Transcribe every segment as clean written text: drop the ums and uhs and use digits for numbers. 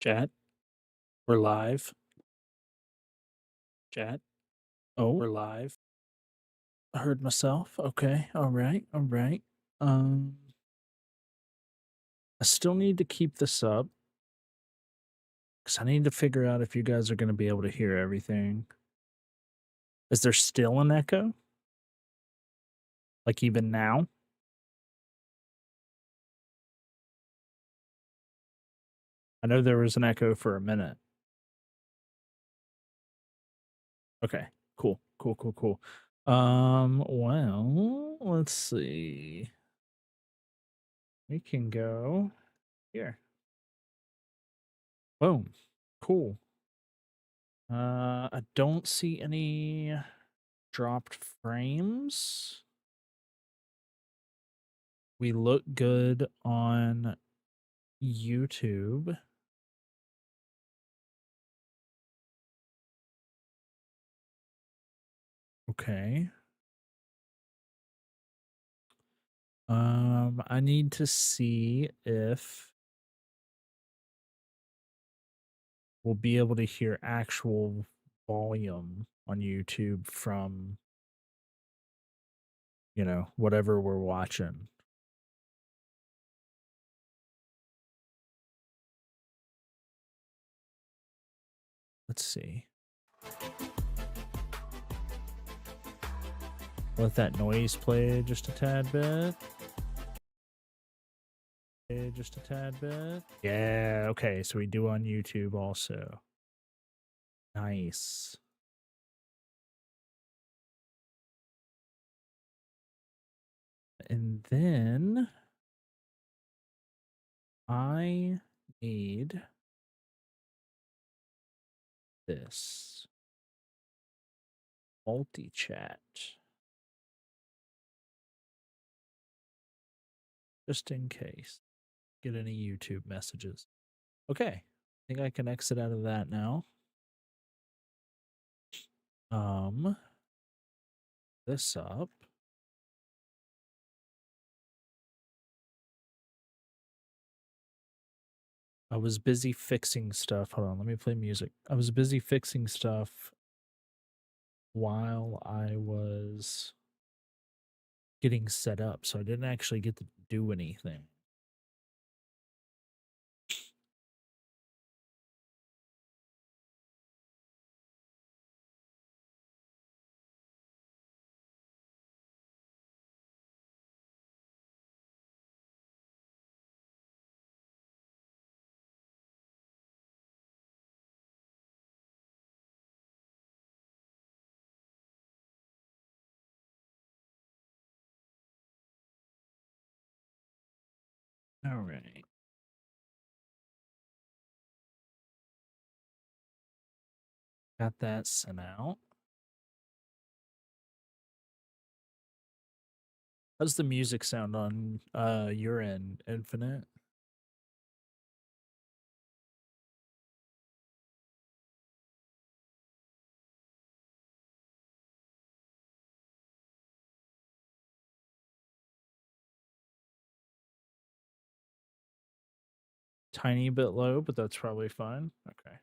Chat, we're live. Chat, oh, we're live. I heard myself. Okay, all right, all right. Um, I still need to keep this up because I need to figure out if you guys are going to be able to hear everything. Is there still an echo? Like even now? I know there was an echo for a minute. Okay, cool, cool, cool, cool. Well, let's see. We can go here. Boom. Cool. I don't see any dropped frames. We look good on YouTube. Okay. I need to see if we'll be able to hear actual volume on YouTube from, whatever we're watching. Let's see. Let that noise play just a tad bit. Just a tad bit. Yeah, okay, so we do on YouTube also. Nice. And then I need this multi-chat just in case get any YouTube messages. Okay, I think I can exit out of that now. This up. I was busy fixing stuff. Hold on, let me play music. I was busy fixing stuff while I was getting set up, so I didn't actually get to do anything. All right. Got that sent out. How's the music sound on your end, Infinite? Tiny bit low, but that's probably fine. Okay.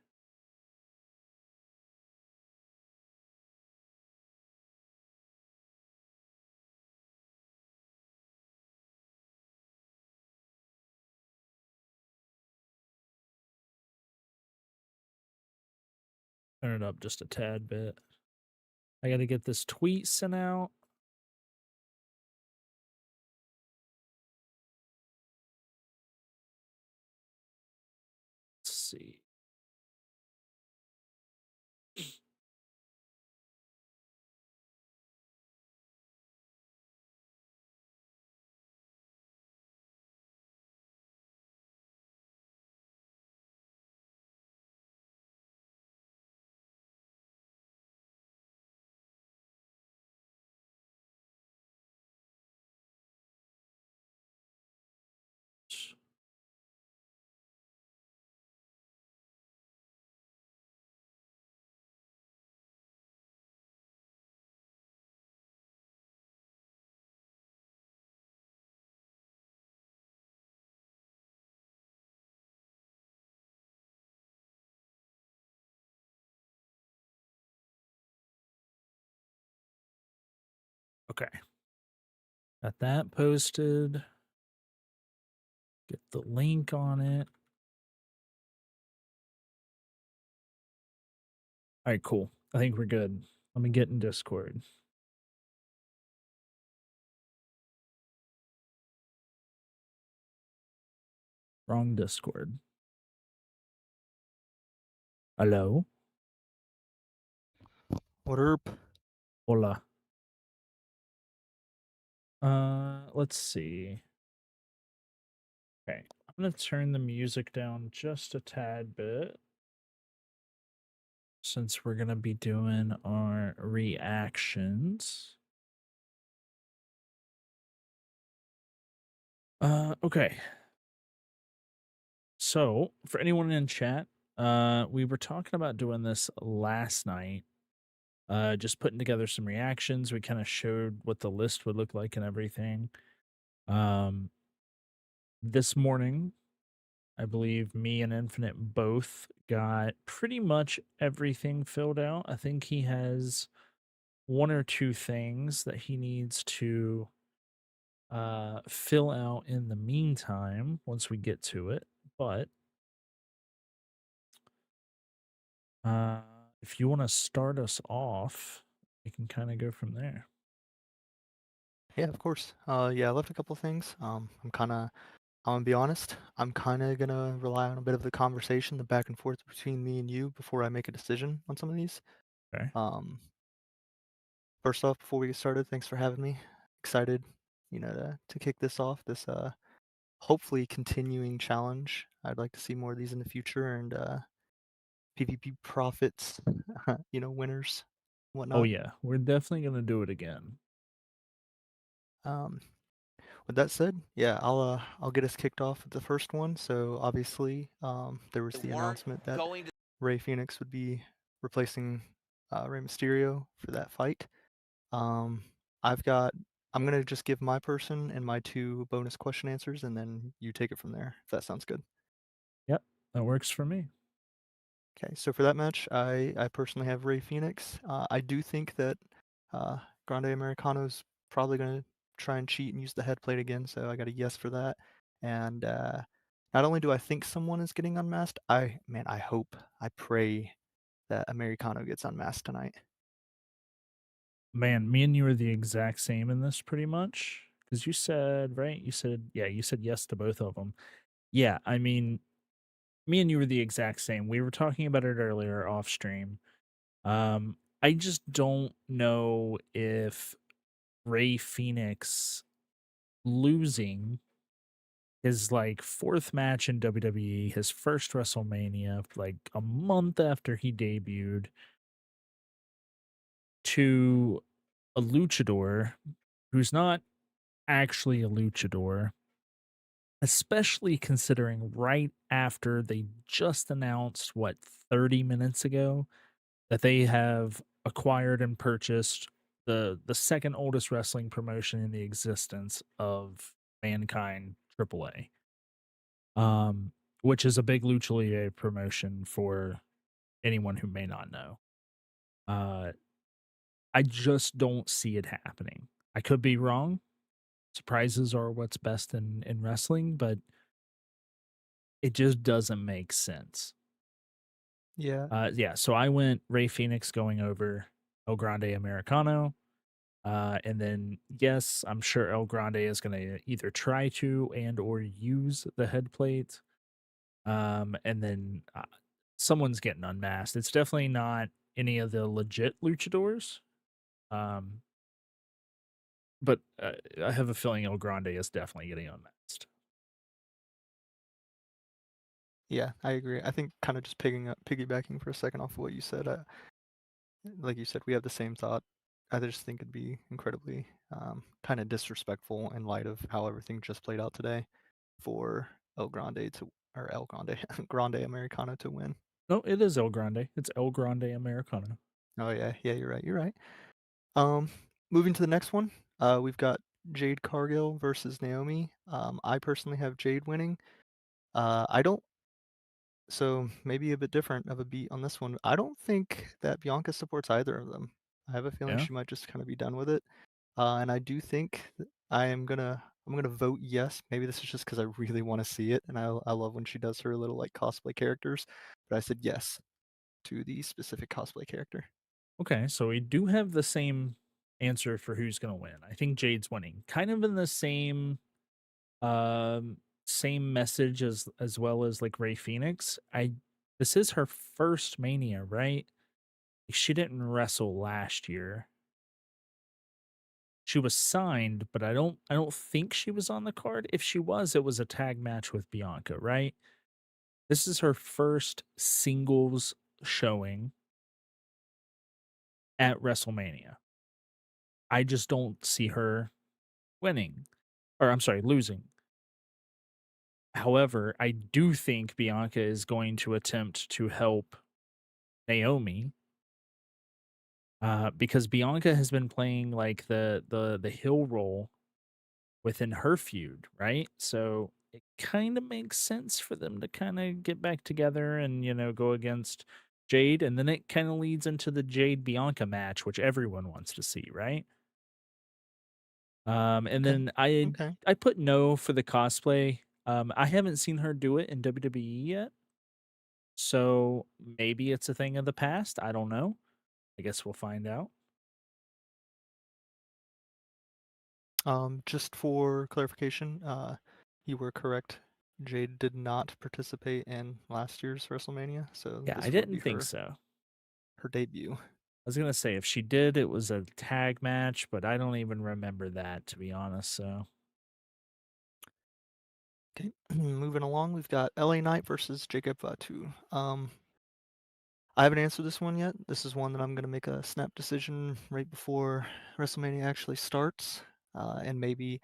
Turn it up just a tad bit. I got to get this tweet sent out. Let's see. Okay. Got that posted. Get the link on it. All right, cool. I think we're good. Let me get in Discord. Wrong Discord. Hello? What up? Hola. Let's see. Okay. I'm gonna turn the music down just a tad bit since we're gonna be doing our reactions. Okay. So for anyone in chat, we were talking about doing this last night. Just putting together some reactions. We kind of showed what the list would look like and everything. Um, this morning, I believe me and Infinite both got pretty much everything filled out. I think he has one or two things that he needs to fill out in the meantime once we get to it. But uh, if you want to start us off, we can kind of go from there. Yeah, of course. Yeah, I left a couple things. I'm gonna be honest. I'm kind of gonna rely on a bit of the conversation, the back and forth between me and you before I make a decision on some of these. Okay. Um, First off, before we get started, thanks for having me. Excited, to kick this off. This hopefully continuing challenge. I'd like to see more of these in the future and PvP profits, winners, Oh whatnot. yeah, we're definitely gonna do it again. Um, With that said, yeah, I'll get us kicked off with the first one. So obviously, there was They the weren't announcement that going to Rey Fenix would be replacing Rey Mysterio for that fight. Um, I've got I'm gonna just give my person and my two bonus question answers, and then you take it from there. If that sounds good. Yep, that works for me. Okay, so for that match, I personally have Rey Fenix. I do think that Grande Americano's probably going to try and cheat and use the head plate again, so I got a yes for that. And not only do I think someone is getting unmasked, I hope, I pray that Americano gets unmasked tonight. Man, me and you are the exact same in this pretty much. Because you said, right? You said yes to both of them. Yeah, I mean, me and you were the exact same. We were talking about it earlier off stream. I just don't know if Ray Phoenix losing his like fourth match in WWE, his first WrestleMania, like a month after he debuted, to a luchador who's not actually a luchador, especially considering right after they just announced, what, 30 minutes ago, that they have acquired and purchased the second oldest wrestling promotion in the existence of Mankind AAA, um, which is a big Lucha Libre promotion for anyone who may not know. Uh, I just don't see it happening. I could be wrong. Surprises are what's best in wrestling, but it just doesn't make sense. Yeah, Yeah, so I went Ray Phoenix going over El Grande Americano. And then yes, I'm sure El Grande is going to either try to and or use the head plate. And then someone's getting unmasked. It's definitely not any of the legit luchadors. Um, but I have a feeling El Grande is definitely getting unmasked. yeah, I agree. I think kind of just piggybacking for a second off of what you said. Like you said, we have the same thought. I just think it'd be incredibly kind of disrespectful in light of how everything just played out today for El Grande Grande Americano to win. No, it is El Grande. It's El Grande Americano. Oh yeah, yeah, you're right. You're right. Um, Moving to the next one, we've got Jade Cargill versus Naomi. I personally have Jade winning. I don't. So maybe a bit different of a beat on this one. I don't think that Bianca supports either of them. I have a feeling Yeah. she might just kind of be done with it. And I do think that I'm gonna vote yes. Maybe this is just because I really wanna see it, and I love when she does her little, like, cosplay characters, but I said yes to the specific cosplay character. Okay, so we do have the same answer for who's gonna win. I think Jade's winning. Kind of in the same message as well as like Ray Phoenix. I This is her first Mania, right? She didn't wrestle last year. She was signed, but I don't think she was on the card. If she was, it was a tag match with Bianca, right? This is her first singles showing at WrestleMania. I just don't see her winning, or I'm sorry, losing. However, I do think Bianca is going to attempt to help Naomi, because Bianca has been playing like the heel role within her feud, right? So it kind of makes sense for them to kind of get back together and go against Jade, and then it kind of leads into the Jade Bianca match, which everyone wants to see, right? And Okay. then I Okay. I put no for the cosplay. I haven't seen her do it in WWE yet, so maybe it's a thing of the past. I don't know. I guess we'll find out. Just for clarification, you were correct. Jade did not participate in last year's WrestleMania, so Yeah, I this would didn't be think her so. her debut. I was gonna say if she did, it was a tag match, but I don't even remember that to be honest. So Okay, moving along, we've got LA Knight versus Jacob Fatu. I haven't answered this one yet. This is one that I'm gonna make a snap decision right before WrestleMania actually starts, and maybe,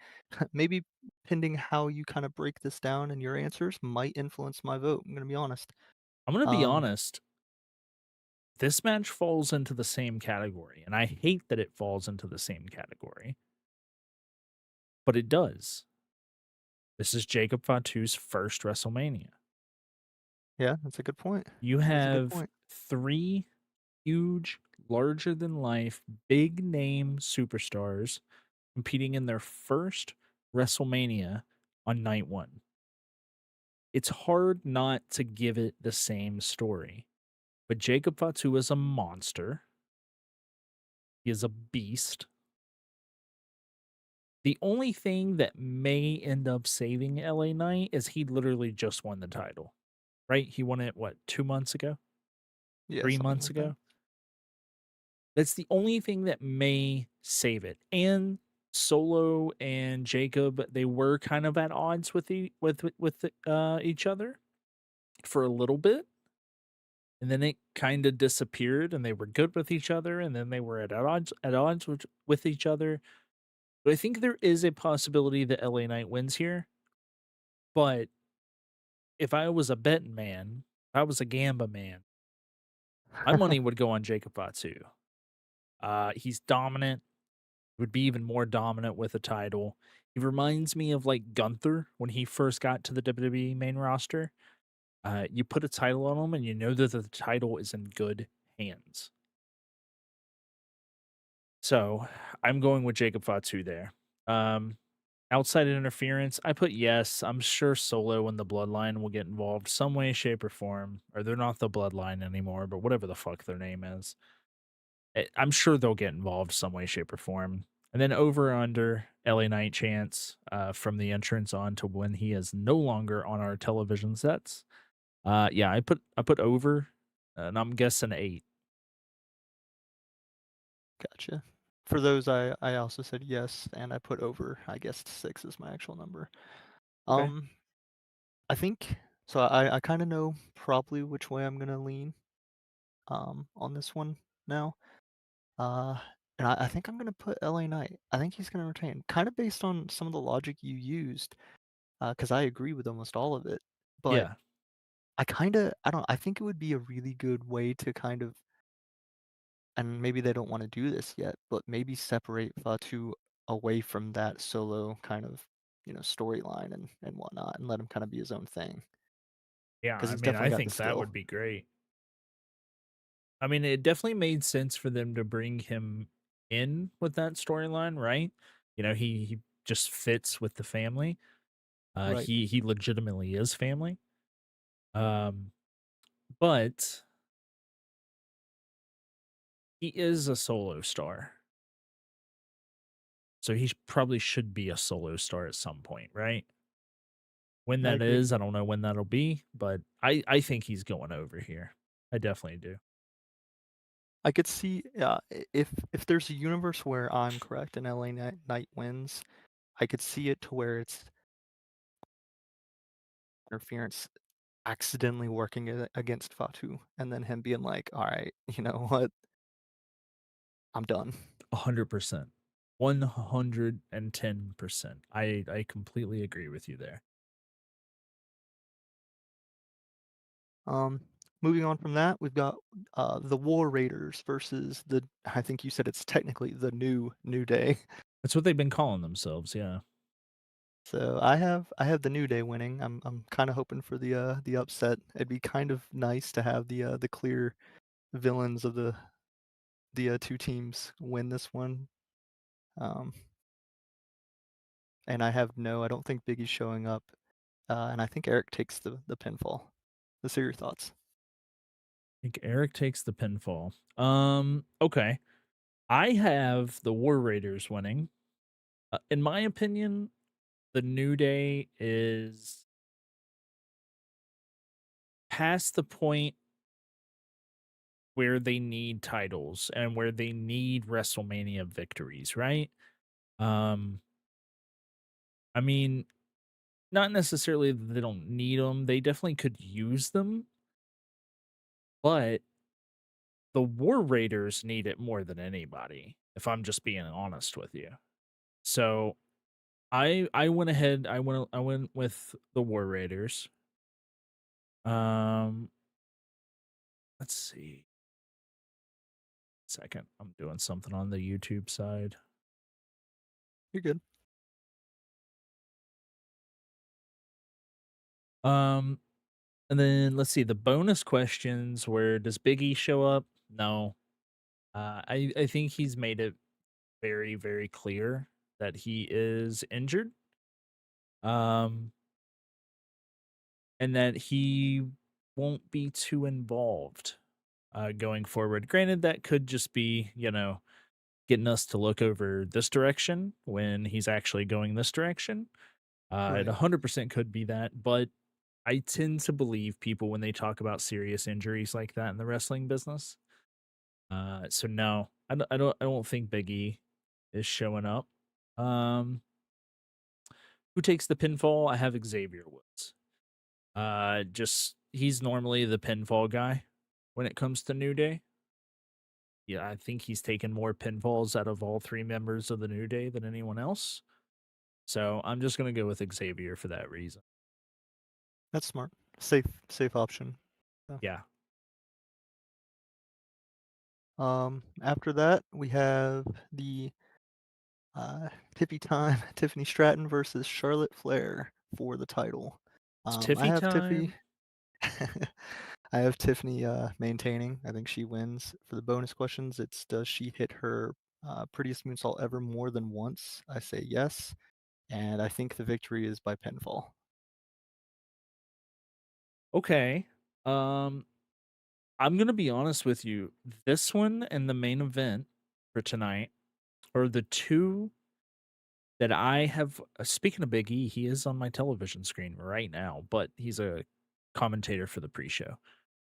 maybe pending how you kind of break this down and your answers might influence my vote. I'm gonna be honest. I'm gonna be Um, honest. This match falls into the same category, and I hate that it falls into the same category, but it does. This is Jacob Fatu's first WrestleMania. yeah, that's a good point. You That is a good have point. three huge, larger than life, big name superstars competing in their first WrestleMania on night one. It's hard not to give it the same story, but Jacob Fatu is a monster. He is a beast. The only thing that may end up saving LA Knight is he literally just won the title, right? He won it, what, 2 months ago? Yeah, Three something months like that. ago? That's the only thing that may save it. And Solo and Jacob, they were kind of at odds with each other for a little bit, and then it kind of disappeared, and they were good with each other, and then they were at odds with each other. But I think there is a possibility that LA Knight wins here. But if I was a betting man, if I was a gamba man, my money would go on Jacob Fatu. He's dominant. Would be even more dominant with a title. He reminds me of like Gunther when he first got to the WWE main roster. You put a title on him, and you know that the title is in good hands. So I'm going with Jacob Fatu there. Um, Outside interference, I put yes. I'm sure Solo and the Bloodline will get involved some way, shape, or form. Or they're not the Bloodline anymore, but whatever the fuck their name is. I'm sure they'll get involved some way, shape, or form. And then over under LA Knight chance from the entrance on to when he is no longer on our television sets. Yeah, I put over, and I'm guessing 8. Gotcha. For those, I also said yes, and I put over. I guessed 6 is my actual number. Okay. Um, I think so. I kind of know probably which way I'm gonna lean. On this one now. Uh, and I think I'm gonna put LA Knight. I think he's gonna retain, kind of based on some of the logic you used. Because I agree with almost all of it. But Yeah. I don't. I think it would be a really good way to kind of, and maybe they don't want to do this yet, but maybe separate Fatu away from that solo kind of, storyline and whatnot, and let him kind of be his own thing Yeah. because I he's mean, definitely I got the think that skill. would be great. I mean, it definitely made sense for them to bring him. in with that storyline, right? He just fits with the family. Right. He legitimately is family. Um, but he is a solo star. So he probably should be a solo star at some point, right? When I that agree. is, I don't know when that'll be, but I think he's going over here. I definitely do. I could see, if there's a universe where I'm correct and LA Knight wins, I could see it to where it's interference accidentally working against Fatu, and then him being like, "All right, you know what? I'm done." 100%. 110%. I completely agree with you there. Um, Moving on from that, we've got the War Raiders versus the. I think you said it's technically the New Day. That's what they've been calling themselves, yeah. So I have the New Day winning. I'm kind of hoping for the upset. It'd be kind of nice to have the clear villains of the two teams win this one. Um, and I don't think Biggie's showing up. And I think Eric takes the pinfall. Let's hear your thoughts. I think Eric takes the pinfall. Okay. I have the War Raiders winning. In my opinion, the New Day is past the point where they need titles and where they need WrestleMania victories, right? Um, I mean, not necessarily that they don't need them. They definitely could use them, but the War Raiders need it more than anybody, if I'm just being honest with you. So I went ahead, I went with the War Raiders. Um, let's see. Second, I'm doing something on the YouTube side. You're good. Um, and then let's see the bonus questions. Where does Biggie show up? No. I think he's made it very very clear that he is injured. Um, and that he won't be too involved going forward. Granted, that could just be getting us to look over this direction when he's actually going this direction. It Right. 100% could be that, but I tend to believe people when they talk about serious injuries like that in the wrestling business. So no, I don't think Big E is showing up. Um, who takes the pinfall? I have Xavier Woods. Just he's normally the pinfall guy when it comes to New Day. Yeah, I think he's taken more pinfalls out of all three members of the New Day than anyone else. So I'm just gonna go with Xavier for that reason. That's smart. Safe option. So, Yeah, after that, we have the Tippy time Tiffany Stratton versus Charlotte Flair for the title. it's I Tiffy have Tiffy. time. I have Tiffany maintaining. I think she wins. For the bonus questions, it's does she hit her prettiest moonsault ever more than once? I say yes, and I think the victory is by pinfall. Okay. Um, I'm gonna be honest with you. This one and the main event for tonight are the two that I have. Speaking of Big E, he is on my television screen right now, but he's a commentator for the pre-show.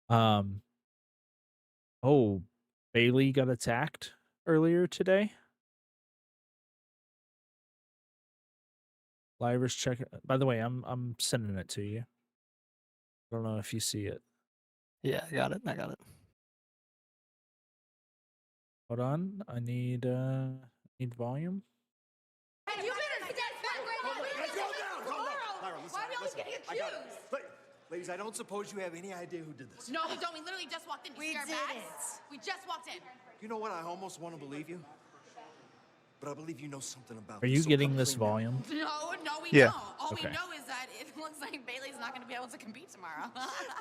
Um, oh, Bailey got attacked earlier today. Livers check. By the way, I'm sending it to you. I don't know if you see it. Yeah, I got it. I got it. Hold on. I need volume. Hey, you better stand back right now. Hey, calm down, calm down. Lyra, listen, Why are we always listen, getting I got it. accused? Ladies, I don't suppose you have any idea who did this. No, we don't. We literally just walked in. We Scared did bags. We just walked in. You know what? I almost want to believe you. but I believe you know something about Are this. you So getting come this clean now. volume? No, we Yeah. don't. All we Okay. know is that it looks like Bailey's not going to be able to compete tomorrow.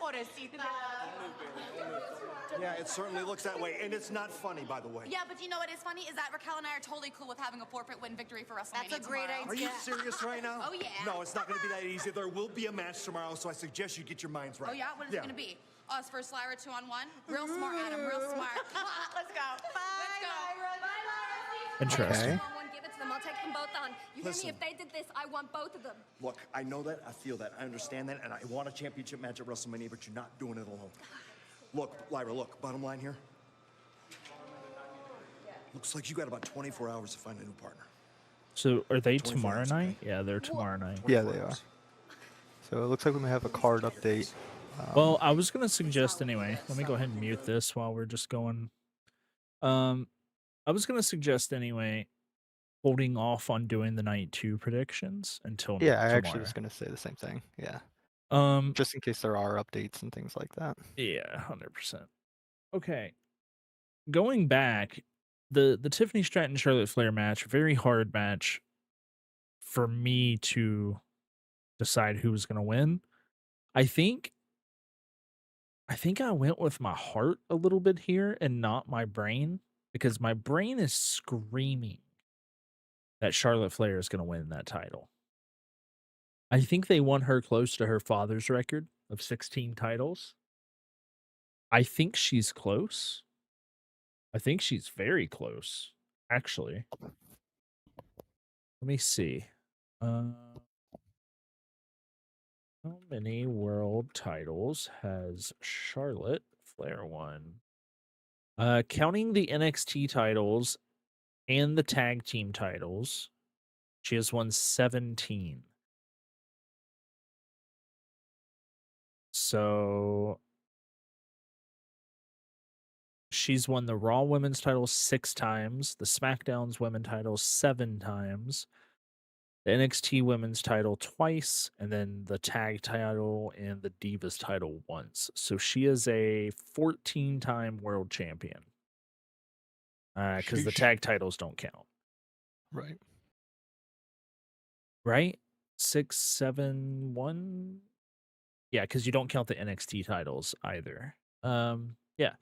Pobrecita. Yeah, it certainly looks that way, and it's not funny, by the way. Yeah, but you know what is funny is that Raquel and I are totally cool with having a forfeit win victory for WrestleMania. That's a great tomorrow. Are you serious right now? Oh, yeah. No, it's not going to be that easy. There will be a match tomorrow, so I suggest you get your minds right. Oh yeah, what is it going to be? Us versus Lyra 2-on-1. Real smart, Adam. Real smart. Let's go. Let's go. Interesting. Okay. One, give it to them. I'll take them both on. You hear Listen. me? If they did this, I want both of them. Look, I know that, I feel that, I understand that, and I want a championship match at WrestleMania, but you're not doing it alone. Look, Lyra, look, bottom line here. Looks like you got about 24 hours to find a new partner. So are they 24 tomorrow hours, night? okay? Yeah, they're tomorrow night. Yeah, 24 they are. hours. So it looks like we may have a card update. Well, I was gonna suggest anyway. Let me go ahead and mute this while we're just going. I was gonna suggest anyway, holding off on doing the night 2 predictions until Yeah, I tomorrow. actually was going to say the same thing. Yeah. Um, Just in case there are updates and things like that. yeah, 100%. Okay, going back, the Tiffany Stratton Charlotte Flair match, very hard match for me to decide who was gonna win. I think I went with my heart a little bit here and not my brain, because my brain is screaming that Charlotte Flair is going to win that title. I think they won her close to her father's record of 16 titles. I think she's close. I think she's very close, actually. Let me see. How many world titles has Charlotte Flair won? Counting the NXT titles and the tag team titles, she has won 17. So she's won the Raw Women's title 6 times, the SmackDown's Women's title 7 times, the NXT Women's title twice, and then the tag title and the Divas title once. So she is a 14-time world champion. Because the Sheesh. tag titles don't count. Right. Right? 6, 7, 1. Yeah, because you don't count the NXT titles either. Yeah.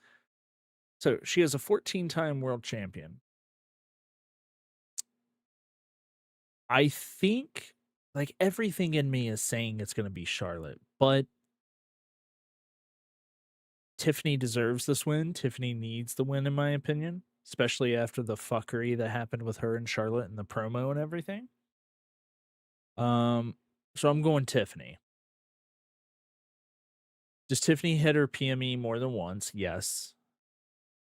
So she is a 14-time world champion. I think like everything in me is saying it's going to be Charlotte, but Tiffany deserves this win. Tiffany needs the win, in my opinion, especially after the fuckery that happened with her and Charlotte and the promo and everything. So I'm going Tiffany. Does Tiffany hit her PME more than once? Yes.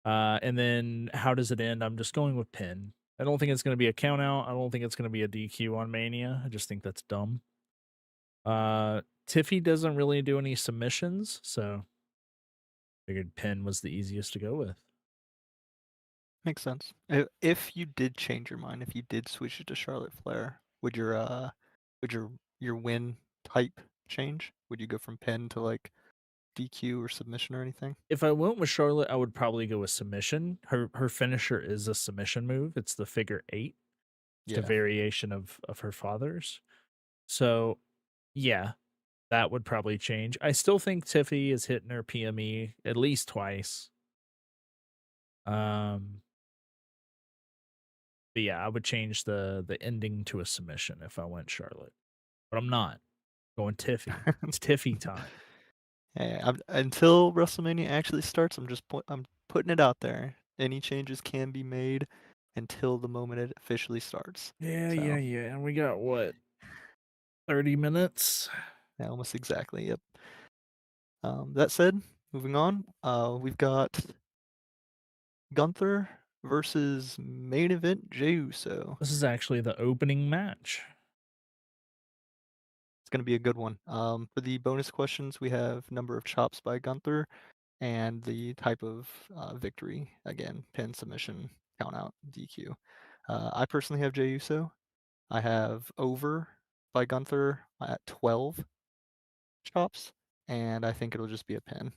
And then how does it end? I'm just going with pin. I don't think it's going to be a count out. I don't think it's going to be a DQ on Mania. I just think that's dumb. Tiffy doesn't really do any submissions, so figured pin was the easiest to go with. Makes sense. If you did change your mind, if you did switch it to Charlotte Flair, would your win type change? Would you go from pin to like DQ or submission or anything? If I went with Charlotte, I would probably go with submission. Her finisher is a submission move. It's the figure 8. It's a variation of her father's. So, yeah, that would probably change. I still think Tiffy is hitting her PME at least twice. But yeah, I would change the ending to a submission if I went Charlotte. But I'm not going Tiffy. It's Tiffy time. Hey, until WrestleMania actually starts, I'm putting it out there. Any changes can be made until the moment it officially starts. Yeah, So, yeah. And we got what? 30 minutes? yeah, almost exactly. Yep. That said, moving on, we've got Gunther versus main event Jey Uso. This is actually the opening match. It's going to be a good one. For the bonus questions, we have number of chops by Gunther and the type of victory. Again, pin, submission, count out, DQ. I personally have Jey Uso. I have over by Gunther at 12 chops, and I think it'll just be a pin.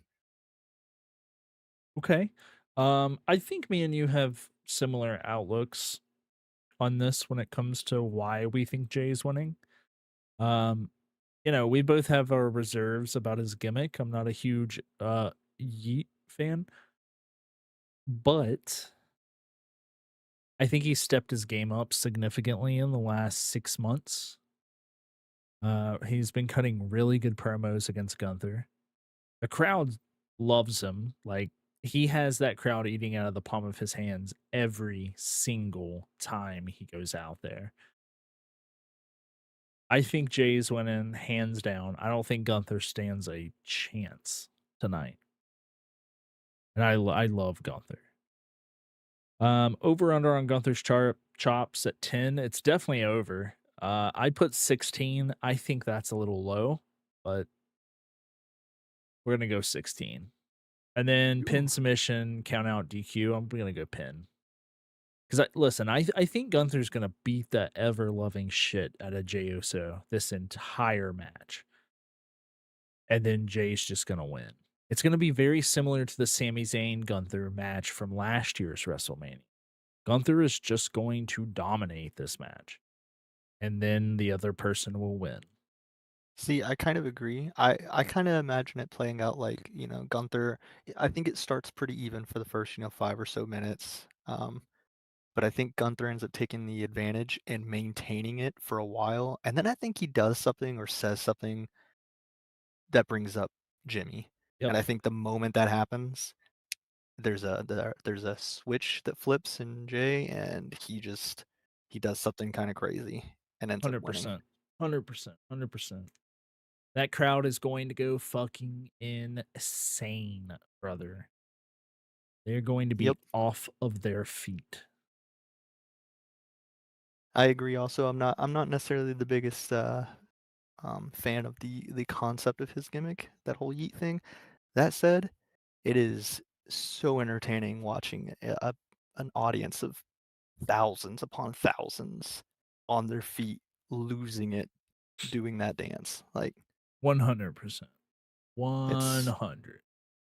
Okay. I think me and you have similar outlooks on this when it comes to why we think Jay's winning. Um, we both have our reserves about his gimmick. I'm not a huge Yeet fan, but I think he stepped his game up significantly in the last 6 months. He's been cutting really good promos against Gunther. The crowd loves him. Like, he has that crowd eating out of the palm of his hands every single time he goes out there. I think Jay's winning hands down. I don't think Gunther stands a chance tonight. And I love Gunther. Over under on Gunther's chops at 10. It's definitely over. I put 16. I think that's a little low, but we're gonna go 16. And then pin submission, count out DQ. I'm gonna go pin. Because listen, I think Gunther's gonna beat the ever loving shit out of Jey Uso this entire match, and then Jay's just gonna win. It's gonna be very similar to the Sami Zayn Gunther match from last year's WrestleMania. Gunther is just going to dominate this match, and then the other person will win. See, I kind of agree. I kind of imagine it playing out like, Gunther. I think it starts pretty even for the first, 5 or so minutes. But I think Gunther ends up taking the advantage and maintaining it for a while. And then I think he does something or says something that brings up Jimmy. Yep, And I think the moment that happens, there's a switch that flips in Jay, and he does something kind of crazy and ends up winning. 100%, 100%, 100%. That crowd is going to go fucking insane, brother. They're going to be Yep, off of their feet. I agree. Also, I'm not necessarily the biggest fan of the concept of his gimmick, that whole yeet thing. That said, it is so entertaining watching an audience of thousands upon thousands on their feet, losing it, doing that dance. Like 100%. it's 100.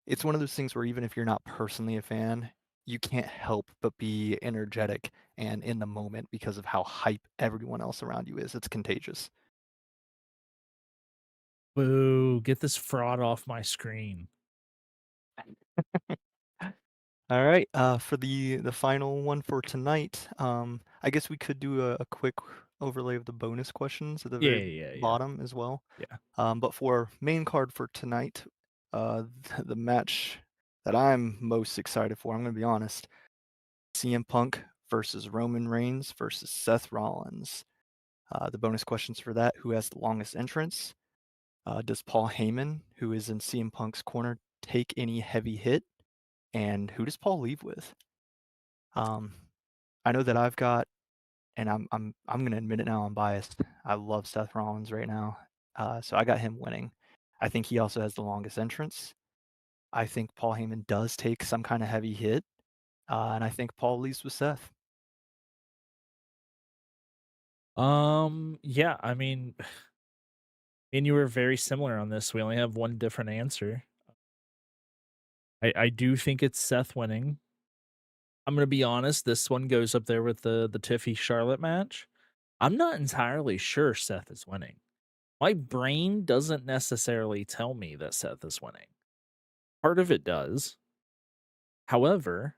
it's one of those things where even if you're not personally a fan, you can't help but be energetic and in the moment because of how hype everyone else around you is. It's contagious. Boo, get this fraud off my screen. All right, for the final one for tonight, I guess we could do a quick overlay of the bonus questions at the Yeah, very yeah, yeah, bottom as well. yeah. But for main card for tonight, the match that I'm most excited for, I'm gonna be honest, CM Punk versus Roman Reigns versus Seth Rollins. The bonus questions for that: who has the longest entrance? Does Paul Heyman, who is in CM Punk's corner, take any heavy hit? And who does Paul leave with? Um, I know that I've got, and I'm gonna admit it now. I'm biased. I love Seth Rollins right now, so I got him winning. I think he also has the longest entrance. I think Paul Heyman does take some kind of heavy hit, and I think Paul leaves with Seth. Yeah, I mean, and you were very similar on this. We only have one different answer. I do think it's Seth winning. I'm gonna be honest, this one goes up there with the Tiffy Charlotte match. I'm not entirely sure Seth is winning. My brain doesn't necessarily tell me that Seth is winning. Part of it does. However,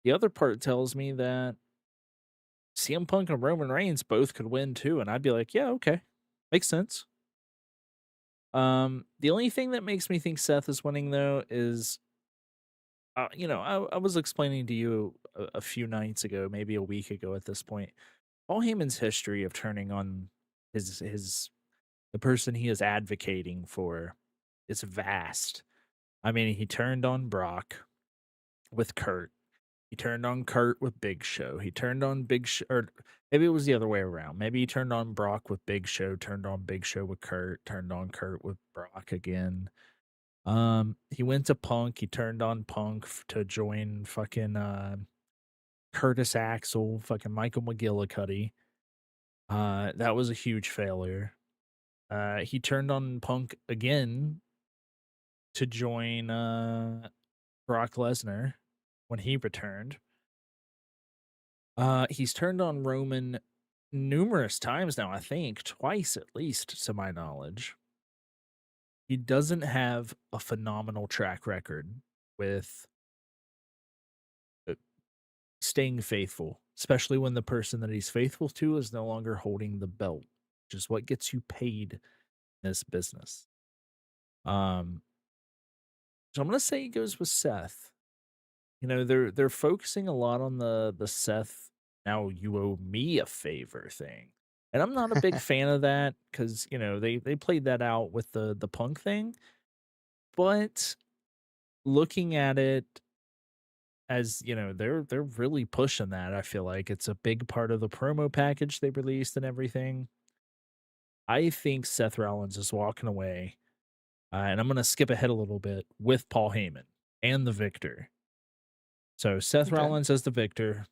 the other part tells me that CM Punk and Roman Reigns both could win too, and I'd be like, yeah, okay, makes sense. The only thing that makes me think Seth is winning though is, I was explaining to you a few nights ago, maybe a week ago at this point, Paul Heyman's history of turning on his the person he is advocating for is vast. I mean, he turned on Brock with Kurt. He turned on Kurt with Big Show. He turned on Big Show, or maybe it was the other way around. Maybe he turned on Brock with Big Show, turned on Big Show with Kurt, turned on Kurt with Brock again. He went to Punk. He turned on Punk to join fucking Curtis Axel, fucking Michael McGillicuddy. That was a huge failure. He turned on Punk again to join Brock Lesnar when he returned. He's turned on Roman numerous times now, I think, twice at least, to my knowledge. He doesn't have a phenomenal track record with uh, staying faithful, especially when the person that he's faithful to is no longer holding the belt, which is what gets you paid in this business. So I'm gonna say he goes with Seth. You know, they're focusing a lot on the Seth now you owe me a favor thing. And I'm not a big fan of that because you know they played that out with the punk thing. But looking at it as you know, they're really pushing that. I feel like it's a big part of the promo package they released and everything. I think Seth Rollins is walking away, and I'm gonna skip ahead a little bit with Paul Heyman and the victor. So Seth Okay. Rollins as the victor.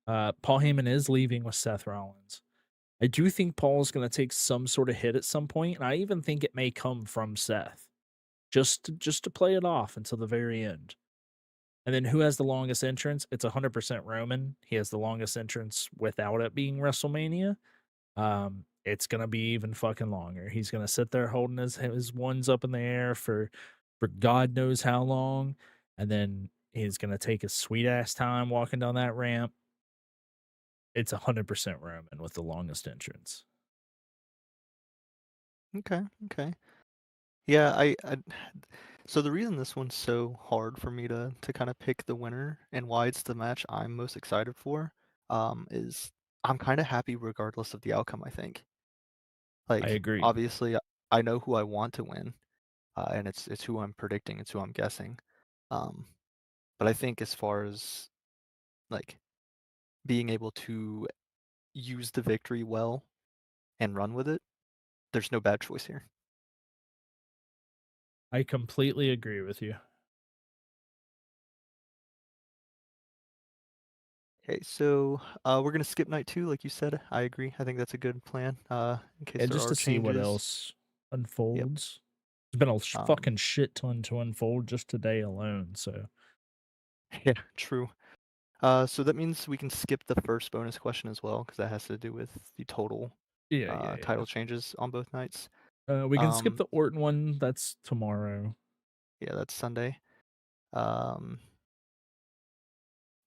Paul Heyman is leaving with Seth Rollins. I do think Paul's going to take some sort of hit at some point, and I even think it may come from Seth, just to play it off until the very end. And then who has the longest entrance? It's 100% Roman. He has the longest entrance without it being WrestleMania. It's gonna be even fucking longer. He's gonna sit there holding his ones up in the air for God knows how long, and then he's gonna take his sweet ass time walking down that ramp. It's 100% Roman with the longest entrance. Okay. Okay. Yeah, I so the reason this one's so hard for me to kind of pick the winner and why it's the match I'm most excited for, is I'm kind of happy regardless of the outcome, I think. I Like, agree. obviously, I know who I want to win, and it's who I'm predicting, it's who I'm guessing. Um, but I think as far as like being able to use the victory well and run with it, there's no bad choice here. I completely agree with you. Okay, so we're gonna skip night two, like you said. I agree. I think that's a good plan. In case And there just are to see what changes. else Yep. unfolds. There's been a Um, fucking shit ton to unfold just today alone. So yeah, true. So that means we can skip the first bonus question as well, because that has to do with the total yeah. title changes on both nights. We can skip Um, the Orton one. That's tomorrow. yeah, that's Sunday. Um,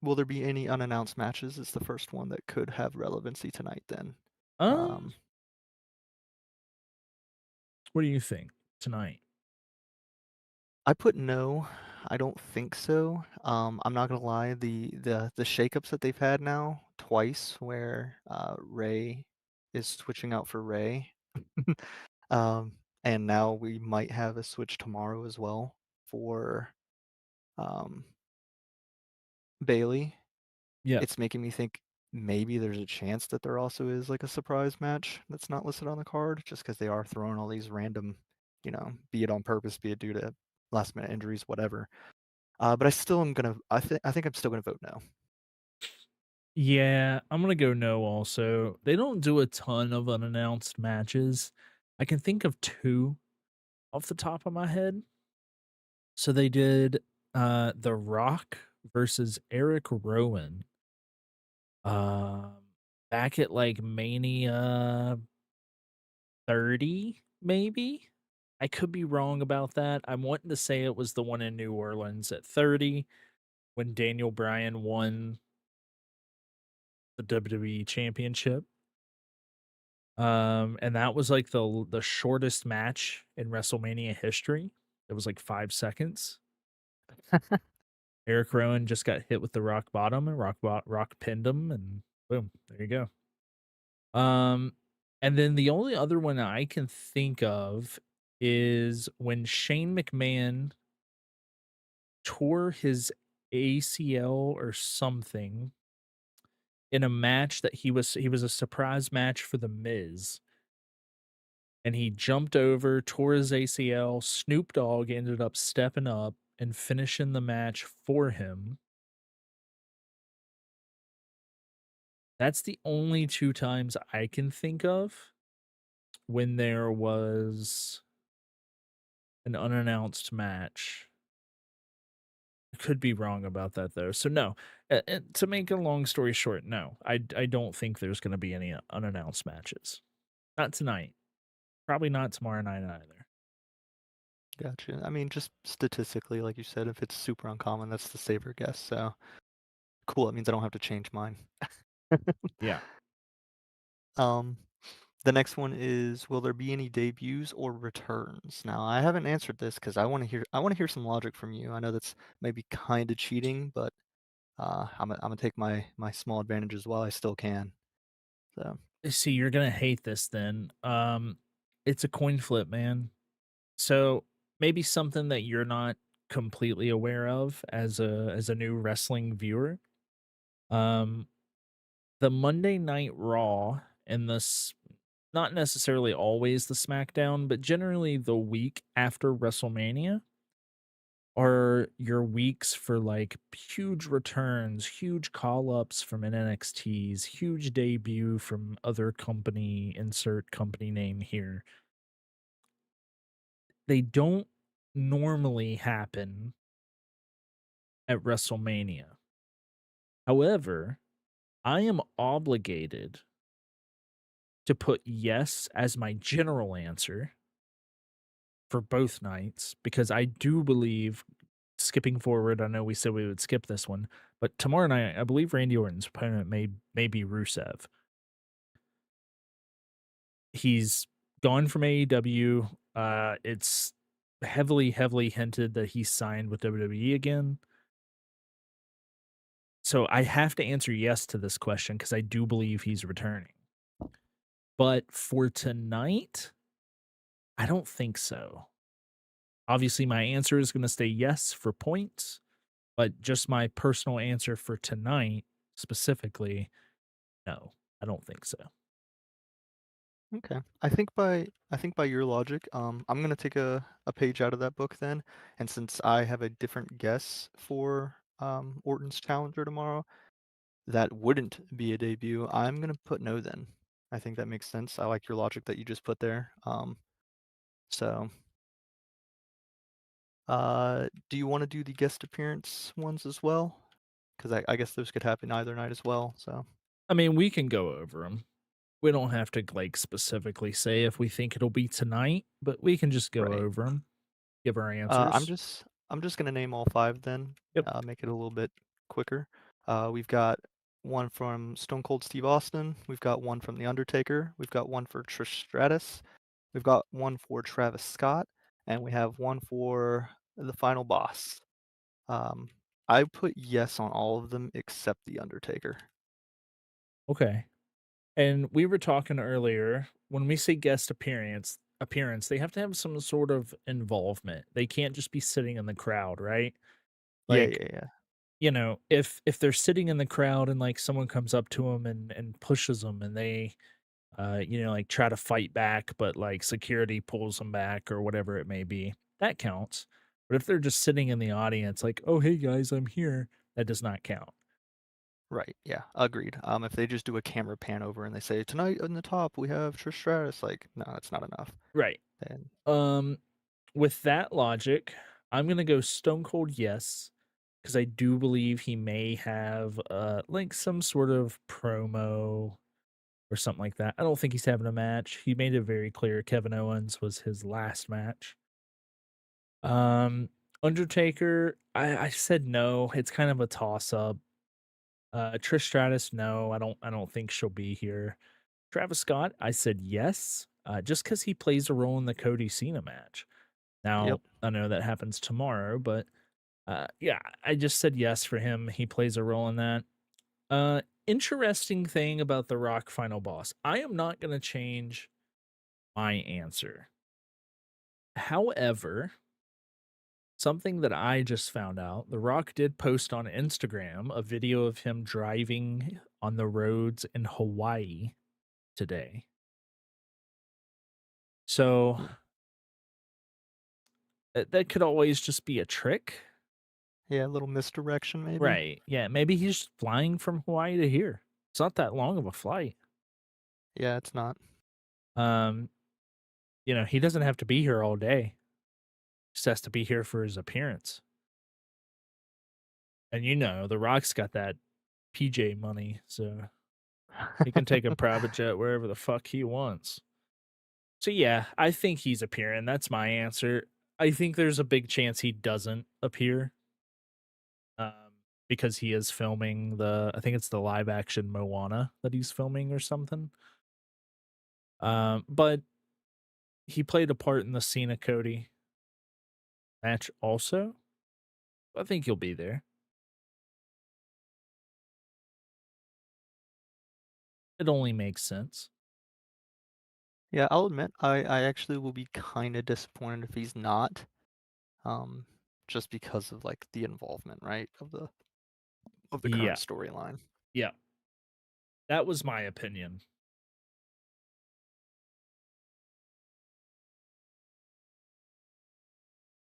will there be any unannounced matches? It's the first one that could have relevancy tonight. Then. Um, Um, what do you think tonight? I put no. I don't think so. I'm not gonna lie. The shakeups that they've had now twice, where Ray is switching out for Ray, and now we might have a switch tomorrow as well for um, Bailey. Yeah, It's making me think maybe there's a chance that there also is like a surprise match that's not listed on the card, just because they are throwing all these random, be it on purpose, be it due to last minute injuries, whatever. But I still am gonna. I think I'm still gonna vote no. yeah. I'm gonna go no. Also, they don't do a ton of unannounced matches. I can think of two off the top of my head. So they did The Rock versus Eric Rowan um back at like Mania 30 maybe. I could be wrong about that. I'm wanting to say it was the one in New Orleans at 30 when Daniel Bryan won the WWE championship. And that was like the shortest match in WrestleMania history. It was like 5 seconds. Eric Rowan just got hit with the rock bottom and rock pinned him and boom, there you go. Um and then the only other one I can think of is when Shane McMahon tore his ACL or something in a match that he was a surprise match for the Miz. And he jumped over, tore his ACL. Snoop Dogg ended up stepping up and finishing the match for him. That's the only two times I can think of when there was an unannounced match. Could be wrong about that though. So no, to make a long story short, no, I don't think there's going to be any unannounced matches. Not tonight. Probably not tomorrow night either. Gotcha. I mean, just statistically, like you said, if it's super uncommon, that's the safer guess. So cool. It means I don't have to change mine. Yeah. Um, the next one is, will there be any debuts or returns? Now, I haven't answered this because I want to hear some logic from you. I know that's maybe kind of cheating, but I'm gonna take my small advantages while I still can. So See, you're gonna hate this then. It's a coin flip, man. So maybe something that you're not completely aware of as a new wrestling viewer. Um, the Monday Night Raw and not necessarily always the SmackDown, but generally the week after WrestleMania are your weeks for like huge returns, huge call ups from NXTs, huge debut from other company, insert company name here. They don't normally happen at WrestleMania. However, I am obligated to put yes as my general answer for both nights because I do believe, skipping forward, I know we said we would skip this one, but tomorrow night, I believe Randy Orton's opponent may be Rusev. He's gone from AEW. It's heavily hinted that he's signed with WWE again. So I have to answer yes to this question because I do believe he's returning. But for tonight, I don't think so. Obviously, my answer is going to stay yes for points, but just my personal answer for tonight specifically, no, I don't think so. okay, I think by your logic, I'm gonna take a page out of that book then, and since I have a different guess for Orton's challenger tomorrow, that wouldn't be a debut. I'm gonna put no then. I think that makes sense. I like your logic that you just put there. So do you want to do the guest appearance ones as well? Because I guess those could happen either night as well. So I mean, we can go over them. We don't have to like specifically say if we think it'll be tonight, but we can just go right. over them, give our Uh, I'm answers. just I'm just gonna name all five then. Yep. Make it a little bit quicker. We've got one from Stone Cold Steve Austin. We've got one from The Undertaker. We've got one for Trish Stratus. We've got one for Travis Scott, and we have one for the Final Boss. Um, I put yes on all of them except The Undertaker. Okay. And we were talking earlier when we say guest appearance, they have to have some sort of involvement. They can't just be sitting in the crowd, right? Yeah, Like, yeah, yeah. if they're sitting in the crowd and like someone comes up to them and pushes them and they like try to fight back, but like security pulls them back or whatever it may be, that counts. But if they're just sitting in the audience, like, oh, hey guys, I'm here, that does not count. Right. Yeah. Agreed. If they just do a camera pan over and they say tonight on the top we have Trish Stratus, like no, that's not enough. Right. And Um, with that logic, I'm gonna go Stone Cold yes, because I do believe he may have like some sort of promo or something like that. I don't think he's having a match. He made it very clear Kevin Owens was his last match. Um, Undertaker, I said no. It's kind of a toss up. Trish Stratus, no, I don't think she'll be here. Travis Scott, I said yes, just because he plays a role in the Cody Cena match. yep. Now I know that happens tomorrow, but yeah, I just said yes for him. He plays a role in that. Interesting thing about the Rock Final Boss. I am not going to change my answer. However, something that I just found out, The Rock did post on Instagram a video of him driving on the roads in Hawaii today. So Hmm. that could always just be a trick. Yeah, a little misdirection maybe. Right. Yeah, maybe he's just flying from Hawaii to here. It's not that long of a flight. Yeah, it's not. Um, he doesn't have to be here all day. Just has to be here for his appearance. And The Rock's got that PJ money, so he can take a private jet wherever the fuck he wants. So yeah, I think he's appearing. That's my answer. I think there's a big chance he doesn't appear. Um, because he is filming I think it's the live action Moana that he's filming or something. But he played a part in the Cena Cody match also. I think he'll be there. It only makes sense. Yeah, I'll admit, I actually will be kind of disappointed if he's not, just because of like the involvement, right, of the Yeah. current storyline. Yeah. That was my opinion.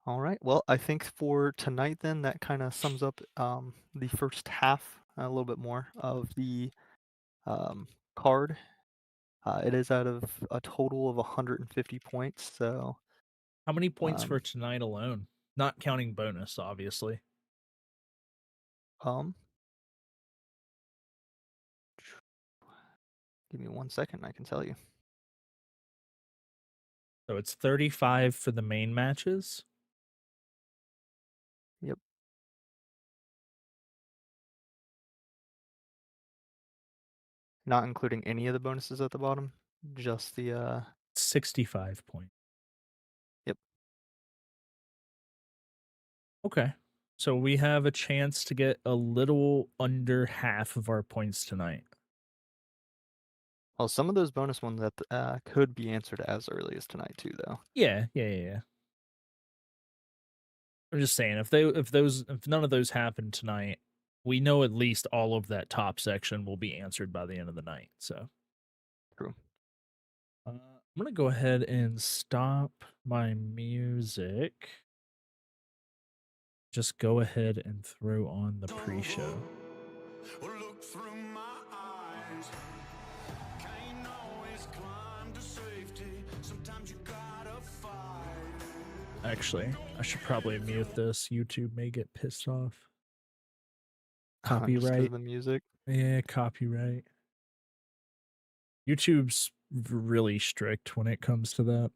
All right. Well, I think for tonight, then that kind of sums up the first half a little bit more of the card. It is out of a total of 150 points. So, How many points for um, tonight alone? Not counting bonus, obviously. um, give me 1 second, I can tell you. So it's 35 for the main matches. Yep. Not including any of the bonuses at the bottom, just the 65 points. Yep. Okay. So we have a chance to get a little under half of our points tonight. Well, some of those bonus ones that could be answered as early as tonight too, though. Yeah. I'm just saying if none of those happen tonight, we know at least all of that top section will be answered by the end of the night. So True. I'm gonna go ahead and stop my music. Just go ahead and throw on the pre-show. Look through my eyes. Can't always climb to safety. Sometimes you gotta fight. Actually, I should probably mute this. YouTube may get pissed off. Just 'cause Copyright. of the music. Yeah, copyright. YouTube's really strict when it comes to that.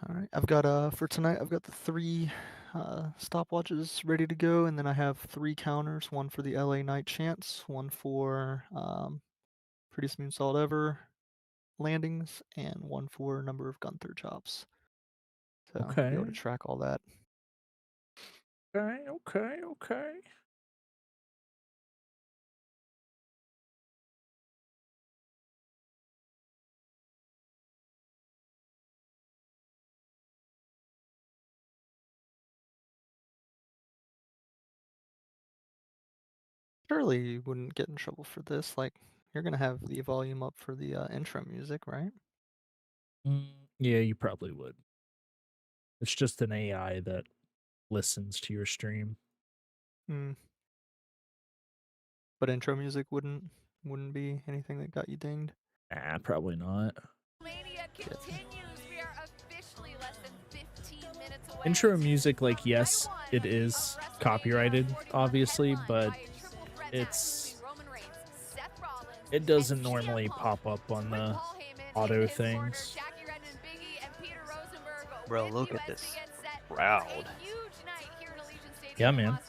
All right, I've got for tonight. I've got the 3 stopwatches ready to go, and then I have 3 counters: one for the LA Night Chance, one for Prettiest Moonsault Ever landings, and one for number of Gunther chops. So be able to Okay. track all that. Okay. Surely you wouldn't get in trouble for this. Like, you're gonna have the volume up for the intro music, right? Yeah, you probably would. It's just an AI that listens to your stream. Hmm. But intro music wouldn't be anything that got you dinged. Nah, probably not. Wrestlemania continues. We are officially less than 15 minutes away. Intro music, like, yes, it is copyrighted, obviously, but it doesn't normally pop up on the auto things. Bro, look at this crowd. Yeah, man.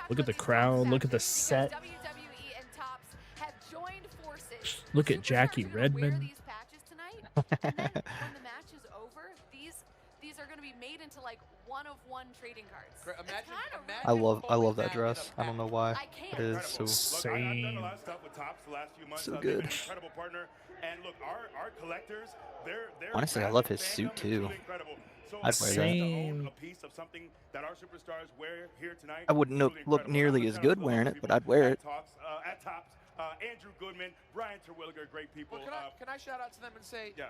Look at the crowd. Look at the set. Look at Jackie Redmond. When the match is over, these are going to be made into like one-of-one trading cards. I love that dress. I don't know why. It is so Same. so good. Incredible partner. And look, our collectors, they're Honestly, I love his suit too. I'd wear that. Same. A piece of something that our superstars wear here tonight. I wouldn't look nearly as good wearing it, but I'd wear it. At Tops, Andrew Goodman, Brian Terwilliger, great people. Well, can I shout out to them and say, yeah.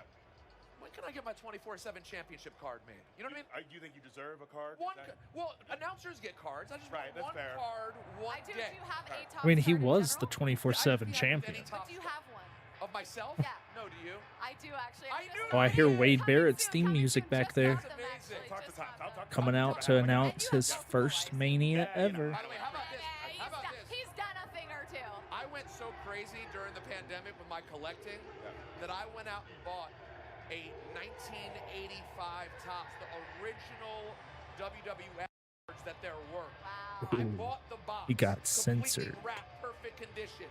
When can I get my 24/7 championship card made? You know what I mean? Do you think you deserve a card? Well, announcers get cards. I just Right, want that's one fair. card, one I do. day. Do you have a top I mean, he card in was the general? 24/7 champion. But do you have one? Of myself? Yeah. No, do you? I do actually. I knew Oh, I hear you. Wade Coming Barrett's soon, theme coming music soon, back just there. got them, Amazing. actually, Talk to just Tom. got them. Talk to Coming Tom. out Talk to to And Tom. announce you have his both of the first boys. Mania Yeah, you know, ever. By the way, how about this? Yeah, How about this? he's done a thing or two. I went so crazy during the pandemic with my collecting that I went out and bought a 1985 Topps, the original WWF cards that there were. Wow. I Ooh, bought the box. he got completely censored. wrapped, perfect condition.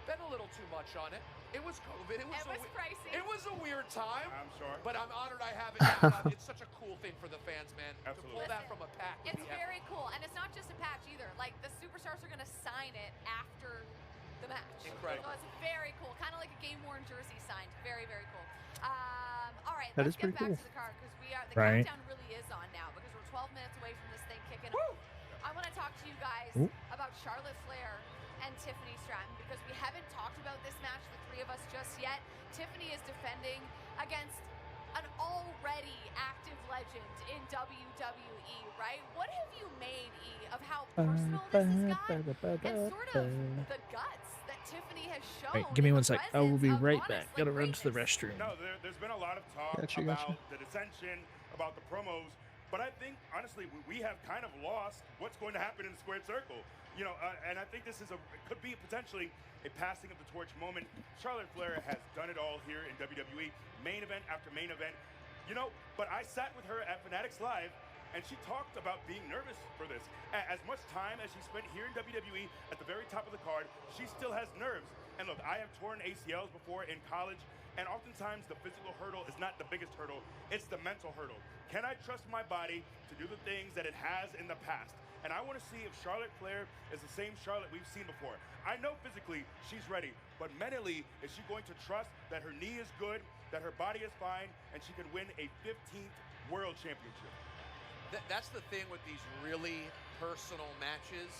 Spent a little too much on it. It was COVID. It was pricey. It was a weird time. I'm sure. But I'm honored I have it now. It's such a cool thing for the fans, man. Absolutely. To pull that from a pack would It's be epic. very cool, and it's not just a patch either. Like the superstars are gonna sign it after the match. Incredible. So it's very cool, kind of like a game-worn jersey signed. Very, very cool. All right, That let's is get pretty back cool. to the card because the Right. countdown really is on now because we're 12 minutes away from this thing kicking Woo! off. I want to talk to you guys Ooh. about Charlotte Flair and Tiffany Stratton because we haven't talked about this match, the three of us, just yet. Tiffany is defending against an already active legend in WWE, right? What have you made, E, of how personal this has gotten and sort of the guts that Tiffany has shown? Right, give me in one the sec. I will be presence of right honest, back. Gotta run to the greatness. restroom. No, there's been a lot of talk Gotcha, about gotcha. the dissension, about the promos, but I think honestly we have kind of lost what's going to happen in the squared circle. You know, and I think this is could be potentially a passing of the torch moment. Charlotte Flair has done it all here in WWE, main event after main event. You know, but I sat with her at Fanatics Live, and she talked about being nervous for this. As much time as she spent here in WWE at the very top of the card, she still has nerves. And look, I have torn ACLs before in college, and oftentimes the physical hurdle is not the biggest hurdle, it's the mental hurdle. Can I trust my body to do the things that it has in the past? And I want to see if Charlotte Flair is the same Charlotte we've seen before. I know physically she's ready, but mentally, is she going to trust that her knee is good, that her body is fine, and she can win a 15th World Championship? That's the thing with these really personal matches,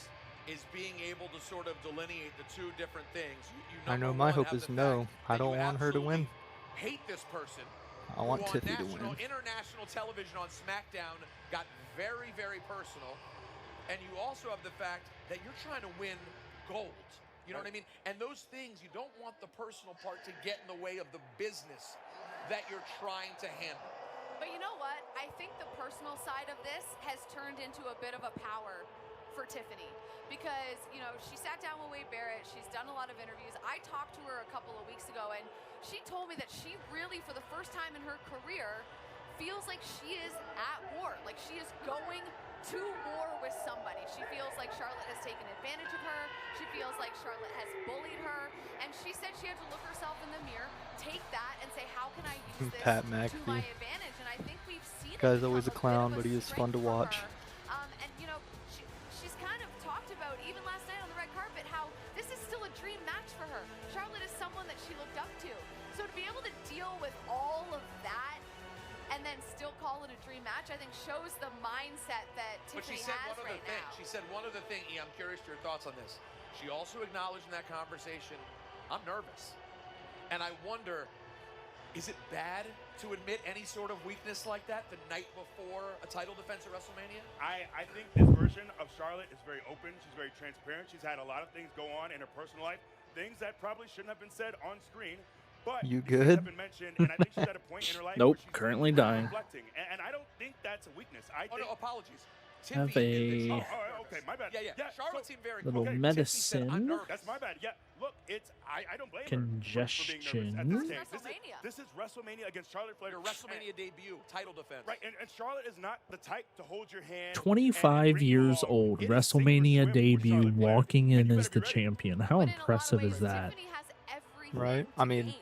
is being able to sort of delineate the two different things. I know number my one, hope have is the no. fact I that don't you want her to win. absolutely hate this person. I want who on Tiffy to national, win. international television on SmackDown got very, very personal. And you also have the fact that you're trying to win gold. You know what I mean? And those things, you don't want the personal part to get in the way of the business that you're trying to handle. But you know what? I think the personal side of this has turned into a bit of a power for Tiffany because, you know, she sat down with Wade Barrett. She's done a lot of interviews. I talked to her a couple of weeks ago, and she told me that she really, for the first time in her career, feels like she is at war. Like she is going to war with somebody. She feels like Charlotte has taken advantage of her. She feels like Charlotte has bullied her. And she said she had to look herself in the mirror, take that, and say, how can I use this Pat to McAfee. my advantage? And I think we've seen it Guy's always become a clown, bit of but he is fun strength to for watch. her. And, you know, she's kind of talked about, even last night on the red carpet, how this is still a dream match for her. Charlotte is someone that she looked up to. So to be able to deal with all of that and then still call it a dream match, I think shows the mindset that But she Tiffany said has one other right thing. now. She said one other thing, E, I'm curious to your thoughts on this. She also acknowledged in that conversation, I'm nervous. And I wonder, is it bad to admit any sort of weakness like that the night before a title defense at WrestleMania? I think this version of Charlotte is very open. She's very transparent. She's had a lot of things go on in her personal life, things that probably shouldn't have been said on screen. But You these things good? have been mentioned, and I think she's at a point in her life Nope, where she's currently really dying. reflecting. And I don't think that's a weakness. I Oh, think no, apologies. Have Tiffy admitted a- she's okay, my bad. Yeah, yeah. Charlotte so- seemed very little cool. medicine. Tiffy said, I'm nervous. That's my bad. Yeah, look, it's I don't blame her for being nervous at this Congestion. stage. WrestleMania. This is WrestleMania against Charlotte Flair. Your WrestleMania debut, title defense. Right, and Charlotte is not the type to hold your hand. 25 and bring you years along. old, It is sink or WrestleMania swim for debut, Charlotte Flair. walking And in you as better the be ready. champion. How But in a lot of impressive ways, is that? Tiffany has everything Right? to I mean, gain in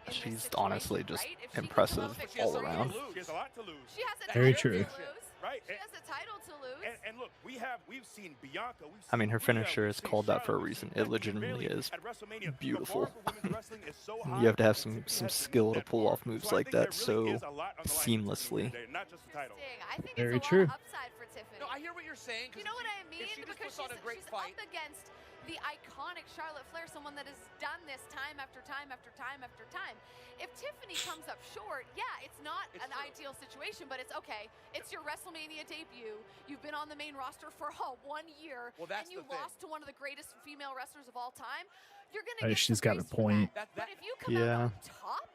this she's situation, honestly just right? If she can impressive come out But she has all something around. to lose. She has a lot to lose. She has a Very title true. to lose. Right, She has a title to lose. and look, we've seen Bianca. We've I mean, her seen Rhea, finisher we've is seen called that for a Charlotte, we've reason. seen It Becky, legitimately Bayley is at WrestleMania. beautiful. The bar for women's wrestling is so high, You have to have and some Tiffany has skill to that pull bar. off moves So I like think there that really so is a lot on the line for Tiffany seamlessly. today, not just the title. Interesting. I think Very it's a true. lot of upside for Tiffany. No, I hear what you're saying. 'Cause You know what I if mean? she just Because puts on a great she's fight. up against the iconic Charlotte Flair, someone that has done this time after time after time after time. If Tiffany comes up short, yeah, it's not an ideal situation, but it's okay. It's your WrestleMania debut. You've been on the main roster for 1 year, Well, that's and you the thing. lost to one of the greatest female wrestlers of all time. You're gonna get She's some got a grace for point. that. But if you come out on top,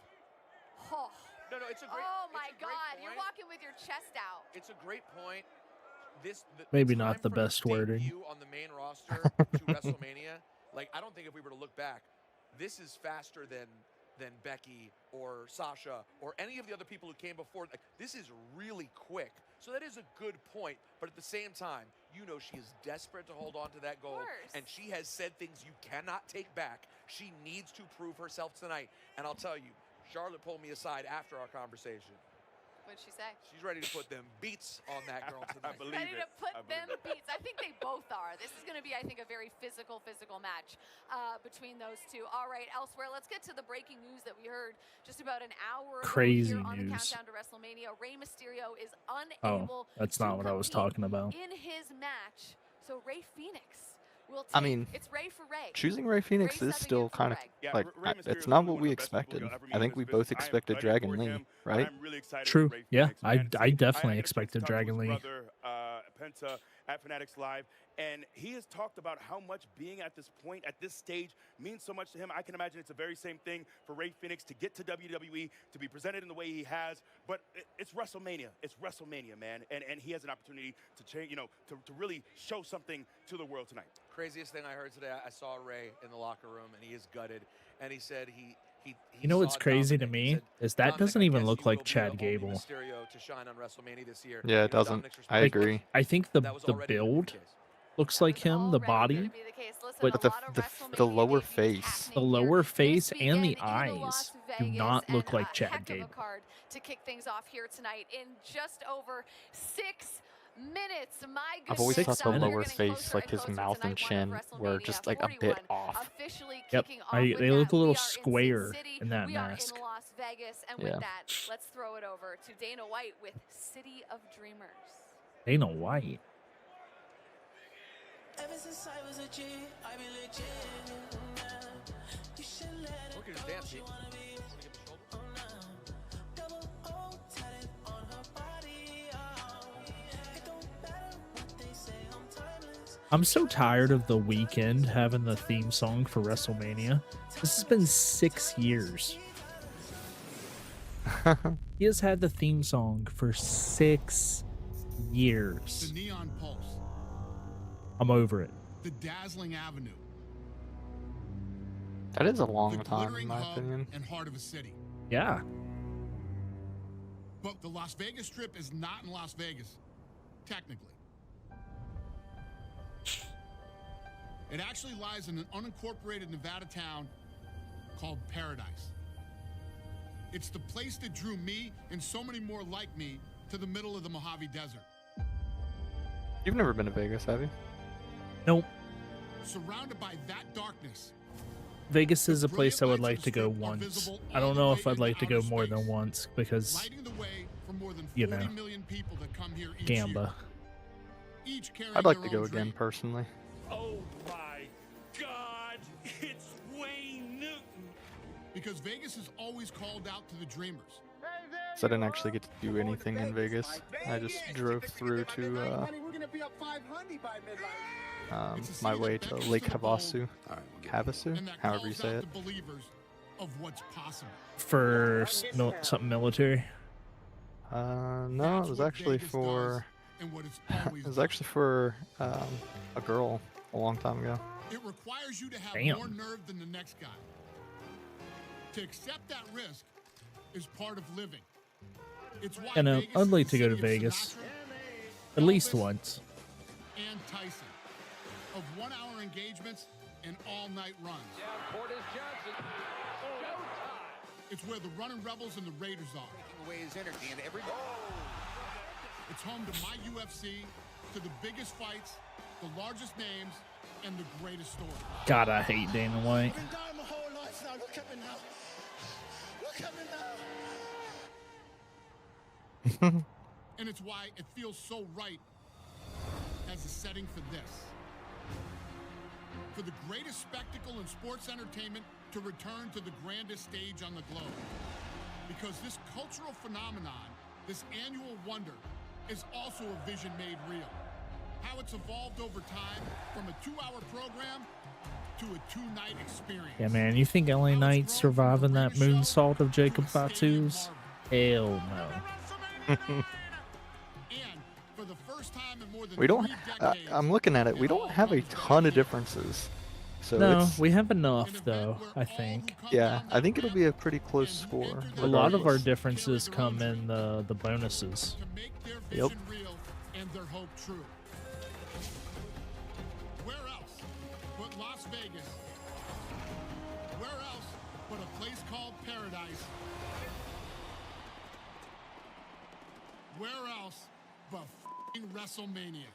No, it's a great. oh my it's a great God, point. you're walking with your chest out. It's a great point. Maybe time not the for best this wording. debut on the main roster to WrestleMania. Like, I don't think if we were to look back, this is faster than Becky or Sasha or any of the other people who came before. Like, this is really quick. So that is a good point. But at the same time, you know she is desperate to hold on to that gold. And she has said things you cannot take back. She needs to prove herself tonight. And I'll tell you, Charlotte pulled me aside after our conversation. What'd she say? She's ready to put them beats on that girl tonight. I believe Ready to put them it. beats. I think they both are. This is going to be, I think, a very physical match between those two. All right, elsewhere, let's get to the breaking news that we heard just about an hour ago Crazy here on the news. Countdown to WrestleMania. Rey Mysterio is unable that's to not what I was compete talking about. in his match. So Rey Fenix will take, I mean, it's Rey for Rey. choosing Rey Phoenix Rey is stepping still in for kind of Rey. Yeah, like Rey Mysterio it's is not one what of we the best people expected. you'll ever meet I in think this we business. both I am expected gutted Dragon for Lee, him, but right? I'm really excited True. for Rey Yeah, Fenix, man. I definitely had a expected chance to talk to Dragon his Lee. brother, Penta, at Fanatics Live, and he has talked about how much being at this point, at this stage, means so much to him. I can imagine it's the very same thing for Rey Fenix to get to WWE, to be presented in the way he has, but it's WrestleMania. It's WrestleMania, man, and he has an opportunity to change, to really show something to the world tonight. Craziest thing I heard today, I saw Rey in the locker room, and he is gutted, and he said he You know what's saw crazy to Dominic. He me said, is that "Dominic, doesn't I even guess look you like will be Chad the Gable. only Mysterio to shine on WrestleMania this year." Yeah, it You know, doesn't. Dominic's I response was, agree. I think "That the was already gonna be build the case." looks That like was him, the already body, gonna be the case. Listen, but a lot of the WrestleMania lower debuts face. happening the here lower this face and the weekend in Las eyes do Vegas, not look and like a Chad heck of Gable. a card to kick things off here tonight in just over 6 minutes. My goodness, I've always thought the we are lower getting face, closer like and his closer mouth to and night one of chin, were WrestleMania just like a 41, bit off. officially Yep, kicking off with they look that. a little We are in Sin square City. in that We are mask. in Las Vegas, and Yeah. with that, let's throw it over to Dana White with City of Dreamers. Dana White. Ever since I was a G, I be legit. You should let it Look at his go. dance, She Pete. wanna be double O tatted on her body. It don't matter what they say, I'm timeless. I'm so tired of The Weeknd having the theme song for WrestleMania. This has been 6 years. He has had the theme song for 6 years. The Neon Pulse, I'm over it. the Dazzling Avenue, That is a long the time, in glittering my hub opinion. and heart of a city. Yeah. But the Las Vegas Strip is not in Las Vegas, technically. It actually lies in an unincorporated Nevada town called Paradise. It's the place that drew me and so many more like me to the middle of the Mojave Desert. You've never been to Vegas, have you? Nope. Surrounded by that darkness, Vegas is a place I would like to go once. I don't know if I'd like to go more than once because, lighting the way for more than you 40 know, million people that come here each Gamba. year. Each carrying I'd like their to go own again dream. personally. Oh my God, it's Wayne Newton. Because Vegas is always called out to the dreamers. So I didn't actually get to do anything in Vegas. I just drove through to my way to Lake Havasu. Havasu? And that However you calls say out it. the believers of what's possible. For something military. No, it That's was what actually Vegas for does and what it's it always was done. actually for a girl a long time ago. It requires you to have Damn. more nerve than the next guy. To accept that risk is part of living. It's why I know, Vegas I'd is like the to go to city of Vegas. Sinatra, At least Elvis, once. and Tyson, of 1-hour engagements and all-night runs. It's where the running Rebels and the Raiders are. Taking away his energy and every. It's home to my UFC, to the biggest fights, the largest names, and the greatest stories. God, I hate Dana White. I've been dying my whole life now. Look at me now. Look at me now. And it's why it feels so right as a setting for this. For the greatest spectacle in sports entertainment to return to the grandest stage on the globe. because this cultural phenomenon, this annual wonder, is also a vision made real. How it's evolved over time from a 2-hour program to a 2-night experience. Yeah, man, you think LA Knight surviving that moonsault of Jacob Fatu's? Hell no. And for the first time in more than We don't. 3 decades, I'm looking at it. We don't have a ton of differences. So No, it's, we have enough, though, I think. yeah, I think it'll be a pretty close score. A lot of our regardless. differences come in the bonuses. to make their Yep. vision real and their hope true. Where else but Las Vegas? Where else but a place called Paradise? Where else but f***ing WrestleMania?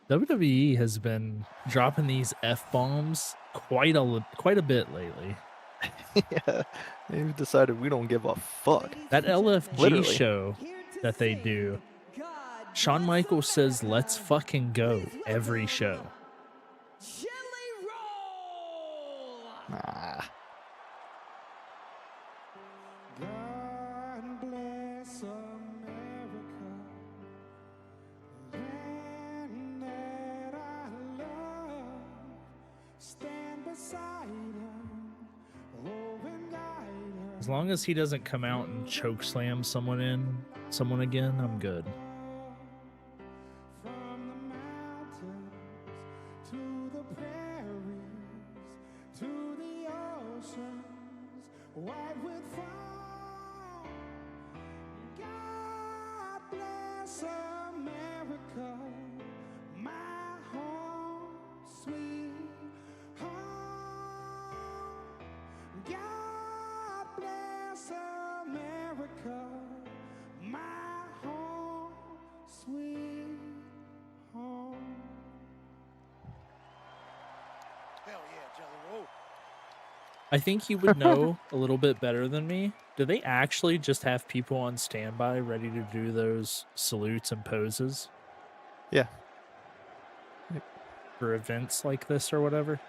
WWE has been dropping these F-bombs quite a bit lately. Yeah, they've decided we don't give a fuck. That LFG Literally. show that they do, Shawn Michaels says, "Let's fucking go" every show. Nah. God bless America, land that I love. Stand beside him, oh, and guide him. As long as he doesn't come out and choke slam someone again, I'm good. From the mountains to the prairies to the oceans, white with foam. God bless America, my home, sweet home. God bless America, my home, sweet home. Hell yeah, Jelly Roll. I think you would know a little bit better than me. Do they actually just have people on standby ready to do those salutes and poses Yeah. for events like this or whatever?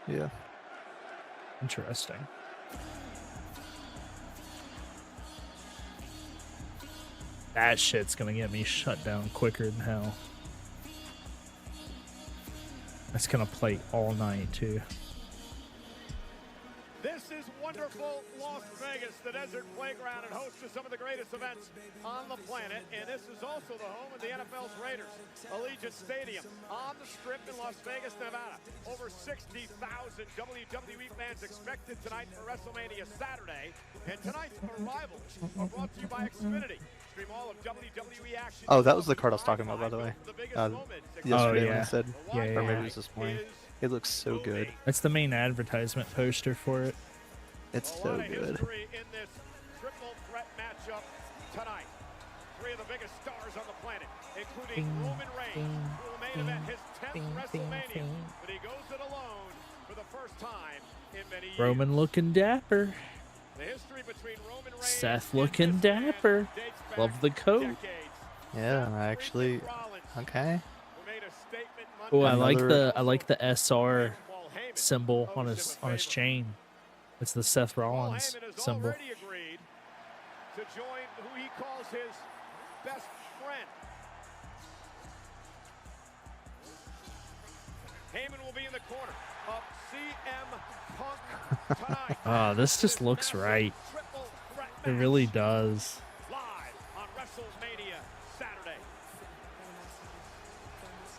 Yeah. Interesting. That shit's gonna get me shut down quicker than hell. That's gonna play all night too. This is wonderful Las Vegas, the desert playground, and host to some of the greatest events on the planet. And this is also the home of the NFL's Raiders, Allegiant Stadium on the Strip in Las Vegas, Nevada. Over 60,000 WWE fans expected tonight for WrestleMania Saturday. And tonight's arrivals are brought to you by Xfinity. Stream all of WWE action. Oh, that was the card I was talking about, by the way. Yesterday when I yeah. said, Yeah, or yeah, maybe yeah. it was this morning. It looks so good. That's the main advertisement poster for it. It's A so lot of good. history in this triple threat matchup tonight. Three of the biggest stars on the planet, including Roman Reigns, who will main event his 10th WrestleMania, but he goes it alone for the first time in many years. Roman looking dapper. The history between Roman Reigns Seth and looking this man dapper. dates back Love the coat. decades. Yeah, I actually. Okay. Who made a statement Oh, I Monday like the SR Paul Heyman symbol on owes his him a favor. chain. It's the Seth Paul Rollins Heyman has symbol. already agreed to join who he calls his best friend. Heyman will be in the corner of CM Punk tonight. Ah, this just looks right. Triple threat It match really does. live on WrestleMania Saturday.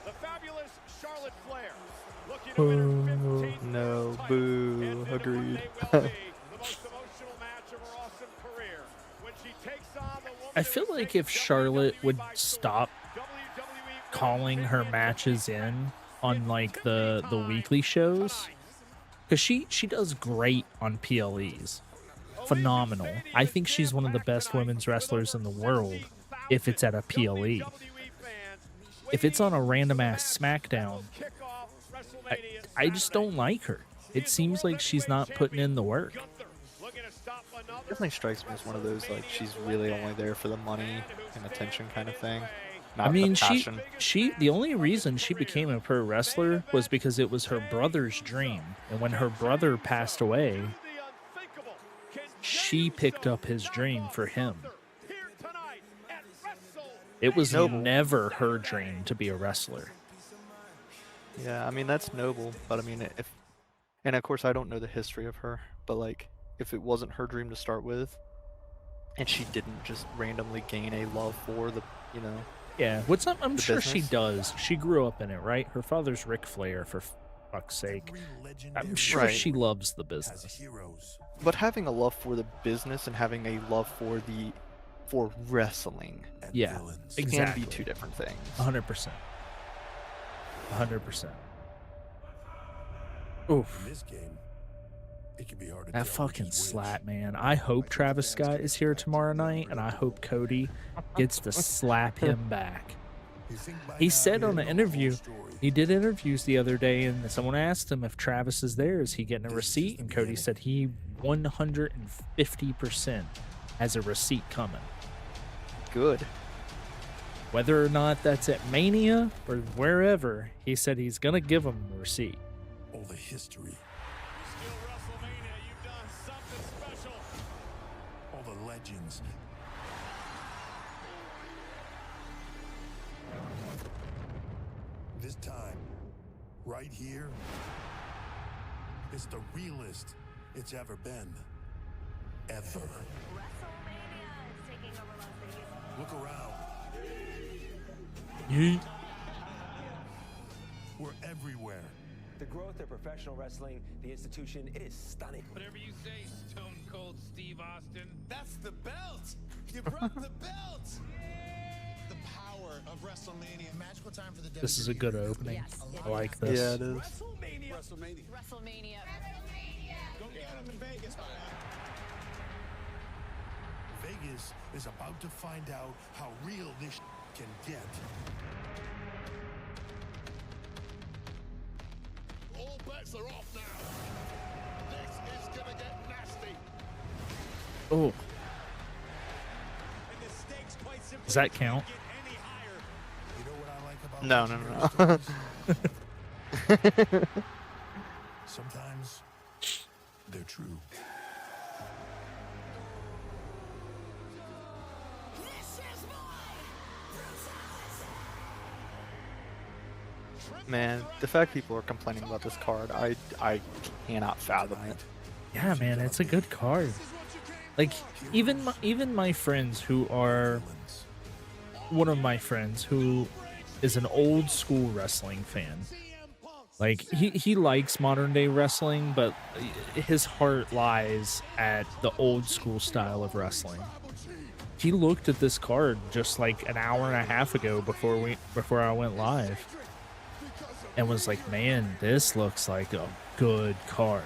The fabulous Charlotte Flair looking to win her 15th No, world title boo. and in Agreed. what may well be the most emotional match of her awesome career when she takes on the woman I feel who like takes if Charlotte WWE would by storm, stop WWE calling her matches in on like the weekly shows, because she does great on PLEs. Phenomenal. I think she's one of the best women's wrestlers in the world if it's at a PLE. If it's on a random ass SmackDown, I just don't like her. It seems like she's not putting in the work. Definitely strikes me as one of those, like, she's really only there for the money and attention kind of thing. Not I mean, the passion. the only reason she became a pro wrestler was because it was her brother's dream. And when her brother passed away, she picked up his dream for him. Here tonight at It was Noble. never her dream to be a wrestler. Yeah, I mean that's noble, but I mean and of course I don't know the history of her, but like if it wasn't her dream to start with, and she didn't just randomly gain a love for the, you know. Yeah, I'm the sure she business. does. She grew up in it, right? Her father's Ric Flair, for fuck's sake. I'm sure Right. she loves the business. But having a love for the business and having a love for wrestling, Yeah, can exactly. be two different things. 100%. 100%. Oof. In this game, it can be hard to That tell which fucking is which. slap, man. I hope Travis Scott is here tomorrow night, and I hope Cody gets to slap him back. He said on an interview, he did interviews the other day, and someone asked him if Travis is there, is he getting a receipt? And Cody said he 150% has a receipt coming. Good. Whether or not that's at Mania or wherever, he said he's going to give him a receipt. All the history, Still WrestleMania, you've done something special. all the legends. This time, right here, it's the realest it's ever been. Ever. Look around. Yeet. We're everywhere. The growth of professional wrestling, the institution, it is stunning. Whatever you say, Stone Cold Steve Austin. That's the belt! You broke the belt! The power of WrestleMania. Magical time for the This is a good opening. Yes, I like this. Yeah, it is. WrestleMania. WrestleMania. Go get him in Vegas, man. Vegas is about to find out how real this can get. All bets are off now. This is gonna get nasty. Oh, And the stakes quite simply does that count? get any higher. You know what I like about No, legendary no, no. stories? Sometimes they're true. Man, the fact people are complaining about this card, I cannot fathom it. Yeah, man, it's a good card. Like, even my friends who are... One of my friends who is an old school wrestling fan. Like, he likes modern day wrestling, but his heart lies at the old school style of wrestling. He looked at this card just like an hour and a half ago before I went live, and was like, man, this looks like a good card.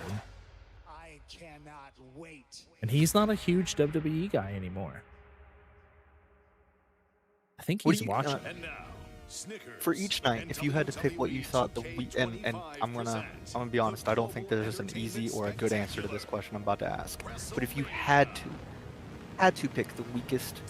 I cannot wait. And he's not a huge WWE guy anymore. I think What he's do you- watching. And now, Snickers. For each night, if you had to pick what you thought the week, and I'm gonna be honest, I don't think there's an easy or a good answer to this question I'm about to ask. But if you had to pick the weakest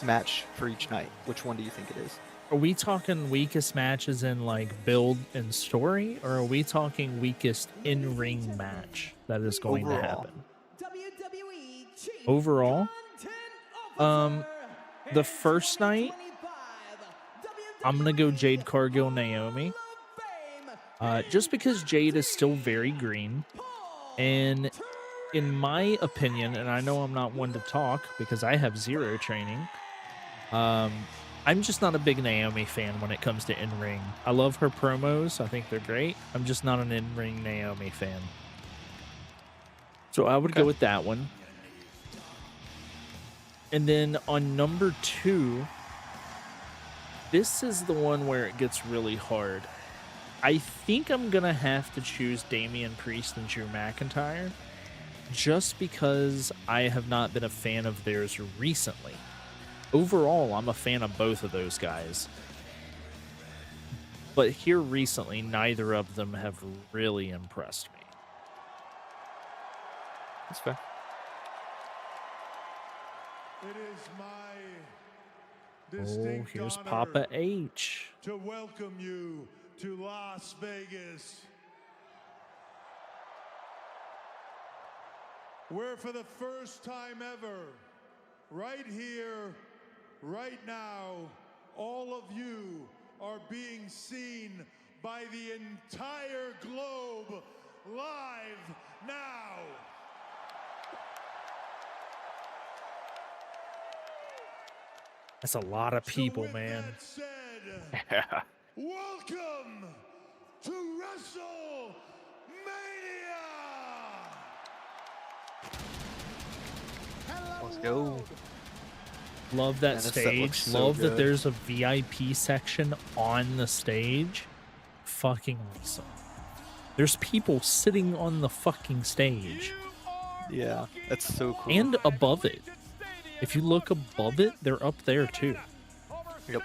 match for each night, which one do you think it is? Are we talking weakest matches in like build and story, or are we talking weakest in-ring match that is going to Overall. happen? Overall, the first night, I'm gonna go Jade Cargill Naomi, just because Jade is still very green, and in my opinion, and I know I'm not one to talk because I have zero training. I'm just not a big Naomi fan when it comes to in-ring. I love her promos. I think they're great. I'm just not an in-ring Naomi fan. So I would go with that one. And then on number 2, this is the one where it gets really hard. I think I'm going to have to choose Damian Priest and Drew McIntyre, just because I have not been a fan of theirs recently. Overall, I'm a fan of both of those guys. But here recently, neither of them have really impressed me. That's fair. It is my Oh, distinct here's honor Papa H. to welcome you to Las Vegas. where for the first time ever, right here, right now, all of you are being seen by the entire globe live now. That's a lot of people, man. That said, welcome to WrestleMania! Let's go. Love that Man, this set stage. looks so Love that good. there's a VIP section on the stage. Fucking awesome. There's people sitting on the fucking stage. Yeah, that's so cool. And above it. If you look above it, they're up there too. Yep.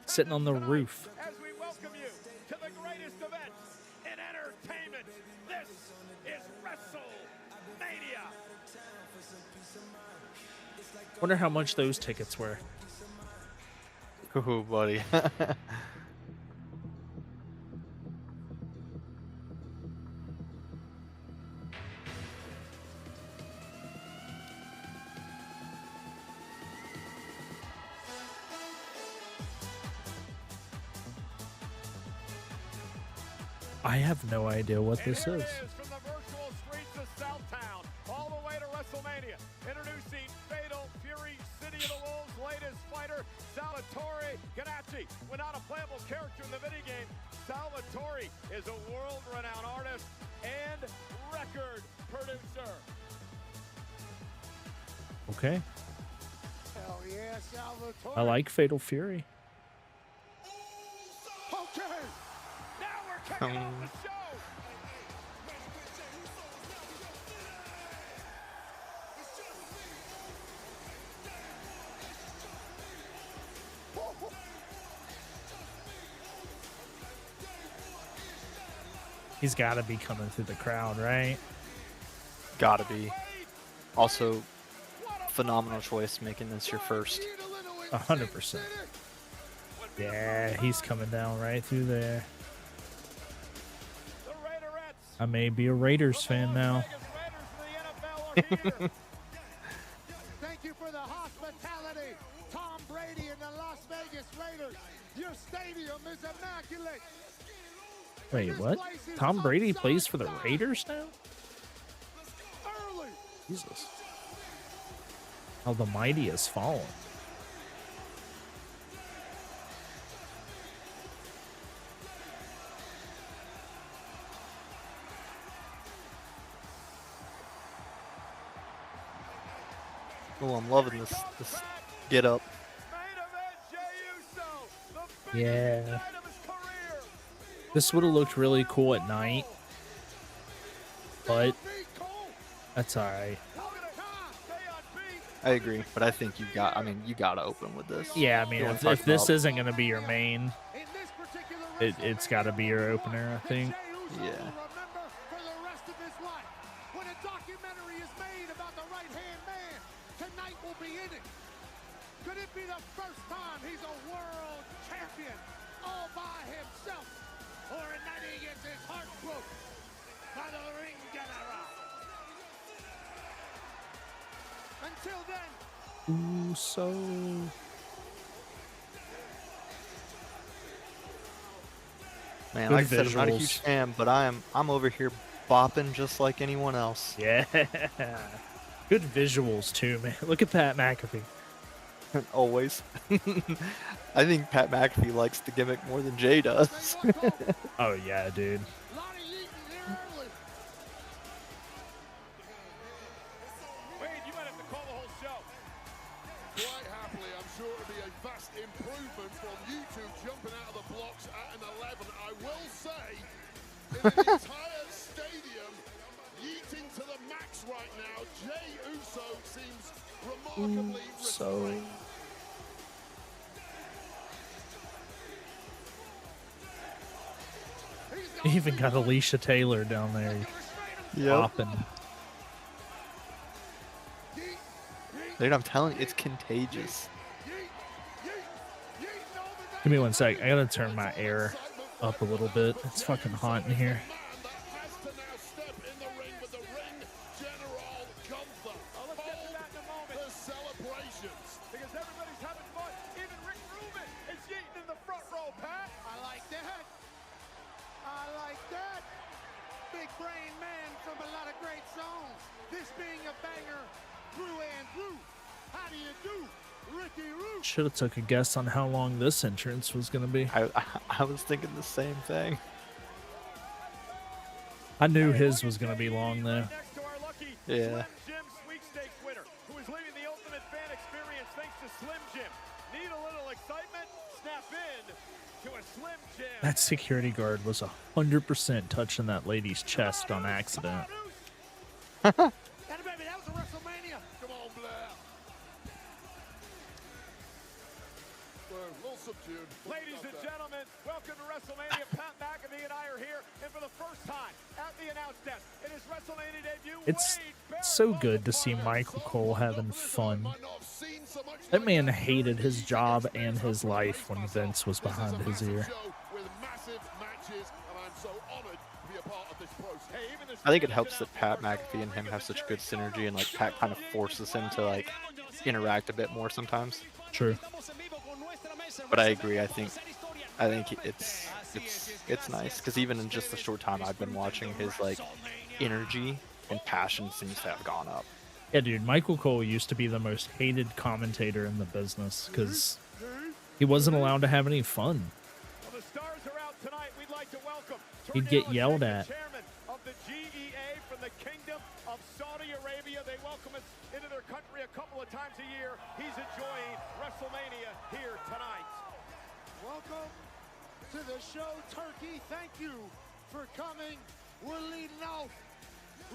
Sitting on the roof. As we welcome you to the greatest event in entertainment. This is WrestleMania. Wonder how much those tickets were. Ooh, buddy. I have no idea what this is. From the virtual streets of Southtown, all the way to WrestleMania. Introducing Fatal Fury, City of the Wolves' latest fighter, Salvatore Ganacci. When not a playable character in the video game, Salvatore is a world-renowned artist and record producer. Okay. Hell yeah, Salvatore. I like Fatal Fury. Okay, now we're kicking off the show. He's got to be coming through the crowd, right? Gotta be. Also, phenomenal choice making this your first. 100%. Yeah, he's coming down right through there. I may be a Raiders fan now. Thank you for the hospitality, Tom Brady and the Las Vegas Raiders. Your stadium is immaculate. Wait, what? Tom Brady plays for the Raiders now? Early. Jesus. How the mighty has fallen. Oh, I'm loving this get up. Yeah. This would have looked really cool at night. But that's alright. I agree, but I think you gotta open with this. Yeah, I mean, You wanna if talk this about- isn't going to be your main, it's got to be your opener, I think. Yeah. For the rest of his life, when a documentary is made about the right-hand man, tonight will be in it. Could it be the first time he's a world champion all by himself? Or a night he gets his heart broke by the ring general? Until then, Ooh, so... Man, Good like I said, I'm not a visuals. huge fan, but I'm over here bopping just like anyone else. Yeah. Good visuals, too, man. Look at Pat McAfee. Always. I think Pat McAfee likes the gimmick more than Jay does. Oh, yeah, dude. Wade, you might have to call the whole show. Quite happily, I'm sure it'll be a vast improvement from you two jumping out of the blocks at an 11. I will say, in an entire stadium, yeeting to the max right now, Jay Uso seems remarkably restrained. He even got Alicia Taylor down there. Yep. Popping. Dude, I'm telling you, it's contagious. Give me one sec. I gotta turn my air up a little bit. It's fucking hot in here. brain man from a lot of great songs. This being a banger through and through. How do you do, Ricky Root? Should have took a guess on how long this entrance was gonna be. I was thinking the same thing. I knew his was gonna be long though. Next to our lucky Yeah. Slim Jim sweepstakes winner, who is leaving the ultimate fan experience thanks to Slim Jim. Need a little excitement? Snap in to a Slim Jim. That security guard was 100% touching that lady's chest on accident. And baby, that was a WrestleMania. Come on, Blair. Well, a little subdued. Ladies and gentlemen, welcome to WrestleMania. Pat McAfee and I are here, and for the first time at the announce desk, in his WrestleMania debut, It's Wade Barrett so good to see Michael Cole having fun. That man hated his job and his life when Vince was behind his ear. With massive matches, and I'm so honored to be a part of this process. Hey, even this I think it helps that Pat McAfee and him have such good synergy, and like Pat kind of forces him to like interact a bit more sometimes. True. But I agree. I think it's nice because even in just the short time I've been watching, his like energy and passion seems to have gone up. Yeah, dude, Michael Cole used to be the most hated commentator in the business because he wasn't allowed to have any fun. Well, the stars are out tonight. We'd like to welcome He'd get yelled at. chairman of the GEA from the Kingdom of Saudi Arabia. They welcome us into their country a couple of times a year. He's enjoying WrestleMania here tonight. Welcome to the show, Turkey. Thank you for coming. We're leading off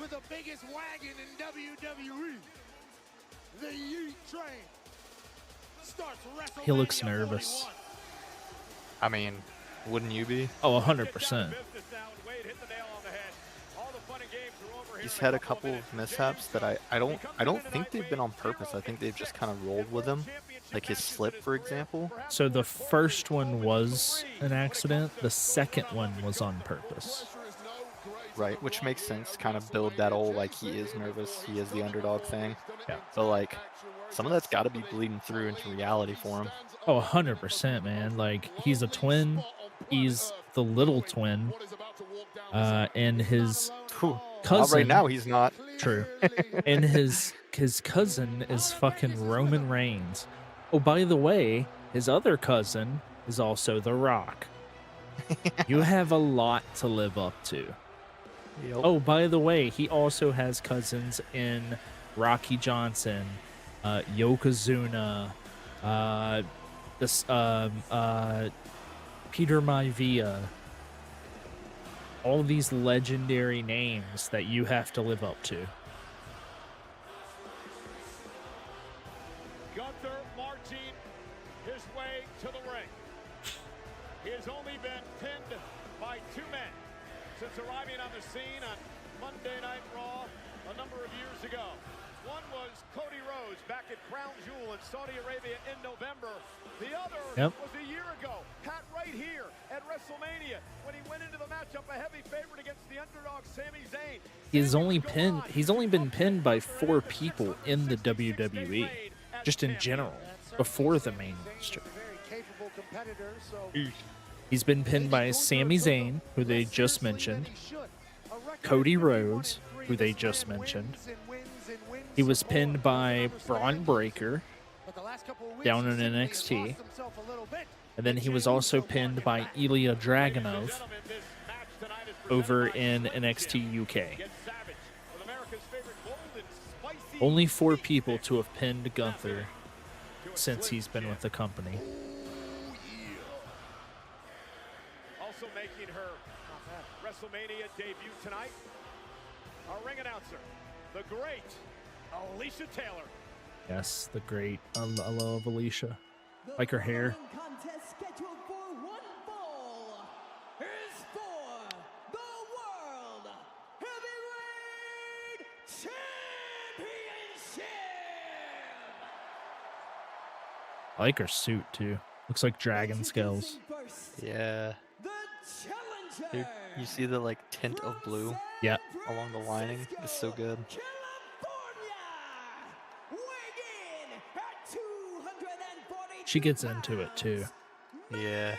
with the biggest wagon in WWE. The Yeet Train starts WrestleMania. He looks nervous. 41. I mean, wouldn't you be? Oh, 100%. He's had a couple of mishaps that I don't think they've been on purpose. I think they've just kind of rolled with him. Like his slip, for example. So the first one was an accident. The second one was on purpose. Right, which makes sense. Kind of build that old like he is nervous, he is the underdog thing. Yeah. So like some of that's got to be bleeding through into reality for him. Oh, 100%, man. Like, he's a twin. He's the little twin. And his cousin... Right now, he's not. True. And his cousin is fucking Roman Reigns. Oh, by the way, his other cousin is also The Rock. You have a lot to live up to. Yep. Oh, by the way, he also has cousins in Rocky Johnson, Yokozuna, Peter Maivia. All these legendary names that you have to live up to. Gunther marching his way to the ring. He has only been pinned by two men since arriving on the scene on Monday Night Raw a number of years ago. One was Cody Rhodes back at Crown Jewel in Saudi Arabia in November. The other was a year ago, Pat right here at WrestleMania when he went into the matchup a heavy favorite against the underdog Sami Zayn. He's only been pinned by 4 people in the WWE, just in general, before the main roster. He's been pinned by Sami Zayn, who they just mentioned, Cody Rhodes, who they just mentioned. He was pinned by Braun Breaker down in NXT. And then he was also pinned by Ilya Dragunov over in NXT UK. Only 4 people to have pinned Gunther since he's been with the company. Also making her WrestleMania debut tonight, our ring announcer, the great Alicia Taylor. Yes, the great. I love Alicia. Like her hair. Contest scheduled for one fall is for the World Heavyweight Championship. I like her suit too. Looks like dragon scales. Yeah. Dude, you see the like tint of blue? Yeah. Along the lining is so good. She gets into it too. Yeah.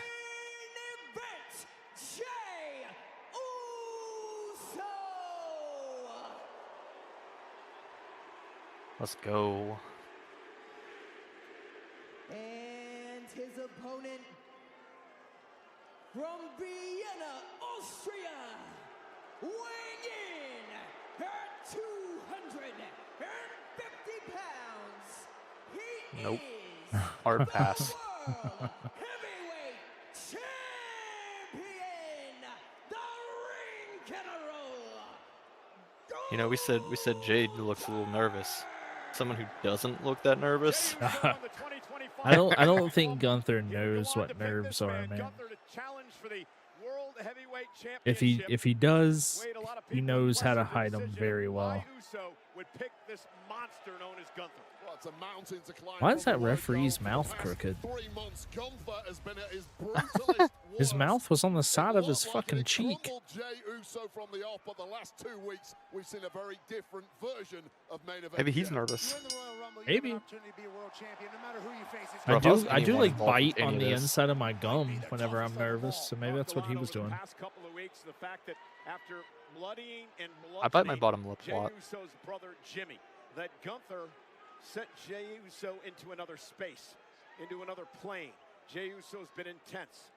Let's go. And his opponent from Vienna, Austria, weighing in at 250 pounds, he Nope. is Hard pass. the World Heavyweight Champion, the Ring General. You know, we said Jade looks a little nervous. Someone who doesn't look that nervous. I don't think Gunther knows what nerves are, man. If he does, he knows how to hide them very well. Why is that referee's mouth crooked? His mouth was on the side of his fucking cheek. Maybe he's nervous. Maybe. I do like bite on the inside of my gum whenever I'm nervous, so maybe that's what he was doing. I bite my bottom lip a lot. That Gunther sent Jey Uso into another space, into another plane. Jey Uso's been intense.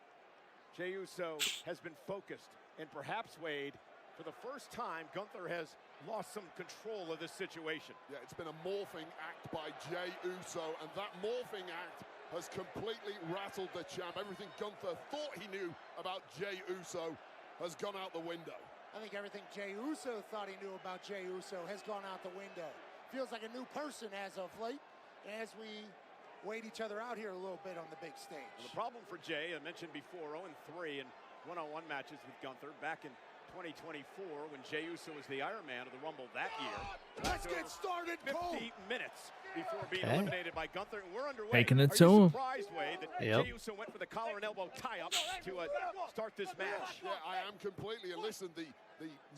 Jey Uso has been focused, and perhaps, Wade, for the first time, Gunther has lost some control of this situation. Yeah, it's been a morphing act by Jey Uso, and that morphing act has completely rattled the champ. Everything Gunther thought he knew about Jey Uso has gone out the window. I think everything Jey Uso thought he knew about Jey Uso has gone out the window. Feels like a new person as of late, as we wait each other out here a little bit on the big stage. Well, the problem for Jey, I mentioned before, 0-3 in one-on-one matches with Gunther back in 2024 when Jey Uso was the Iron Man of the Rumble that year. Let's get started, 50 minutes before being eliminated by Gunther, and we're underway. Taking it Are to you him. surprised, Wade, that Jey Uso went for the collar and elbow tie-up to start this match? Yeah, I am completely. And listen, the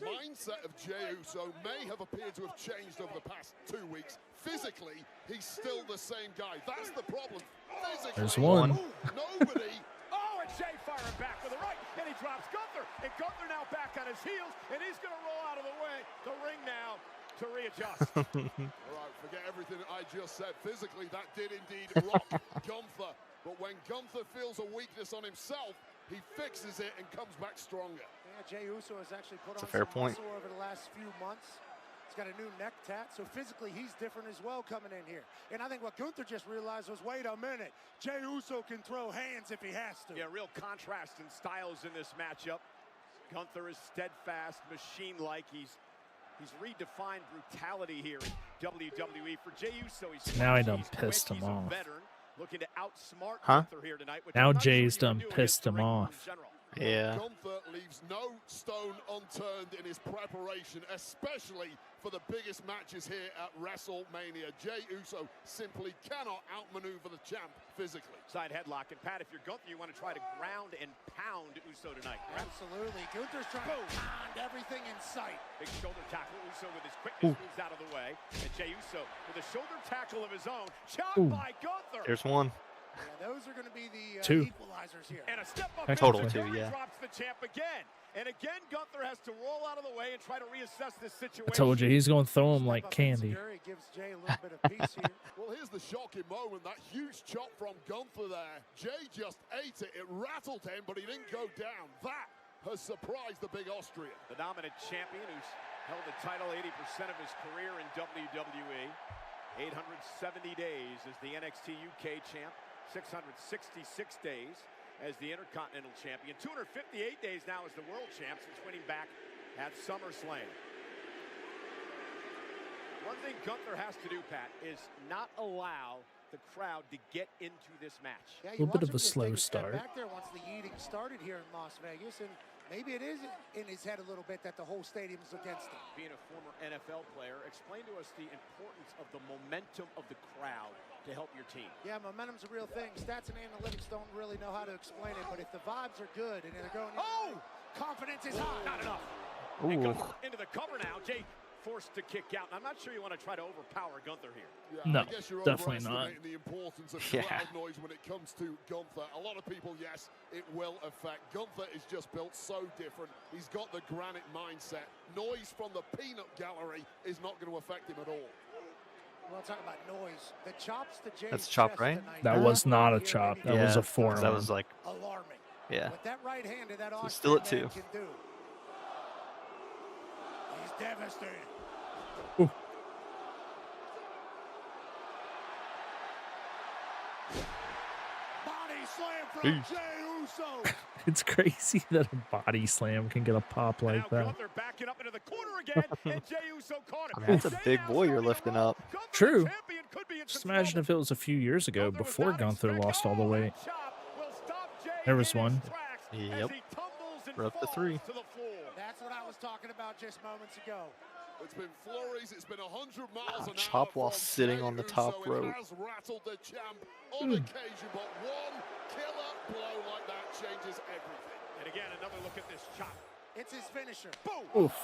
mindset of Jey Uso may have appeared to have changed over the past 2 weeks. Physically, he's still the same guy. That's the problem. Physically, there's one. Nobody. Oh, and Jey firing back with the right, and he drops Gunther, and Gunther now back on his heels, and he's going to roll out of the way. The ring now to readjust. All right, forget everything I just said. Physically, that did indeed rock Gunther. But when Gunther feels a weakness on himself, he fixes it and comes back stronger. Yeah, Jey Uso has actually put That's on a fair some point. muscle over the last few months. He's got a new neck tat, so physically he's different as well coming in here. And I think what Gunther just realized was, wait a minute, Jey Uso can throw hands if he has to. Yeah, real contrast in styles in this matchup. Gunther is steadfast, machine-like. He's redefined brutality here in WWE. For Jey Uso, he's Now I done pissed him off. veteran, looking to outsmart Huh? Gunther here tonight. which Now I'm not sure Jay's you done do against pissed the him ring off. in general. Yeah. Gunther leaves no stone unturned in his preparation, especially for the biggest matches here at WrestleMania. Jey Uso simply cannot outmaneuver the champ physically. Side headlock, and Pat, if you're Gunther, you want to try to ground and pound Uso tonight. Absolutely. Gunther's trying to pound everything in sight. Big shoulder tackle. Uso with his quickness moves out of the way. And Jey Uso with a shoulder tackle of his own. Chopped by Gunther. There's one. Yeah, those are going to be the Two. equalizers here. And a step up. Total Gunther two, yeah. drops the champ again. And again, Gunther has to roll out of the way and try to reassess this situation. I told you he's going to throw him like candy. He gives Jey a little bit of peace here. Well, here's the shocking moment. That huge chop from Gunther there. Jey just ate it. It rattled him, but he didn't go down. That has surprised the big Austrian. The dominant champion who's held the title 80% of his career in WWE. 870 days as the NXT UK champ. 666 days as the Intercontinental Champion. 258 days now as the World Champ since winning back at SummerSlam. One thing Gunther has to do, Pat, is not allow the crowd to get into this match. Yeah, A little bit of a slow start. Back there once the eating started here in Las Vegas, and maybe it is in his head a little bit that the whole stadium's against him. Being a former NFL player, explain to us the importance of the momentum of the crowd to help your team. Yeah, momentum's a real thing. Stats and analytics don't really know how to explain it, but if the vibes are good and they're going, confidence is high. Not enough. Ooh. Into the cover now. Jey forced to kick out. And I'm not sure you want to try to overpower Gunther here. Yeah, No, I guess you're definitely not. overestimating the importance of Yeah. crowd noise when it comes to Gunther. A lot of people, yes, it will affect. Gunther is just built so different. He's got the granite mindset. Noise from the peanut gallery is not going to affect him at all. Well, talk about noise. The chops to Jay's That's a chop, chest right? tonight, That was not a chop. That was a 'cause forearm. that was like, alarming. yeah. What that right hand to that So Austrian still at man 2. can do. He's devastated. Ooh. Body slam from Peace. Jey Uso. It's crazy that a body slam can get a pop like that. Gunther backing up into the corner again, and Jey Uso caught him. I mean, that's a big boy you're lifting up. True. Just imagine if it was a few years ago before Gunther lost all the weight. There was one. Yep. We're up to 3. That's what I was talking about just moments ago. It's been flurries. It's been 100 miles an Chop hour while from sitting Jey on the Uso. top rope. It has rattled the champ on occasion, but one killer blow like that changes everything. And again, another look at this chop. It's his finisher. Boom. Oof.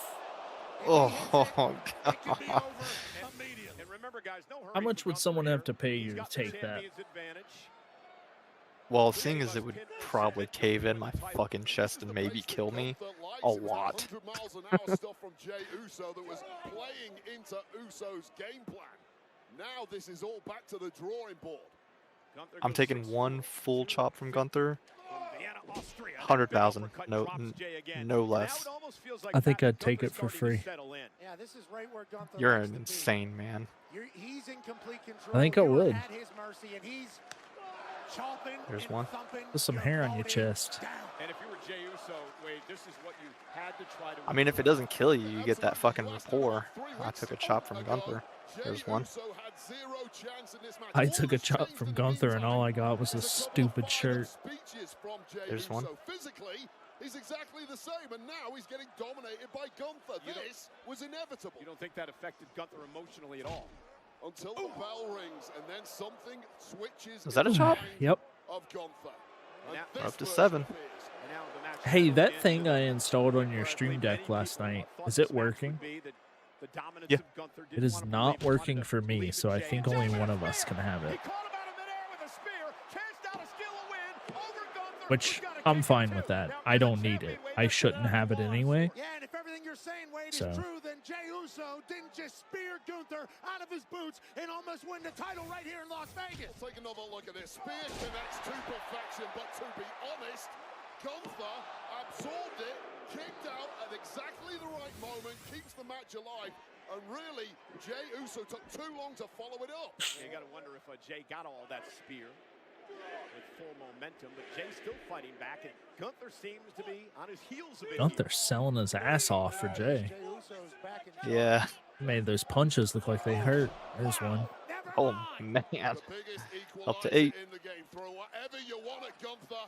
Oh, God. And remember, guys, no hurry How much for would Gunther someone here. have to pay He's you to got the take that? champion's advantage. Well, seeing as it would probably cave in my fucking chest and maybe kill me a lot. 100 miles an hour stuff from Jey Uso that was playing into Uso's game plan. Now this is all back to the drawing board. I'm taking one full chop from Gunther. 100,000, no less. I think I'd take it for free. Yeah, this is right where Gunther You're likes an to be. insane man. He's in complete control. I think I You are would. at his mercy, and he's chopping There's and one. thumping There's some hair on your chest. And if you were Jey Uso, Wade, this is what you had to try to I mean, if it doesn't kill you, you get that fucking rapport. I took a chop from Gunther. There's one. I took a chop from Gunther and all I got was a stupid shirt. There's one. Physically, he's exactly the same, and now he's getting dominated by Gunther. This was inevitable. You don't think that affected Gunther emotionally at all? Until the bell rings, and then something switches. Is that a chop? Yep. Of Gunther. We're up to 7. Hey, that thing I installed on your stream deck last night, is it working? Yeah. It is not working for me, so I think only one of us can have it. Which, I'm fine with that. I don't need it. I shouldn't have it anyway. Yeah, and if everything you're saying, Wade, So. is true, then Jey Uso didn't just spear Gunther out of his boots and almost win the title right here in Las Vegas. Let's take another look at this. Spear connects to perfection, but to be honest, Gunther absorbed it, kicked out at exactly the right moment, keeps the match alive, and really, Jey Uso took too long to follow it up. You got to wonder if Jey got all that spear with full momentum, but Jay's still fighting back, and Gunther seems to be on his heels a bit. Gunther's selling his ass off for Jay. Yeah. Made those punches look like they hurt. There's one. Oh, man. Up to 8.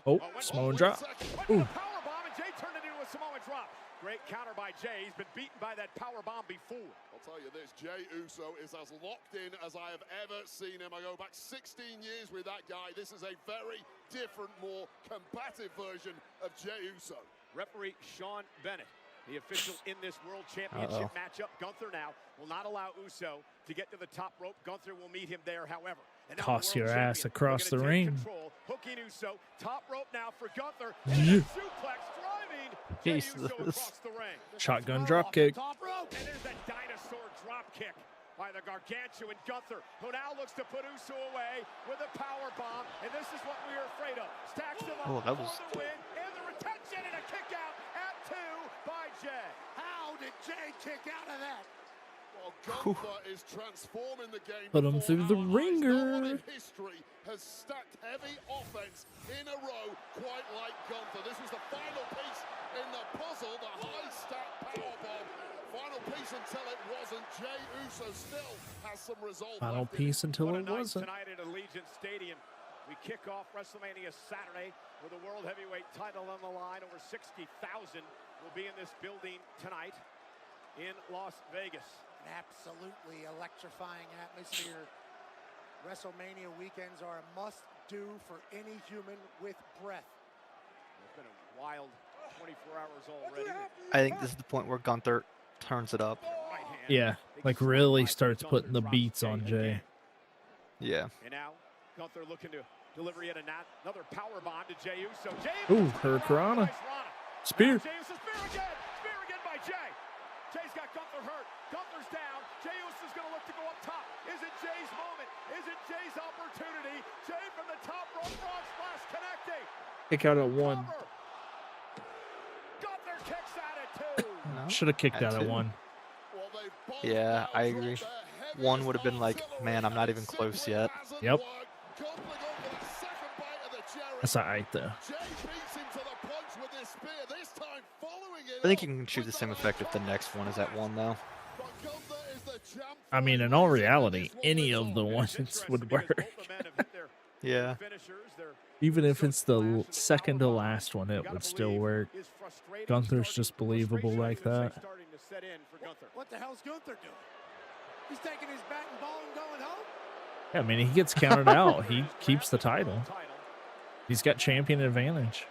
Oh, Samoan drop. Ooh. Powerbomb, and Jay turned it into a Samoan drop. Great counter by Jay. He's been beaten by that powerbomb before. I'll tell you this, Jey Uso is as locked in as I have ever seen him. I go back 16 years with that guy. This is a very different, more combative version of Jey Uso. Referee Sean Bennett, the official in this World Championship matchup. Gunther now will not allow Uso to get to the top rope. Gunther will meet him there, however. And now Toss the your world ass champion across looking the to take ring. control. Hooking Uso, top rope now for Gunther. Yeah. And a suplex driving Jey Uso across the ring. Shotgun drop kick. Top rope. And there's that dinosaur drop kick by the gargantuan Gunther, who now looks to put Uso away with a power bomb. And this is what we are afraid of. Stacks him up Oh, that was- for the win and the retention, and a kick out at 2 by Jey. How did Jay kick out of that? Well, Gunther is transforming the game. Put him through the before our eyes. No one ringer. in history has stacked heavy offense in a row quite like Gunther. This was the final piece in the puzzle, the high stack powerbomb. Final piece until it wasn't. Jey Uso still has some resolve. Final left in him. piece until What a it night wasn't. tonight at Allegiant Stadium. We kick off WrestleMania Saturday with a World Heavyweight title on the line. Over 60,000 will be in this building tonight in Las Vegas. An absolutely electrifying atmosphere. WrestleMania weekends are a must-do for any human with breath. It's been a wild 24 hours already. I think this is the point where Gunther turns it up. Right hand. Yeah, like really starts putting the beats on Jay. Yeah. And now Gunther looking to deliver yet another power bomb to Jey Uso. Jey Ooh, Hurricanrana. Spear. Jey Uso, spear again. Spear again by Jey. Jay's got Gunther hurt. Gunther's down. Jey Uso's going to look to go up top. Is it Jey Kick out at 1. Gunther kicks out at 2. No, Should have kicked out at 2. 1. Yeah, I agree. 1 would have been like, man, I'm not even close yet. Yep. That's all right, though. I think you can achieve the same effect if the next one is at 1, though. I mean, in all reality, any of the ones would work. Yeah. Even if it's the second to last one, it would still work. Gunther's just believable like that. What the hell's Gunther doing? He's taking his bat and ball and going home? Yeah, I mean, he gets counted out. He keeps the title. He's got champion advantage.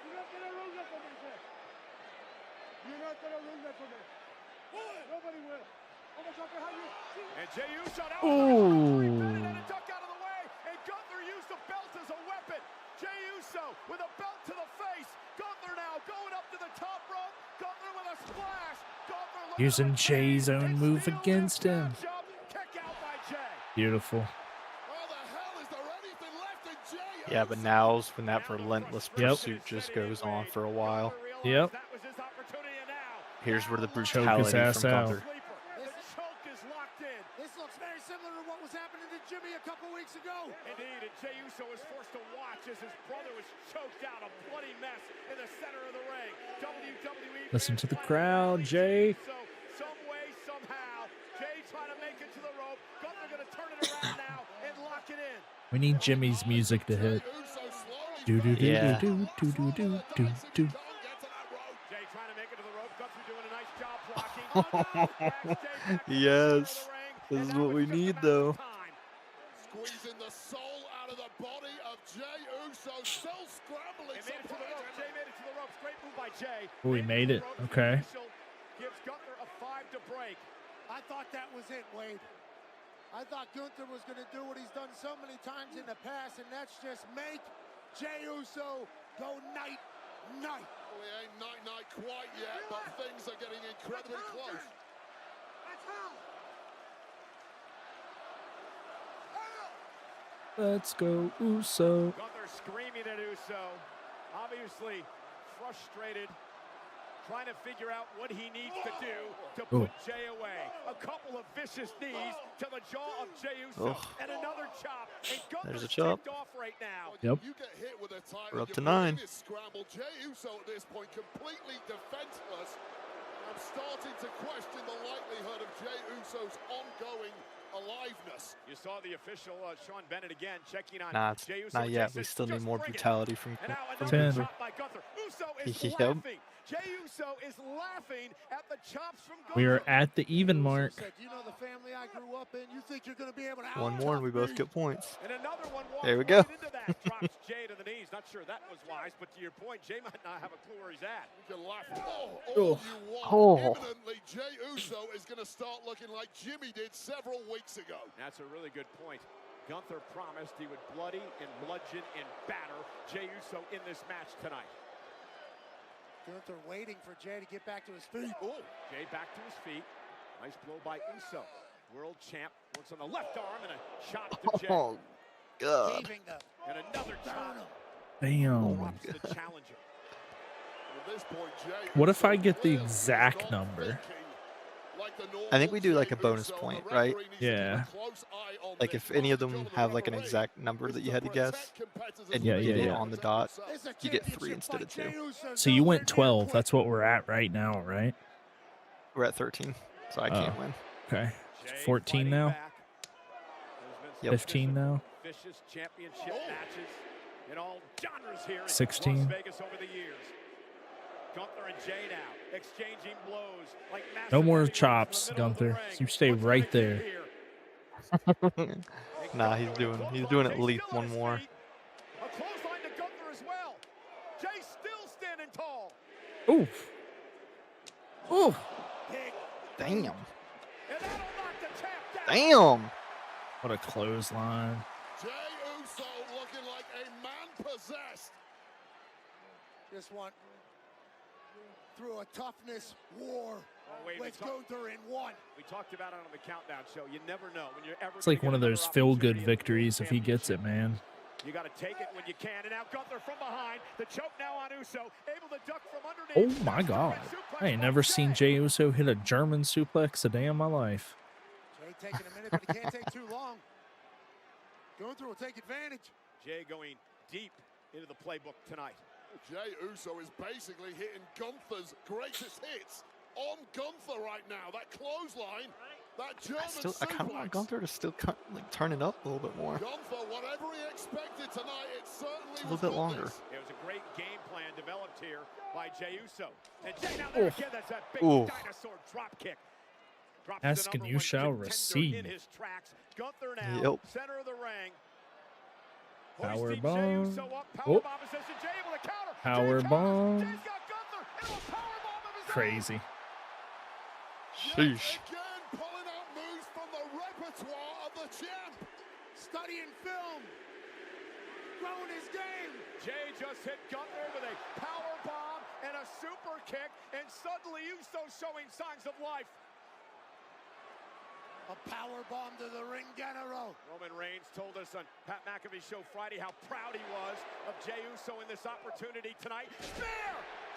And Jey Uso now Ooh. duck out of the way, and Gunther used the belt as a weapon. Jey Uso with a belt to the face. Gunther now going up to the top rope. Gunther with a splash. Gunther Using Jay's own move against him. kick out by Jey. Beautiful. Yeah, but now's when that relentless pursuit just goes on for a while. Yep. Here's where the Choke his brutality ass from out. Gunther. This looks very similar to what was happening to Jimmy a couple weeks ago. Indeed, and Jey Uso was forced to watch as his brother was choked out, a bloody mess in the center of the ring. WWE. Listen to the crowd, Jay. Some way, somehow, Jey trying to make it to the rope. Gunther gonna turn it around now and lock it in. We need Jimmy's music to hit. Do do do Yeah. do do do do do do. Jey trying to make it to the rope. Gunther doing a nice job blocking. Yes. This is what we need, though. Squeezing the soul out of the body of Jey Uso. Still scrambling. Jey made it to the ropes. Jey made it to the ropes. Great move by Jey. Oh, he made it. Okay. Gives Gunther a 5 to break. I thought that was it, Wade. I thought Gunther was going to do what he's done so many times in the past, and that's just make Jey Uso go night. Well, he ain't night quite yet, but things are getting incredibly close. Let's go, Uso. Gunther screaming at Uso. Obviously frustrated. Trying to figure out what he needs to do to put Jey away. A couple of vicious knees to the jaw of Jey Uso. And another chop. And There's a Gunther's chop. tipped off right now. Yep. You get hit with a title, We're up to your 9. brain is scrambled. Jey Uso at this point completely defenseless. I'm starting to question the likelihood of Jey Uso's ongoing aliveness. You saw the official Sean Bennett again checking on Nah, Jey Uso. not yet. We Just still need more bring it. brutality from And now another 10. chop by Gunther. Uso is Yep. laughing. Jey Uso is laughing at the chops from Gunther. We are at the even mark. Said, you know the family I grew up in? You think you're going to be able to One more and we both get points. And another one walks There we go. right into that. Drops Jey to the knees. Not sure that was wise, but to your point, Jey might not have a clue where he's at. You can laugh all Oh. you want. Oh. Imminently, Jey Uso is going to start looking like Jimmy did several weeks ago. That's a really good point. Gunther promised he would bloody and bludgeon and batter Jey Uso in this match tonight. Gunther waiting for Jey to get back to his feet. Oh, Jey back to his feet. Nice blow by Uso. World champ works on the left arm and a chop to Jey. Oh, God. Caving the And another chop. Damn. Drops the challenger. At this point, Jey What if I Uso get the clearly exact not number? thinking like the normal I think we do like a Jey bonus Uso. point, The right? referee needs to keep a Yeah. close eye on Like this. if any of What's the them job of have the like an referee? exact number that you had to guess, and Yeah, you yeah, hit it yeah. on the dot, It's a you get 3 championship instead of fight. 2. Jey Uso So you nowhere went near 12. quit. That's what we're at right now, right? We're at 13, so I can't win. Okay. Jey 14 fighting now? back. There's been some 15 now? vicious championship matches in all genres here in 16. Las Vegas over the years. Gunther and Jey now exchanging blows like massive No more heavyweights chops, in the middle of the Gunther. ring. You stay What's right gonna there. give here? Nah, he's doing at least one more. A clothesline to Gunther as well. Jey still standing tall. Oof. Oof. Big Damn. and that'll knock the champ down. Damn. What a clothesline. Jey Uso looking like a man possessed. This one through a toughness war Oh, wait, with we Gunther in one. talked about it on the countdown show. You never know when you're ever. It's like one of those feel-good victories if he gets it, man. You got to take it when you can. And now Gunther from behind. The choke now on Uso. Able to duck from underneath. Oh my God. I ain't never seen Jey Uso hit a German suplex a day in my life. Jay taking a minute, but he can't take too long. Gunther will take advantage. Jay going deep into the playbook tonight. Jey Uso is basically hitting Gunther's greatest hits on Gunther right now. That clothesline, that German I kind of want Gunther to still like turn it up a little bit more. Gunther, whatever he expected tonight, it certainly A little bit longer. It was a great game plan developed here by Jey Uso. And Jey now there again, that's that big Oof. dinosaur drop kick. Drops Ask the and number you one shall contender receive. in his tracks. Gunther now, Yep. center of the ring. Power Hoisting Jey bomb. Uso up, power Oh. bomb position. Jey able to counter. Power Jey counters. bomb. Jey's got Gunther into a power bomb of his own. Crazy. Sheesh. Again, pulling out moves from the repertoire of the champ. Studying film. Growing his game. Jey just hit Gunther with a power bomb and a super kick, and suddenly Uso showing signs of life. A power bomb to the ring general. Roman Reigns told us on Pat McAfee's show Friday how proud he was of Jey Uso in this opportunity tonight. Spear!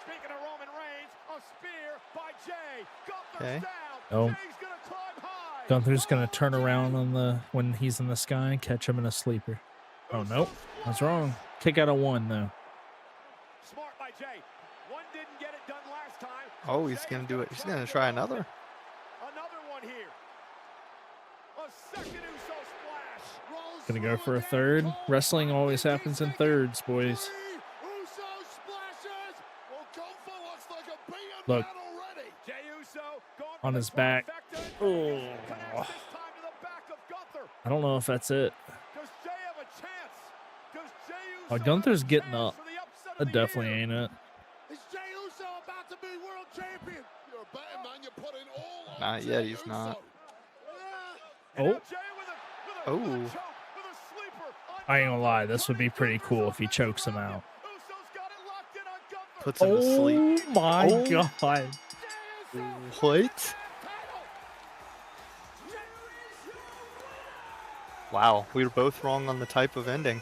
Speaking of Roman Reigns, a spear by Jey. Gunther's down. Oh. Jey's gonna climb high. Gunther's gonna turn around on when he's in the sky and catch him in a sleeper. Oh nope, that's wrong. Kick out of one though. Smart by Jey. One didn't get it done last time. Oh, he's gonna do it. He's gonna try another. Another one here. A second Uso splash. Rolls Gonna go for a third. Wrestling always happens in thirds, boys. Uso splashes. Well, Gunther looks like a beaten Look. man already. Jey Uso going On his back. Oh. I don't know if that's it. Does Jey have a chance? Does Jey Oh, Uso Gunther's have a getting chance up. for the upset of That the definitely year? ain't it. Is Jey Uso about to be world champion? You're a betting man. You're putting all on Not Jey yet. He's Uso. not. And now Oh. Jey with a Oh. choke, with a sleeper on I ain't gonna lie, this would be pretty cool if he chokes him out. Uso's got it locked in on Gunther. Puts him to sleep. Oh my Oh. God. What? Wow, we were both wrong on the type of ending.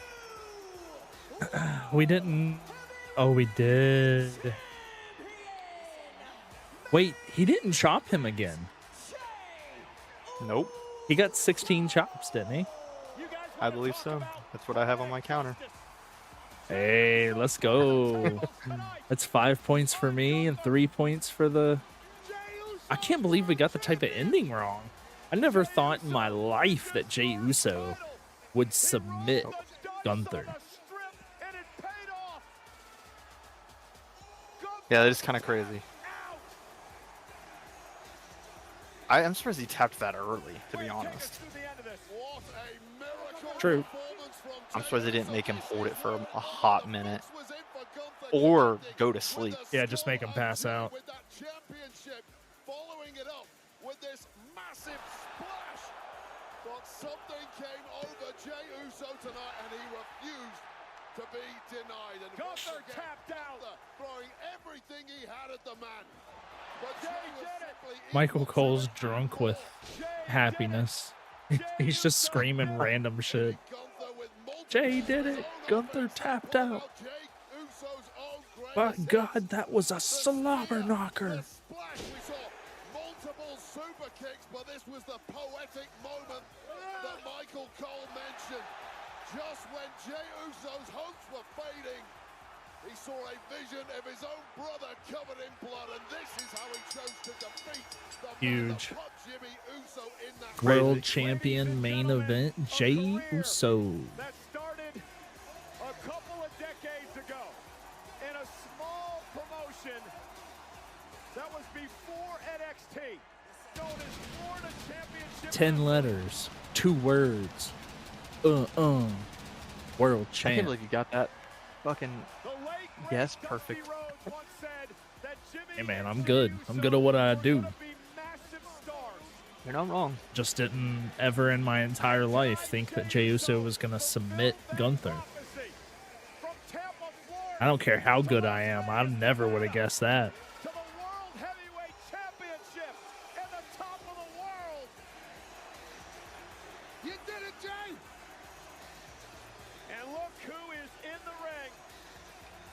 We didn't. Oh, we did. Wait, he didn't chop him again. Nope. He got 16 chops, didn't he? I believe so. That's what I have on my counter. Hey, let's go. That's 5 points for me and 3 points for the... I can't believe we got the type of ending wrong. I never thought in my life that Jey Uso would submit Gunther. Yeah, that is kind of crazy. I'm surprised he tapped that early, to be honest. True. I'm surprised they didn't make him hold it for a hot minute. Or go to sleep. Yeah, just make him pass out. With that championship, following it up with this massive splash. But something came over Jey Uso tonight, and he refused to be denied. And Gunther tapped out. Throwing everything he had at the man. But Jey was simply Michael Cole's drunk with happiness. He's just screaming random shit. Jey did it. Gunther tapped out. My God, that was a slobber knocker. splash. We saw multiple super kicks, but this was the poetic moment that Michael Cole mentioned. Just when Jey Uso's hopes were fading, he saw a vision of his own brother covered in blood, and this is how he chose to defeat the man that Huge. put Jimmy Uso in that World champion main event, Jey Uso. That started a couple of decades ago in a small promotion that was before NXT, known as Florida Championship. 10 letters, 2 words. World I champ. can't believe you got that fucking yes, perfect. Hey man, I'm good. I'm good at what I do. You're not wrong. Just didn't ever in my entire life think that Jey Uso was gonna submit Gunther. I don't care how good I am. I never would have guessed that. To the World Heavyweight Championship and the top of the world. You did it, Jey! And look who is in the ring.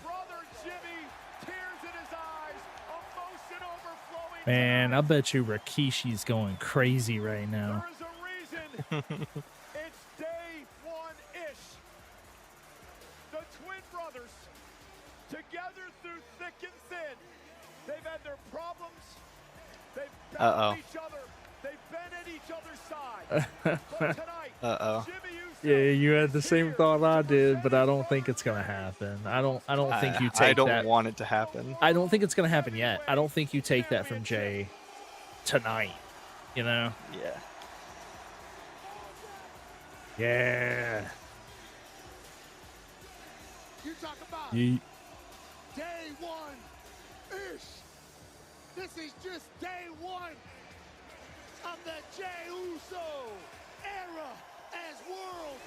Brother Jimmy, tears in his eyes, emotion overflowing. Man, I bet you Rikishi's going crazy right now. There is a reason. It's day one-ish. The twin brothers, together through thick and thin. They've had their problems. They've battled each other. They've been at each other's side. But tonight, Jimmy Uso, Yeah, you had the same thought I did, but I don't think it's gonna happen. I don't think you take I don't that. want it to happen. I don't think it's gonna happen yet. I don't think you take that from Jay tonight. You know? Yeah. Yeah. You talk about Yeet. day one-ish. This is just day one of the Jey Uso era as world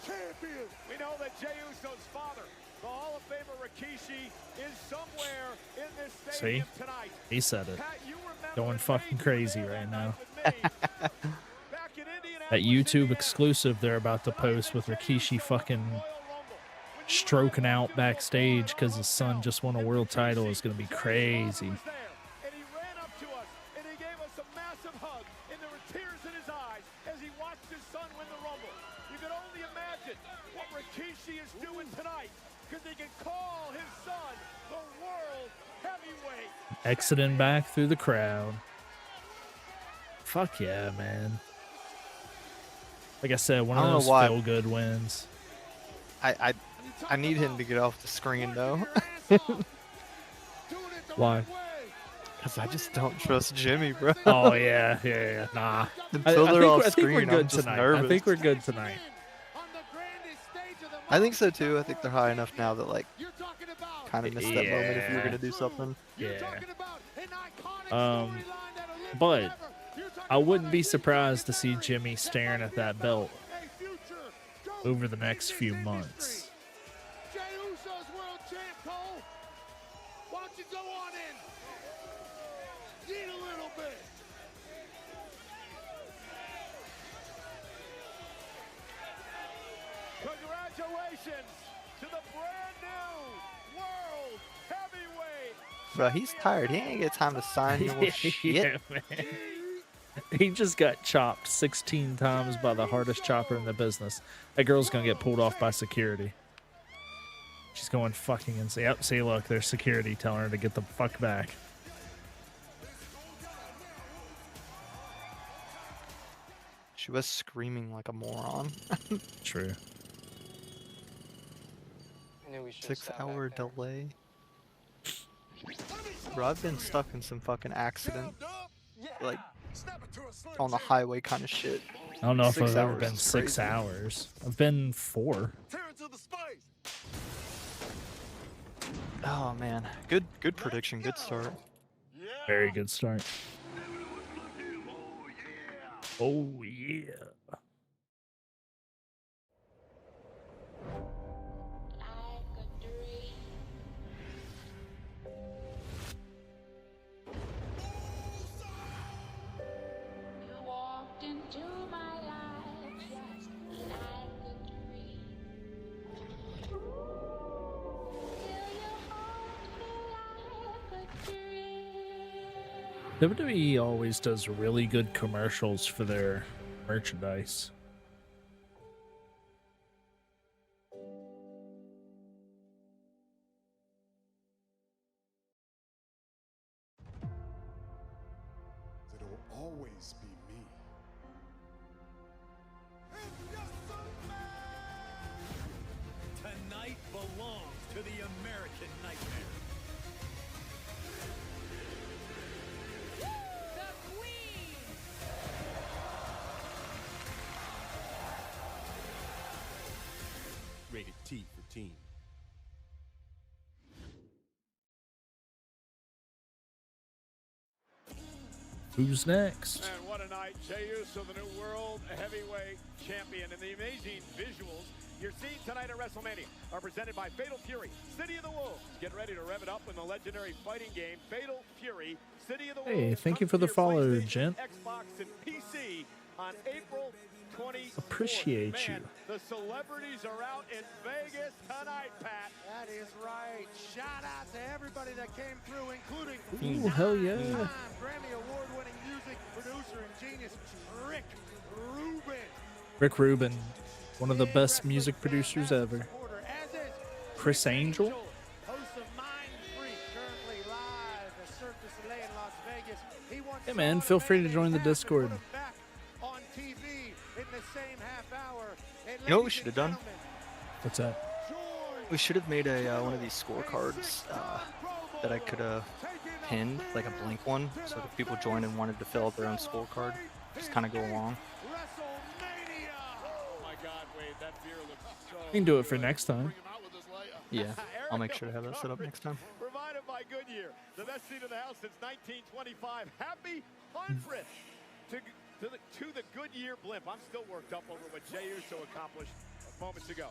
champion. we know that Jey Uso's father, the Hall of Famer Rikishi, is somewhere in this stadium tonight. He said it. Pat, you remember Going fucking crazy right now. back in Indianapolis, That YouTube exclusive they're about to post with Rikishi fucking stroking out backstage because his son just won a world title is gonna be crazy. and he ran up to us and he gave us a massive hug, and there were tears in his eyes as he watched his son win the Rumble. You can only imagine what Rikishi is doing tonight, because he can call his son the world heavyweight. Exiting back through the crowd. Fuck yeah, man. Like I said, one of those feel-good wins. I need him to get off the screen though. Why? Because I just don't trust Jimmy, bro. Oh yeah. Nah. Until they're off I think we're screen, good I'm just tonight. nervous. I think we're good tonight. I think so too. I think they're high enough now that like kind of missed that moment if you were gonna do something. Yeah. But I wouldn't be surprised to see Jimmy staring at that belt over the next few months. Jey Uso's world champ, Cole. Why don't you go on in? Eat a little bit. Congratulations to the brand new world heavyweight. Bro, he's tired. He ain't get time to sign no shit. Yeah, man. He just got chopped 16 times by the hardest chopper in the business. That girl's gonna get pulled off by security. She's going fucking insane. Yep, see, look, there's security telling her to get the fuck back. She was screaming like a moron. True. 6-hour delay. Bro, I've been stuck in some fucking accident, like on the highway kind of shit. I don't know if 6 I've ever hours been is 6 crazy. hours. I've been 4. Oh man, good prediction, good start. Very good start. Oh yeah. WWE always does really good commercials for their merchandise. It'll always be me. Tonight belongs to the American Nightmare. The Queen. Rated T for teen. Who's next? And what a night. Jey Uso, the new world heavyweight champion. And the amazing visuals you're seeing tonight at Wrestlemania are presented by Fatal Fury, City of the Wolves. Get ready to rev it up in the legendary fighting game, Fatal Fury, City of the Wolves. Hey, thank you Comes for the to your follow, PlayStation, gent. Xbox, and PC on April 24th. Appreciate Man, you. the celebrities are out in Vegas tonight, Pat. That is right. Shout out to everybody that came through, including Ooh, hell yeah. nine-time Grammy Award-winning music producer and genius Rick Rubin. Rick Rubin, one of the best music producers ever. As is Chris Angel. host of Mind Freak, currently live at Cirque du Soleil in Las Vegas. He once Hey man, feel free to join the Discord. back on TV in the same half hour. And You know what we should have done? What's that? We should have made a one of these scorecards that I could have pinned, like a blank one, so that if people joined and wanted to fill out their own scorecard, just kind of go along. Oh my God, Wade, that beer looks so You can do it for next time. Yeah, I'll make sure to have that set up next time. Provided by Goodyear, the best seat in the house since 1925. Happy 100th to the Goodyear blimp. I'm still worked up over what Jey Uso accomplished moments ago.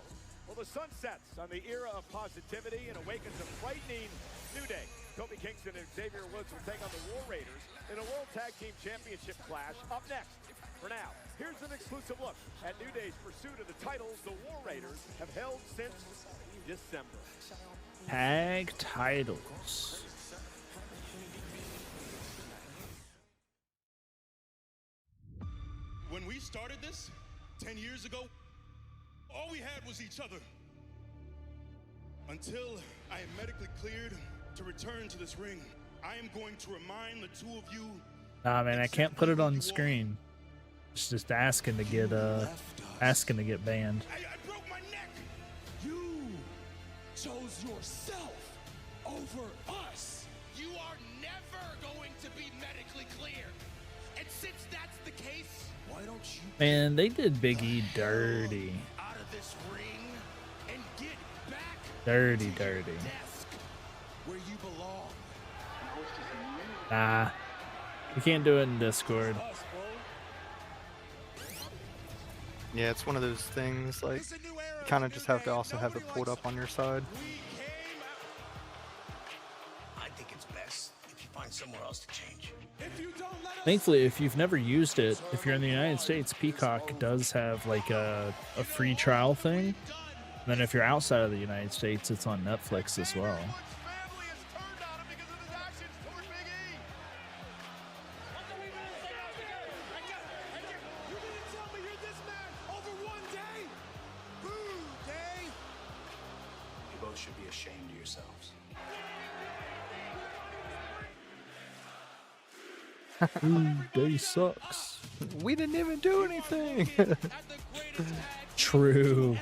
Well, the sun sets on the era of positivity and awakens a frightening new day. Kofi Kingston and Xavier Woods will take on the War Raiders in a World Tag Team Championship clash up next. For now, here's an exclusive look at New Day's pursuit of the titles the War Raiders have held since December. Tag titles. When we started this 10 years ago, all we had was each other. Until I am medically cleared to return to this ring, I am going to remind the two of you. Nah, man, I can't put it on the screen. It's just asking to get banned. I broke my neck. You chose yourself over us. You are never going to be medically clear. And since that's the case, Why don't you Man, they did Big E dirty. out of this ring and get back Dirty. desk where you belong? Nah. You can't do it in Discord. Yeah, it's one of those things, like, you kind of just have to also have it pulled up on your side. I think it's best if you find somewhere else to change. Thankfully, if you've never used it, if you're in the United States, Peacock does have like a free trial thing. And then if you're outside of the United States, it's on Netflix as well. You both should be ashamed of yourselves. Ooh, Day sucks. We didn't even do anything. True.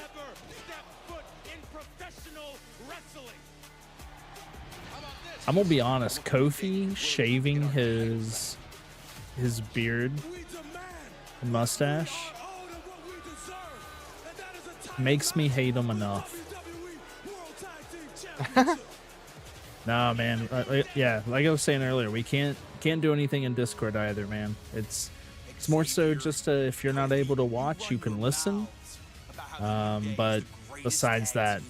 I'm gonna be honest, Kofi shaving his beard and mustache makes me hate him enough. Nah, man. Yeah, like I was saying earlier, we can't do anything in Discord either, man. It's more so just if you're not able to watch, you can listen. But besides that,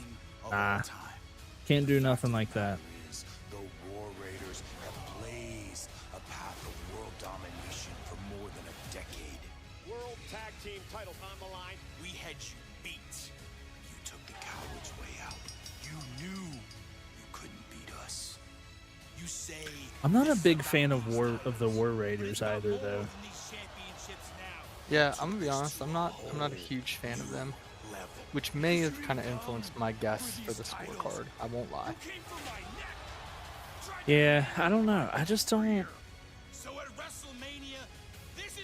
nah, can't do nothing like that. The War Raiders have blazed a path of world domination for more than a decade. World Tag Team titles on the line. We had you beat. You took the coward's way out. You knew you couldn't beat us. You say I'm not a big fan of the War Raiders either, though. Yeah, I'm gonna be honest, I'm not a huge fan of them, which may have kind of influenced my guess for the scorecard. I won't lie. Yeah, I don't know. I just don't. so at WrestleMania.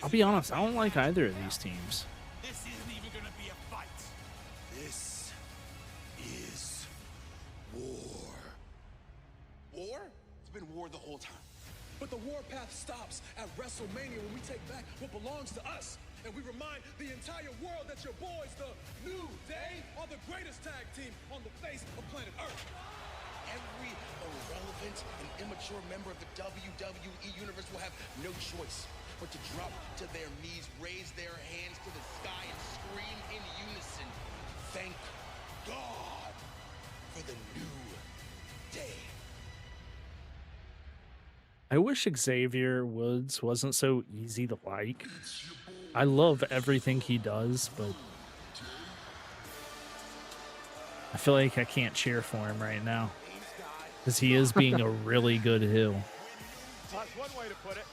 I'll be honest. I don't like either of these teams. This isn't even gonna be a fight. This is war. War? It's been war the whole time. But the warpath stops at WrestleMania when we take back what belongs to us. And we remind the entire world that your boys, the New Day, are the greatest tag team on the face of planet Earth. Every irrelevant and immature member of the WWE Universe will have no choice but to drop to their knees, raise their hands to the sky, and scream in unison, "Thank God for the New Day." I wish Xavier Woods wasn't so easy to like. I love everything he does, but I feel like I can't cheer for him right now because he is being a really good heel. That's one way to put it.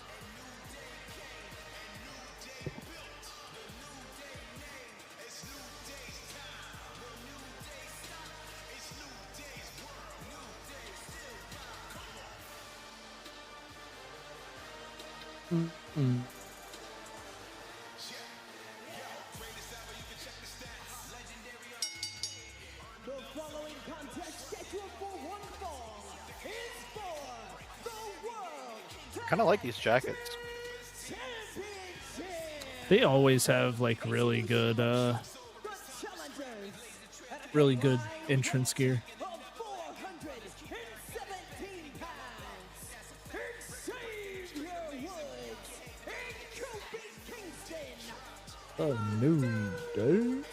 The following contest scheduled for one fall is for the World Kind of like these jackets. They always have like really good entrance gear. Oh no, dude.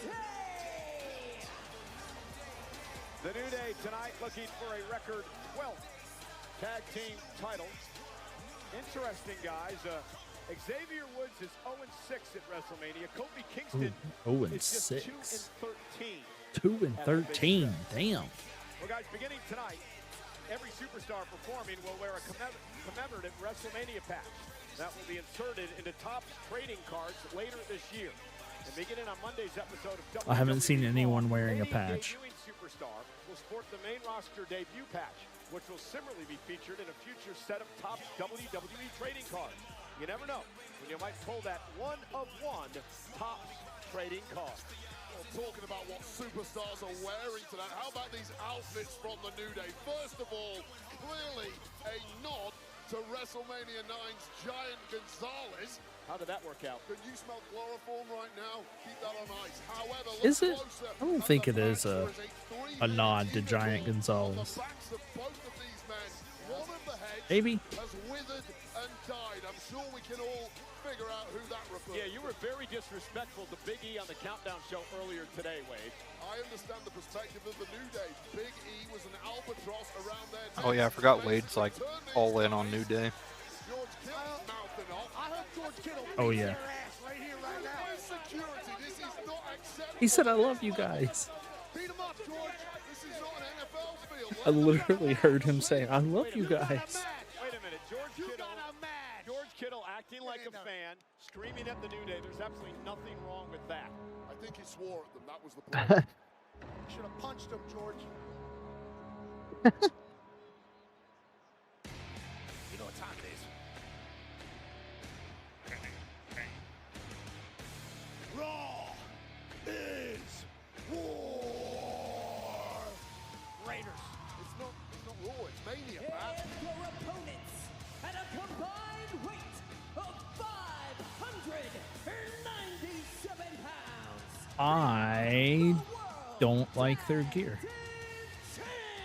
The New Day tonight looking for a record 12th tag team title. Interesting, guys. Xavier Woods is 0-6 at WrestleMania. Kofi Kingston is just 2-13. 2-13, damn. Well, guys, beginning tonight, every superstar performing will wear a commemorative WrestleMania patch. That will be inserted into top trading cards later this year. And beginning on Monday's episode of I haven't seen anyone wearing a patch. Debuting superstar will sport the main roster debut patch, which will similarly be featured in a future set of top WWE trading cards. You never know when you might pull that one-of-one top trading card. Well, talking about what superstars are wearing tonight, how about these outfits from the New Day? First of all, clearly a nod to WrestleMania 9's Giant Gonzalez. How did that work out? Can you smell chloroform right now? Keep that on ice. However, Is it? I don't think it is a nod to Giant Gonzalez. Maybe. Has withered and died. I'm sure we can all figure out who that refers. Yeah, you were very disrespectful to Big E on the Countdown show earlier today, Wade. I understand the perspective of the New Day. Big E was an albatross around their Oh yeah, I forgot Wade's like all in on New Day. Oh yeah. He said, "I love you guys." I literally heard him say, "I love you guys." Wait a minute, George Kittle acting like a fan, screaming at the New Day. There's absolutely nothing wrong with that. I think he swore at them. That was the problem. Should have punched him, George. You know what time it is? Raw is war. Raiders. It's not Raw, it's Mania, Pat. and your opponents at a combined weight of 597 pounds. I don't like their gear.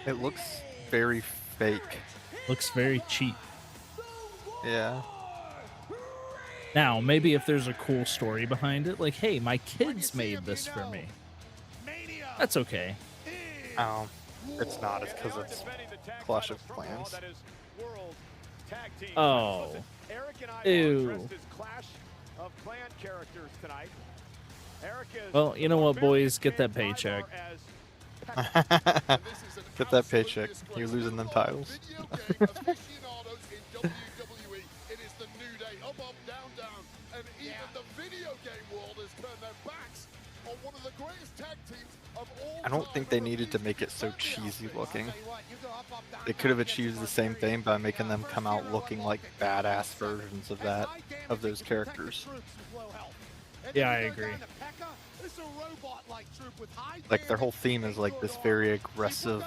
It looks very fake. Looks very cheap. Yeah. Now, maybe if there's a cool story behind it, like, hey, my kids made this for me. That's okay. Oh, it's not. It's because it's Clash of Clans. Oh. Eric and I Ew. dressed as Clash of Clan characters tonight. Eric is Well, you know what, boys? Get that paycheck. Get that paycheck. You're losing them titles. It is the New Day, up, down, down, and even the video game world has turned their backs on one of the greatest tag teams of all I don't think they needed to make it so cheesy looking. They could have achieved the same thing by making them come out looking like badass versions of those characters. Yeah, I agree. Like their whole theme is like this very aggressive,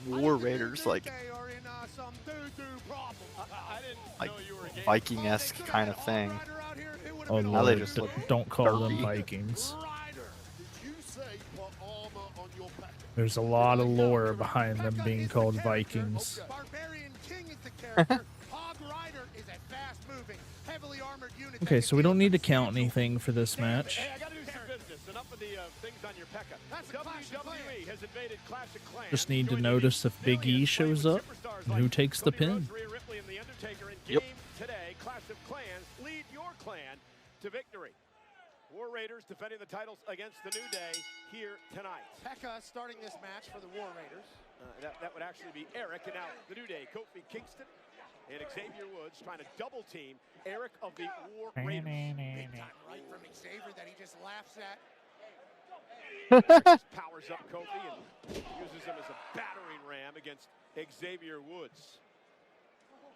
War Raiders, like Viking-esque kind of thing. Oh Now they Lord, just look don't call them derpy. Vikings. There's a lot of lore behind them being called Vikings. Okay, so we don't need to count anything for this match. Hey, I gotta do some business. Enough of the things on your Pekka. WWE has invaded Clash of Clans. Just need to notice if Big E shows up and who takes the pin. Ripley and the Undertaker in Yep. game today. Clash of Clans, lead your clan to victory. War Raiders defending the titles against the New Day here tonight. Pekka starting this match for the War Raiders. That would actually be Eric, and now the New Day, Kofi Kingston and Xavier Woods trying to double team Eric of the War Raiders. Big time right from Xavier that he just laughs at. Just powers up Kofi and uses him as a battering ram against Xavier Woods.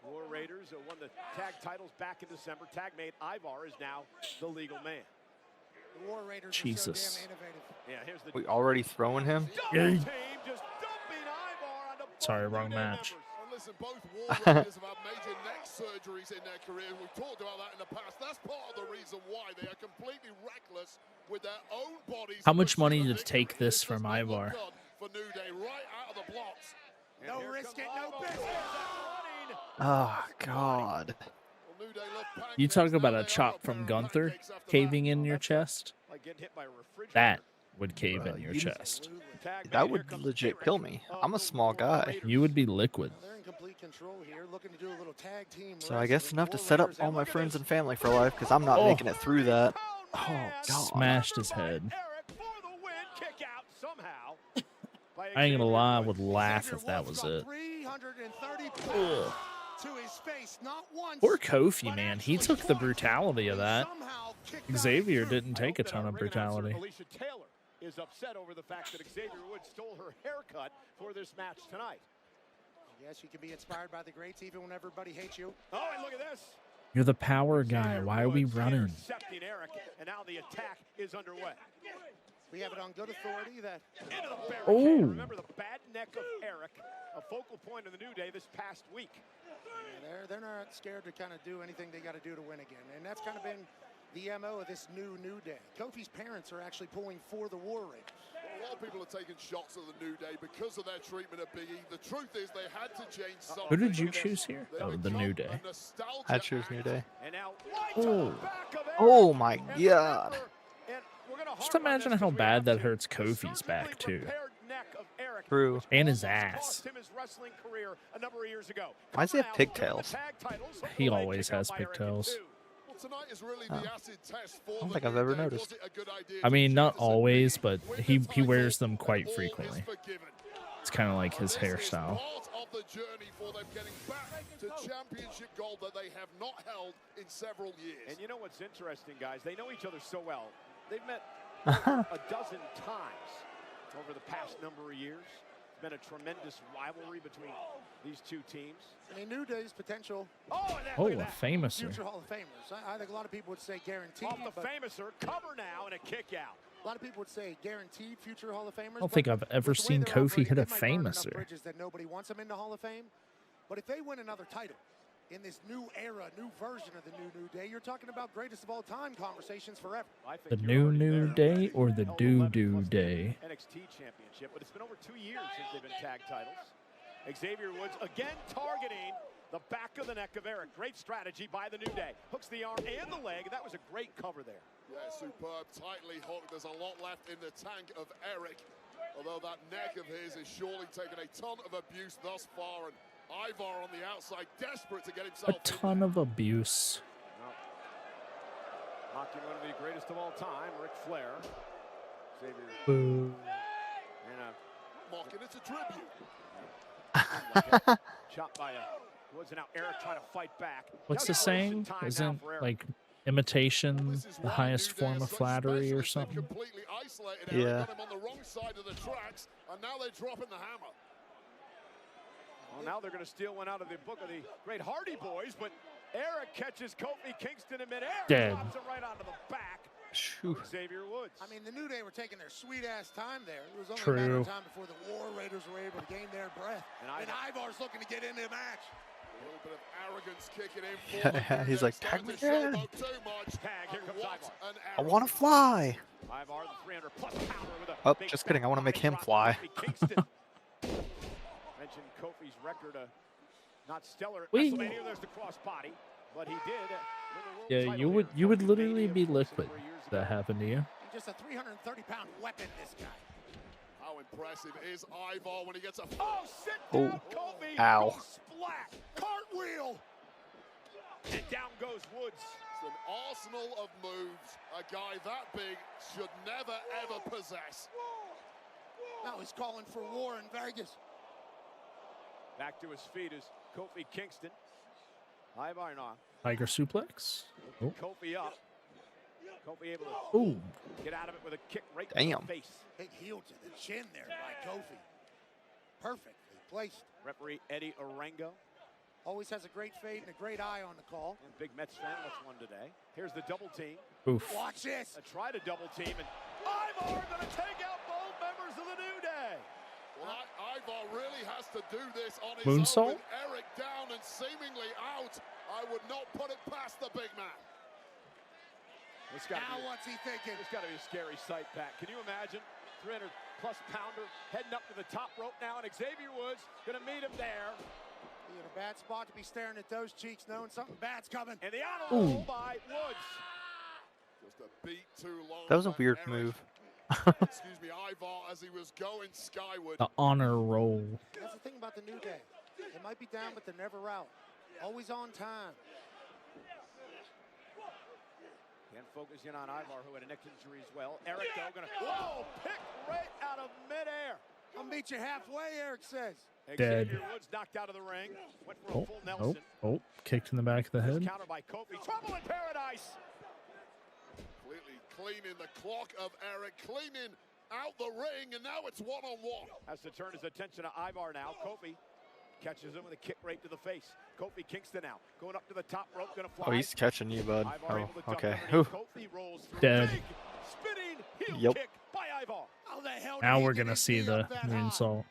War Raiders won the tag titles back in December. Tag mate Ivar is now the legal man. The War Raiders Jesus. are so damn innovative. Yeah, here's the We already throwing him? team just dumping Ivar onto Sorry, both wrong New Day match. members. And listen, both War Raiders have had major neck surgeries in their career. We've talked about that in the past. That's part of the reason why they are completely reckless with their own bodies. How much money to take this from Ivar? For New Day, right out of the blocks. No risk it, no business. Oh, God. Well, New Day love pancakes. You talk about Now a they chop are from pancakes Gunther after that. caving in your chest. Like getting hit by a refrigerator. That would cave in your chest. Tag That mate, would here comes legit Eric kill me. of I'm a the small War guy. Raiders. You would be liquid. They're in complete control here, looking to do a little tag team. So I guess wrestling. enough to War set up Raiders all and my look at friends this. and family for life because I'm not Oh. making it through that. Oh, God. Smashed his head. Eric for the win, kick out somehow. by I ain't gonna Xavier lie, I Woods. would laugh Xavier if that Woods was got it. 330 Ugh. to his face, not once. Poor Kofi, man. He took the brutality of that. Somehow kicked out Xavier his didn't I take a hope that ton of ring announcer brutality. Alicia Taylor is upset over the fact that Xavier Woods stole her haircut for this match tonight. Yes, you can be inspired by the greats even when everybody hates you. Oh, and look at this. You're the power guy. Xavier Why are we Woods running? intercepting Eric, and now the attack is underway. We have it on good authority that Into the barricade. Oh. Remember the bad neck of Eric, a focal point of the New Day this past week. they're not scared to kind of do anything they got to do to win again. And that's kind of been the MO of this New Day. Kofi's parents are actually pulling for the War Raiders. A lot of people are taking shots at the New Day because of their treatment of Big E. The truth is they had to change something. Who did you choose here? They Oh, the become New a Day. nostalgia I choose New act. Day. And now Oh. back of Eric. Oh, my And God. remember, and we're gonna Just harp on imagine this how 'cause we bad have that to. hurts The Kofi's back, surgically too. repaired neck of Eric, True. which And his almost ass. cost him his wrestling career a number of years ago. Why does he have Coming out, winning the pigtails? tag titles, hook He the leg always kick out has by Eric in pigtails. 2. Well, tonight is really Oh. the acid test for I don't the think I've New ever Day. noticed. Was it a good idea I to mean, not jettison always, Big E? but Win he the wears title, them quite all is frequently. forgiven. It's kind of like his This is hairstyle. part of the journey for them getting back to championship gold that they have not held in several years. And you know what's interesting, guys? They know each other so well. They've met over a dozen times over the past number of years. It's been a tremendous rivalry between these two teams. I mean, New Day's potential Oh, and then, Oh, look a at that. famouser. future Hall of Famers. I think a lot of people would say guaranteed. Off the but famouser, cover now and a kick out. a lot of people would say guaranteed future Hall of Famers. I don't think I've ever with the way seen they're Kofi operating, hit a they might burn enough famouser. bridges that nobody wants them in the Hall of Fame. But if they win another title in this new era, new version of the New Day, you're talking about greatest of all time conversations forever. I think The you're new already New there. Day or the Held Do 11 Do plus Day? NXT championship, but it's been over 2 years since they've been tag titles. Xavier Woods again targeting the back of the neck of Eric. Great strategy by the New Day. Hooks the arm and the leg, and that was a great cover there. Yeah, superb, tightly hooked. There's a lot left in the tank of Eric. Although that neck of his is surely taken a ton of abuse thus far. And Ivar on the outside, desperate to get A himself in ton of abuse. Mocking one of the greatest of all time, Ric Flair. Xavier. Boo. And a mocking. It's a tribute. chop by Woods, and now Eric trying to fight back. What's the Desperation saying? time now Isn't for Eric. like imitation This is the why highest New Day form are of such flattery or specialists. They've something? completely isolated Eric, Yeah. got him on the wrong side of the tracks, and now they're dropping the hammer. Well, now they're going to steal one out of the book of the great Hardy Boys, but Eric catches Kofi Kingston in midair. Dead. Drops him right onto the back. Shoo. Xavier Woods. I mean, the New Day were taking their sweet-ass time there. It was only a True. matter of time before the War Raiders were able to gain their breath. And And Ivar's looking to get into the match. A little bit of arrogance kicking in for the Yeah, New he's Day, like, starting tag to me showboat again. too much. Tag, here And comes what Ivar. an I arrogance. want to fly. Ivar, the 300 plus power with a Oh, big just kidding. I want to back make him drop to fly. Kofi Kingston. Mentioned Kofi's record, not stellar at Whee! WrestleMania. There's the crossbody, but he did. Win the world Yeah, title you would here you would at literally WrestleMania be a liquid number of years if ago. that happened to you. Just a 330-pound weapon, this guy. How impressive is Ivar when he gets a... Oh, sit Oh. down, Kofi. Ow. Goes splat. Cartwheel. And down goes Woods. It's an arsenal of moves a guy that big should never, ever possess. Now he's calling for war in Vegas. Back to his feet is Kofi Kingston. Ivar now. Tiger suplex. Oh. Kofi up. Kofi able to get out of it with a kick right to the face. Big heel to the chin there by Kofi. Perfectly placed. Referee Eddie Orengo. Always has a great fade and a great eye on the call. And big Mets fan, that's one today. Here's the double team. Oof. Watch this. Try to double team, and Ivar going to take out both members of the New Day. Well, Ivar really has to do this on his Moonsault? own with Eric down and seemingly out. I would not put it past the big man. Now what's he thinking? It's got to be a scary sight, Pat. Can you imagine? 300-plus pounder heading up to the top rope now, and Xavier Woods going to meet him there. He in a bad spot to be staring at those cheeks, knowing something bad's coming. And the honor roll by Woods. Just a beat too long. That was a weird move. Excuse me, Ivar, as he was going skyward. The honor roll. That's the thing about the New Day. They might be down, but they're never out. Always on time. Again, focusing on Ivar, who had a neck injury as well. Eric, though, going to... Whoa! Pick right out of midair. I'll meet you halfway, Eric says. Dead. Xavier Woods knocked out of the ring. Went for a full Nelson. Kicked in the back of the head. Counter by Kofi. Trouble in paradise. Completely cleaning the clock of Eric, cleaning out the ring, and now it's one-on-one. Has to turn his attention to Ivar now. Kofi catches him with a kick right to the face. Kofi Kingston now going up to the top rope, going to fly. Oh, he's catching you, bud. Ivar Oh, okay. Kofi rolls through. Dead. Big spinning heel kick by Ivar. How the hell Now did he we're get gonna his see knee the up that high? moonsault.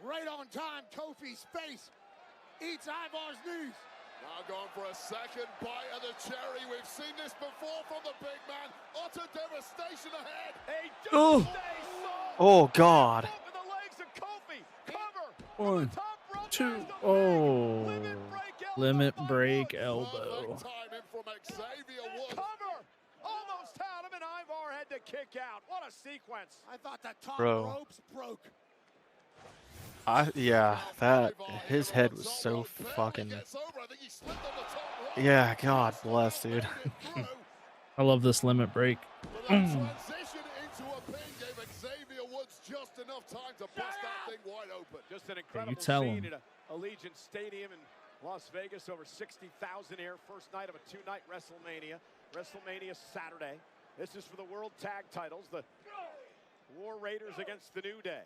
Right on time, Kofi's face eats Ivar's knees. Now going for a second bite of the cherry. We've seen this before from the big man. Utter devastation ahead. Oh. Oh, God. The legs of Kofi. Cover. 1, 2. Oh. Limit break elbow. Timing from Xavier Woods. Cover. Almost had him, and Ivar had to kick out. What a sequence. I thought the top Bro. ropes broke. Yeah, his head was so fucking. Yeah, God bless, dude. I love this limit break. Transition into a pin gave Xavier Woods just enough time to bust that thing wide open. Just an incredible tell scene him. at Allegiant Stadium in Las Vegas. Over 60,000 here. First night of a two-night WrestleMania. WrestleMania Saturday. This is for the World Tag Titles. The War Raiders against the New Day.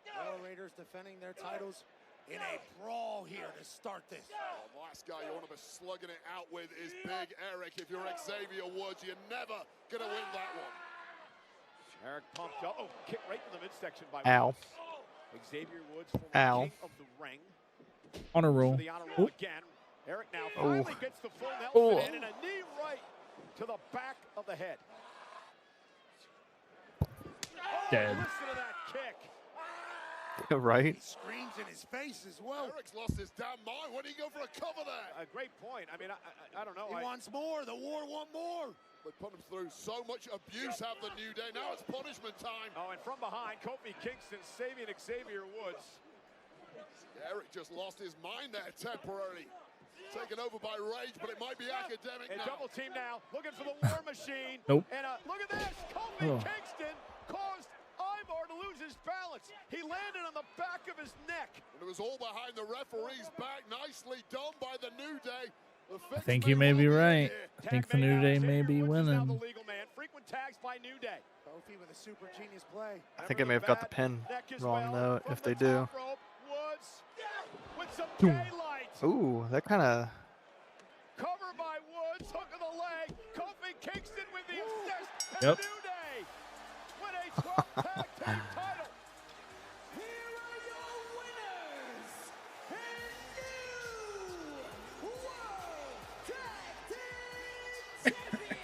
War Raiders defending their titles in a brawl here to start this. The last guy you want to be slugging it out with is Big Eric. If you're Xavier Woods, you're never going to win that one. Eric pumped up. Oh, kick right to the midsection by Ow. Woods. Xavier Woods, former Ow. king of the ring. Honor roll. The honor roll again. Eric now finally gets the full Nelson in, and a knee right to the back of the head. Dead. Listen to that kick. Right? He screams in his face as well. Eric's lost his damn mind. When did he go for a cover there? A great point. I mean, I don't know. He wants more. The War want more. They put him through so much abuse, have the New Day. Now it's punishment time. Oh, and from behind, Kofi Kingston saving Xavier Woods. Eric just lost his mind there temporarily. Taken over by rage, but it might be academic And now. double team now, looking for the War Machine. Nope. And look at this. Kofi Kingston caused Ivar to lose his balance. He landed on the back of his neck. And it was all behind the referee's back. Nicely done by the New Day. I think you may be right. I think the New Day may be winning. The legal man. Frequent tags by New Day. Kofi with a super genius play. I think I may have got the pin wrong, though, if they do. Woods with some daylight. Ooh, that kind of... Cover by Woods, hook of the leg. Kofi Kingston with the assist. And Yep. the New Day win a 12-tag team title. Here are your winners and new World Tag Team Champions.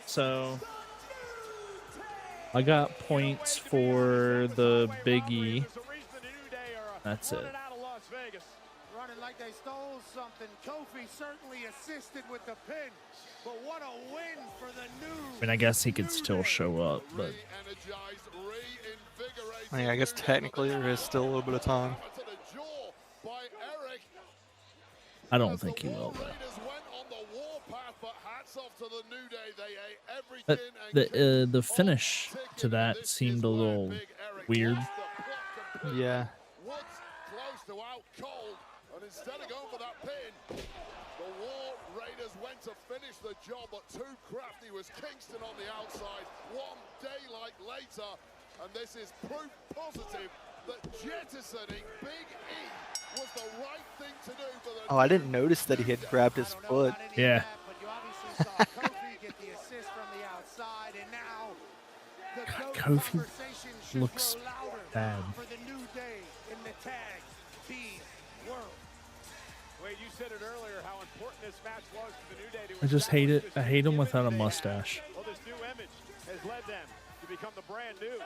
So I got points for the Big E. That's it. Running like they stole something. Kofi certainly assisted with the pin, but what a win for the New. I mean, I guess he could still show up, but I mean, I guess technically there is still a little bit of time. I don't think he will, though. Went on the warpath, but But the finish to that seemed a little weird. Yeah. Woods close to out cold, and instead of going for that pin, the War Raiders went to finish the job, but too crafty was Kingston on the outside. One daylight later, and this is proof positive that jettisoning Big E was the right thing to do for the. Oh, I didn't notice that he had grabbed his foot. Yeah. But you obviously saw Kofi get the assist from the outside, and now the GOAT Kofi conversation should looks grow louder bad. for the new day in the tag team world. Wade, you said it earlier how important this match was for the New Day to I just hate it. establish I this hate him new without a image they mustache. have. Well, this new image has led them to become the brand new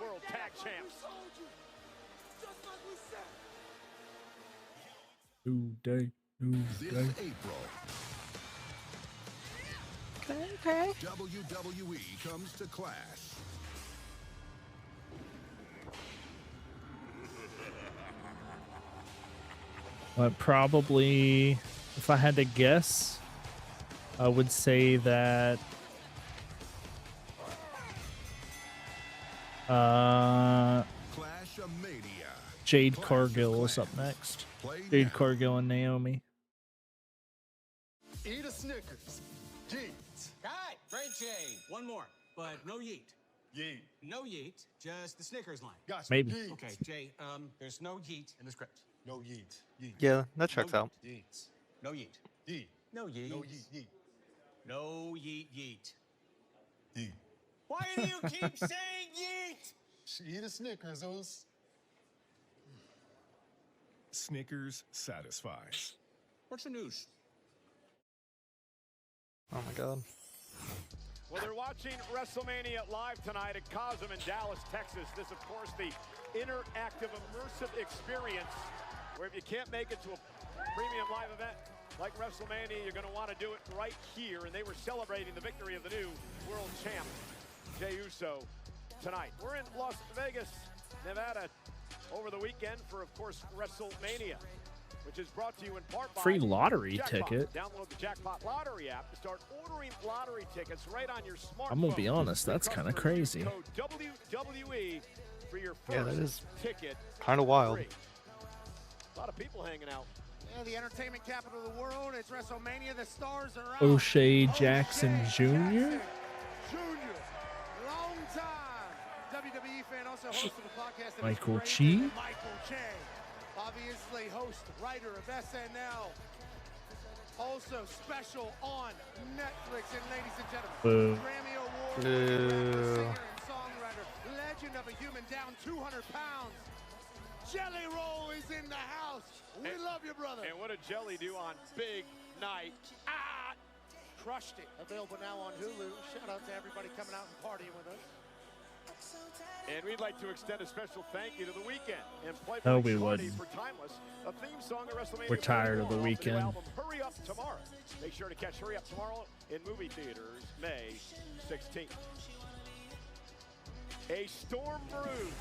World Tag Champs. New day. New This day. April, Okay. WWE comes to Clash. But probably, if I had to guess, I would say that Clash-a-mania. Jade Cargill is up next. Jade Cargill and Naomi. Eat a Snickers. Yeet. Cut! Great, Jay. One more, but no yeet. Yeet. No yeet, just the Snickers line. Gotcha. Maybe. Yeet. Okay, Jay, there's no yeet in the script. No yeet. Yeet. Yeah, that checks out. Yeet. No yeet. Yeet. No yeet. No yeet. Yeet. No yeet yeet. Yeet. Why do you keep saying yeet? She eat a Snickers, Oz. Snickers satisfies. What's the news? Oh my God. Well, they're watching WrestleMania live tonight at Cosm in Dallas, Texas. This, of course, the interactive, immersive experience where if you can't make it to a premium live event like WrestleMania, you're going to want to do it right here. And they were celebrating the victory of the new world champ, Jey Uso, tonight. We're in Las Vegas, Nevada, over the weekend for, of course, WrestleMania, which is brought to you in part by Free lottery Jackpot. ticket. Download the Jackpot Lottery app to start ordering lottery tickets right on your smartphone. I'm gonna be honest, that's kind of crazy. Code WWE for your first Yeah, that is ticket. kind of wild. free. A lot of people hanging out. Yeah, the entertainment capital of the world. It's WrestleMania. The stars are out. O'Shea Jackson Jr. Jr. Long time WWE fan, also host of the podcast. that is Michael great. Chi. Michael Che. Obviously host, writer of SNL. Also special on Netflix. And ladies and gentlemen, Boo. Grammy Award Boo. singer and songwriter, legend of a human, down 200 pounds. Jelly Roll is in the house. We love you, brother. And what did Jelly do on Big Night? Ah! Crushed it. Available now on Hulu. Shout out to everybody coming out and partying with us. And we'd like to extend a special thank you to The Weeknd and play Oh, Blake we Shardy wouldn't. for Timeless, a theme song of WrestleMania. We're tired of The 34 off new Weeknd. album, Hurry Up Tomorrow. Make sure to catch Hurry Up Tomorrow in movie theaters May 16th. A storm brews.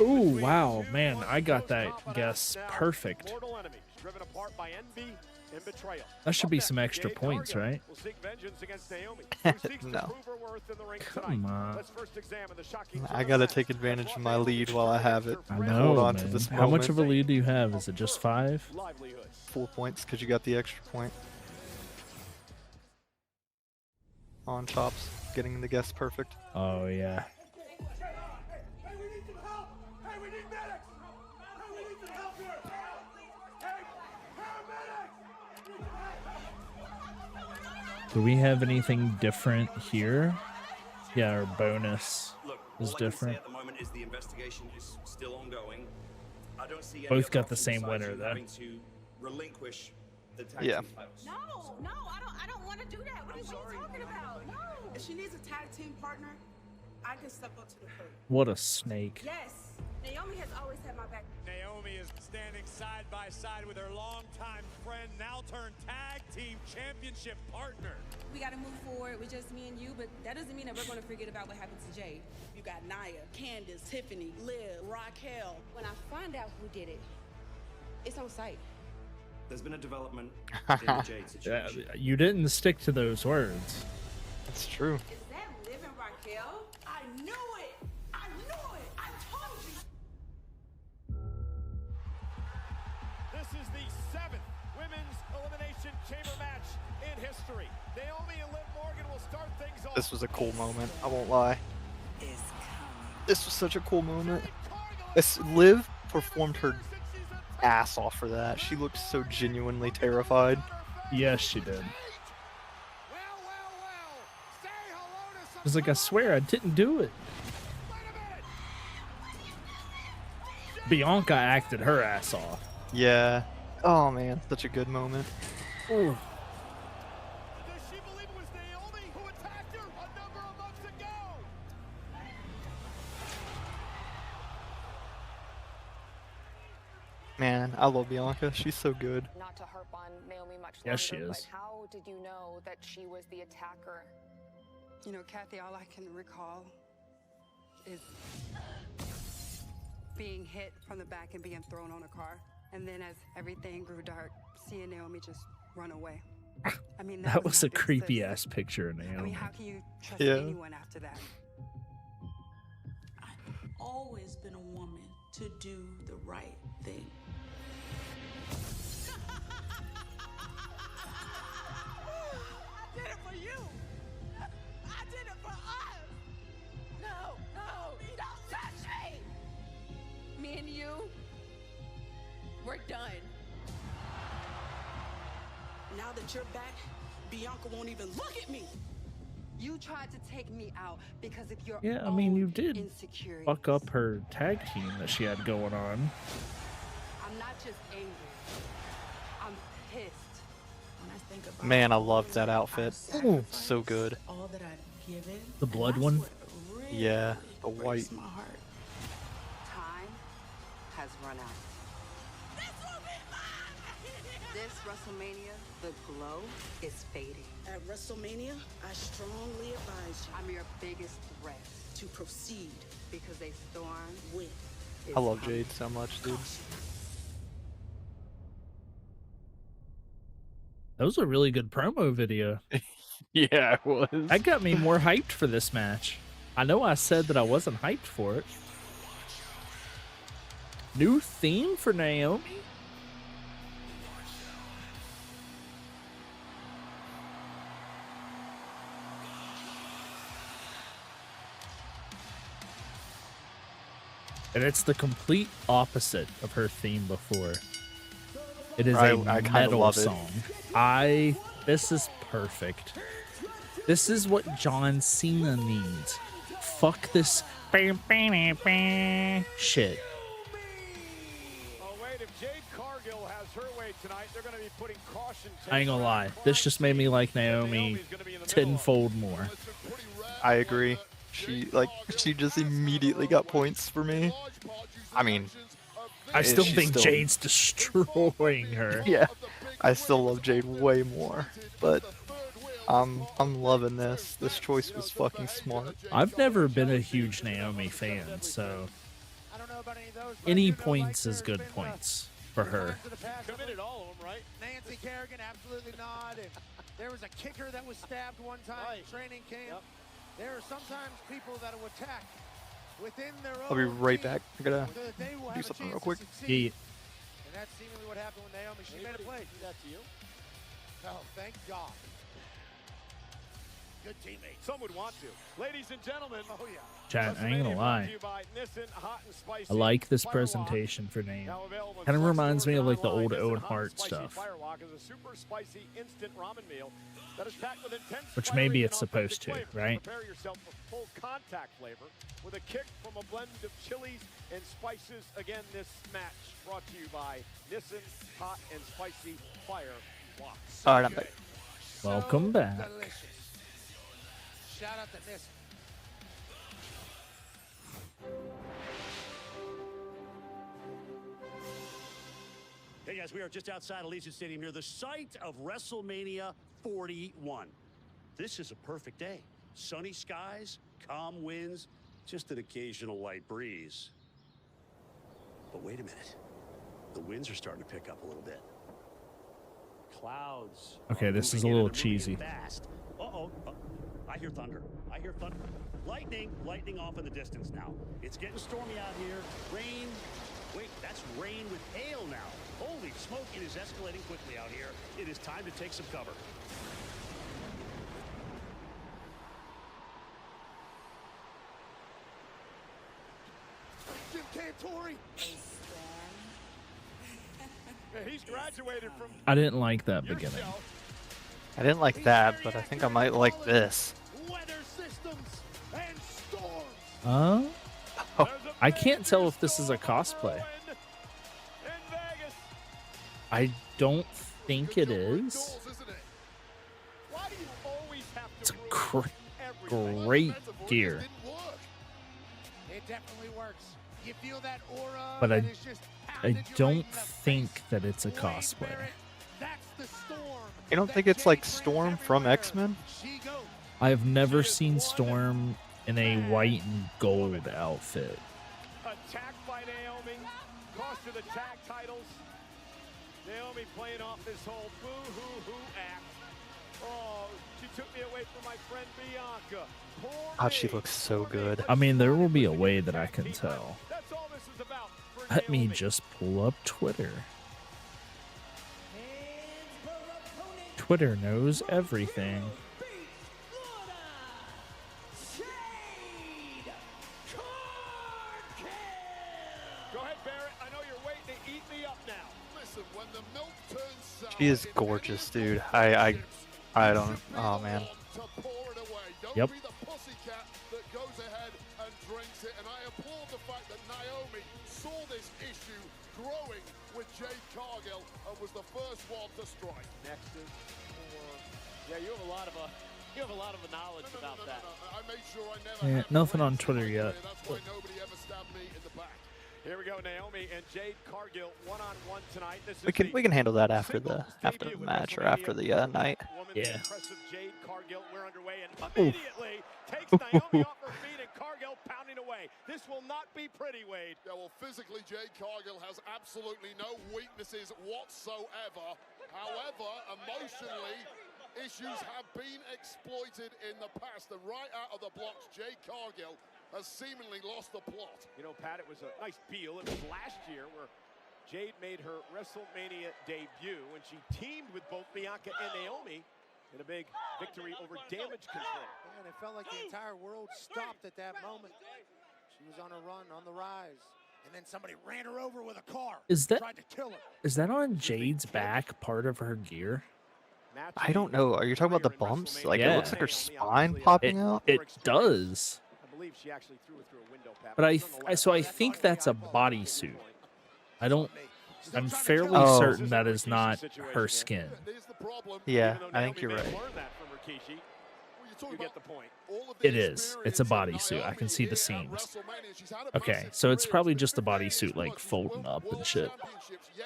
Ooh, wow, man, I got that guess perfect. Mortal enemies driven apart by envy and betrayal. That should be Up some next, extra Jade points, Cargill right? will seek vengeance against Naomi, who seeks to No. prove her worth in the ring Come tonight. on. Let's first examine the shocking I gotta take advantage of my lead while I have it. I Hold know, on man. to this How much of a moment. lead do you have? Is it just 5? livelihood. 4 points because you got the extra point. On chops, getting the guess perfect. Oh, yeah. Do we have anything different here? Yeah, our bonus Look, is all I can say different. at the moment is the investigation is still ongoing. I don't see any Both other got the option same besides winner, you though. having to relinquish the tag Yeah. team titles. No, I don't want to do that. What are you talking about? No. If she needs a tag team partner, I can step up to the plate. What a snake. Yes, Naomi has always had my back. Naomi is standing side by side with her longtime friend, now turned tag team championship partner. We got to move forward with just me and you, but that doesn't mean that we're going to forget about what happened to Jay. You got Naya, Candace, Tiffany, Liv, Raquel. When I find out who did it, it's on site. There's been a development in the Jade situation. You didn't stick to those words. That's true. Is that Raquel. I knew it. I knew it. I told you. This is the 7th Women's Elimination Chamber match in history. Naomi and Liv Morgan will start things off. This was a cool moment. I won't lie. This was such a cool moment. Liv performed her ass off for that. She looked so genuinely terrified. Yes, she did. I was like, I swear I didn't do it. Bianca acted her ass off. Yeah. Oh man, such a good moment. Ooh. Man, I love Bianca. She's so good. Not to harp on Naomi much longer, Yes, she is. but how did you know that she was the attacker? You know, Kathy, all I can recall is being hit from the back and being thrown on a car. And then as everything grew dark, seeing Naomi just run away. I mean, That was a my big creepy sis. ass picture of Naomi. I mean, how can you trust Yeah. anyone after that? Always been a woman to do the right thing. I did it for you. I did it for us. No, don't touch me. Me and you, we're done. Now that you're back, Bianca won't even look at me. You tried to take me out because of your Yeah, I mean, you did insecurity. fuck up her tag team that she had going on. I'm not just angry. I'm pissed. When I think about Man, I loved that outfit. Ooh. So good. all that I've given, The blood one. Yeah, the white. my heart. Time has run out. This WrestleMania, the glow is fading. At WrestleMania, I strongly advise you. I'm your biggest threat to proceed because a storm with. I love Jade so much, dude. That was a really good promo video. Yeah, it was. That got me more hyped for this match. I know I said that I wasn't hyped for it. New theme for Naomi? And it's the complete opposite of her theme before. It is a I kinda metal love it. song. This is perfect. This is what John Cena needs. Fuck this shit. Oh, wait, if Jade Cargill has her way tonight, they're going to be putting caution tape I ain't gonna lie. This just made me like Naomi tenfold more. I agree. She just immediately got points for me. I mean, I still she's think Jade's destroying her. Yeah, I still love Jade way more, but I'm loving this. This choice was fucking smart. I've never been a huge Naomi fan, so any points is good points for her. Committed all of them, right? Nancy Kerrigan, absolutely not. And there was a kicker that was stabbed one time in training camp. There are sometimes people that will attack within their own. I'll be right back. I gotta so that they will do have a something chance real to quick. succeed. And that's seemingly what happened with Naomi. She made a play. Do that to you? Oh, thank God. Good teammate. Some would want to. Ladies and gentlemen. Oh, yeah. Chat, I ain't gonna lie. I like this presentation for Naomi. Kind of reminds me of like the old Owen Hart stuff. Firewalk is a super spicy instant ramen meal that is packed with intense Which flavor maybe you it's can also supposed to, enjoy. right? Prepare yourself for full contact flavor with a kick from a blend of chilies and spices. Again, this match brought to you by Nissan Hot and Spicy Fire Walk. All right, I'm back. Welcome back. Delicious. Shout out to Nissan. Hey guys, we are just outside Allegiant Stadium here, the site of WrestleMania 41. This is a perfect day. Sunny skies, calm winds, just an occasional light breeze. But wait a minute. The winds are starting to pick up a little bit. Clouds. Okay, this is a moving in little and they're moving cheesy. Fast. Uh-oh. I hear thunder. I hear thunder. Lightning off in the distance now. It's getting stormy out here. Rain. Wait, that's rain with hail now. Holy smoke, it is escalating quickly out here. It is time to take some cover. Jim Cantori. He's graduated from I didn't like that beginning. I didn't like that, but I think I might like this. Weather systems and storms. Oh, I can't tell if this is a cosplay. I don't think it is. Why do you always have It's to a great gear, It definitely works. You feel that aura. but that is just I pounded you don't right in the think face. that it's a cosplay. That's the storm. You don't think it's like Storm from X-Men? I've never seen Storm in a white and gold outfit. Attacked by Naomi, cost her the tag titles. Naomi playing off this whole boo-hoo-hoo act. Oh, she took me away from my friend Bianca. Poor God, she looks so good. I mean, there will be a way that I can tell. That's all this is about for Let me Naomi. just pull up Twitter. Twitter knows everything. Go ahead, Barrett. I know you're waiting to eat me up now. Listen, when the milk turns sour, She is gorgeous, dude. I don't. Oh man. to pour it away. Don't Yep. be the pussycat that goes ahead and drinks it. And I applaud the fact that Naomi saw this issue growing with Jade Cargill and was the first one to strike. Next is for... Yeah, you have a lot of knowledge about that. I made sure I never Yeah, had nothing on friends Twitter in my yet. career. That's why nobody ever stabbed me in the back. Here we go, Naomi and Jade Cargill one-on-one tonight. This We is can the we can handle that after the debut with match or WrestleMania. after the night. Woman, Yeah. the impressive Jade Cargill. We're underway and Oof. immediately takes Naomi off her feet and Cargill pounding away. This will not be pretty, Wade. Yeah, well, physically, Jade Cargill has absolutely no weaknesses whatsoever. However, emotionally, issues have been exploited in the past. And right out of the blocks, Jade Cargill has seemingly lost the plot. You know, Pat, it was a nice deal. It was last year where Jade made her WrestleMania debut when she teamed with both Bianca and Naomi in a big victory over damage control. And it felt like the entire world stopped at that moment. She was on a run, on the rise. And then somebody ran her over with a car. Is that tried to kill her. is that on Jade's back part of her gear? I don't know. Are you talking about the bumps? Like it looks Yeah. like her spine popping out. It does. I believe she actually threw it through a window, Pat. But I think that's a bodysuit. I'm fairly Oh. certain that is not her skin. Yeah, I think you're right. Learn that from Rikishi. You get the point. It is. It's a bodysuit. I can see the seams. Okay, so it's probably just a bodysuit like folding up and shit.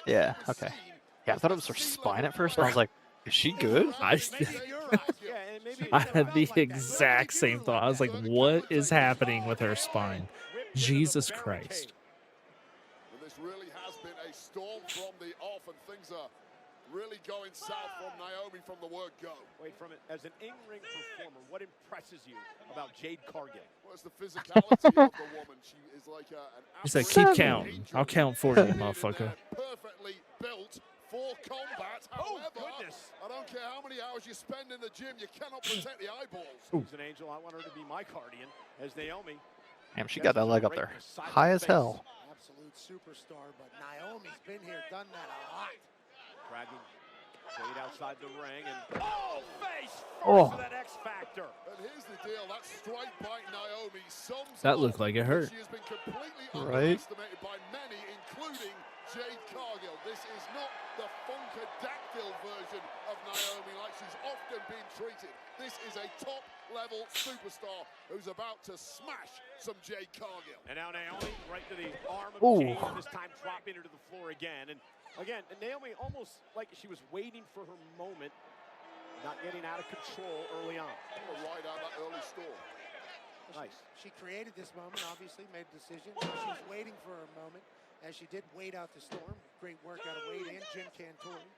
Yeah. Okay. Yeah, I thought it was her spine at first, and I was like, "Is she good?" I had the exact same thought. I was like, what is happening with her spine? Jesus Christ. And this really has been a storm from the off, and things are really going south from Naomi from the word go. Wait, from it as an in-ring performer, what impresses you about Jade Cargill? Well, it's the physicality of the woman. She is like an He said, absolute keep counting. I'll count for you, motherfucker. perfectly built for combat. However, I don't care how many hours you spend in the gym, you cannot protect the eyeballs. She's an angel. I want her to be my guardian as Naomi. Damn, she got that leg up there, high as hell. Absolute superstar, but Naomi's been here, done that a lot. Dragging Jade outside the ring and face first Oh. for that X Factor. And here's the deal, that strike by Naomi sums That up looked like it hurt. She has been completely Right. underestimated by many, including Jade Cargill. This is not the Funkadactyl version of Naomi like she's often been treated. This is a top-level superstar who's about to smash some Jade Cargill. And now Naomi right to the arm of Ooh. Jade, this time dropping her to the floor again. And again, Naomi almost like she was waiting for her moment, not getting out of control early on. Right out that early storm. Nice. She created this moment, obviously, made a decision. She was waiting for her moment, as she did wait out the storm. Great work out of Wade and Jim Cantori.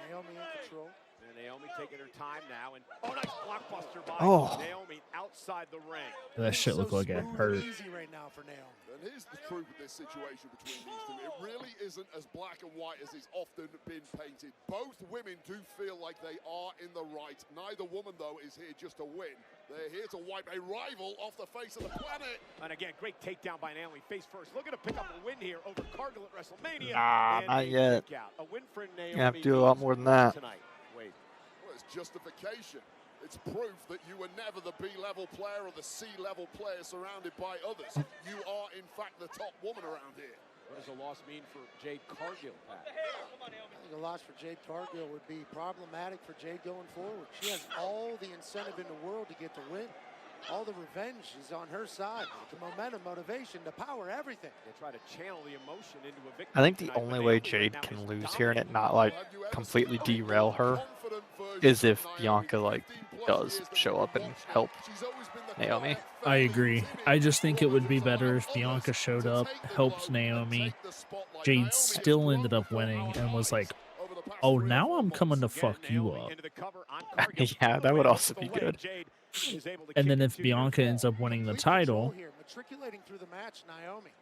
Naomi in control. And Naomi taking her time now, and nice blockbuster by Naomi outside the ring. That shit looked like it hurt. Easy right now for Naomi. And here's the truth of this situation between these two. It really isn't as black and white as it's often been painted. Both women do feel like they are in the right. Neither woman, though, is here just to win. They're here to wipe a rival off the face of the planet. And again, great takedown by Naomi. Face first. Looking to pick up a win here over Cargill at WrestleMania. Nah, not yet. A win for Naomi. You have to do a lot more than that. Tonight. Wait. Well, it's justification. It's proof that you were never the B-level player or the C-level player surrounded by others. You are, in fact, the top woman around here. What does a loss mean for Jade Cargill, Pat? I think a loss for Jade Cargill would be problematic for Jade going forward. She has all the incentive in the world to get the win. All the revenge is on her side. The momentum, motivation, the power, everything. They try to channel the emotion into a victory. I think the only way Jade can lose here and it not like completely derail her is if Bianca like does show up and help Naomi. I agree. I just think it would be better if Bianca showed up, helped Naomi. Jade still ended up winning and was like, oh, now I'm coming to fuck you up. Yeah, that would also be good. And then if Bianca ends up winning the title,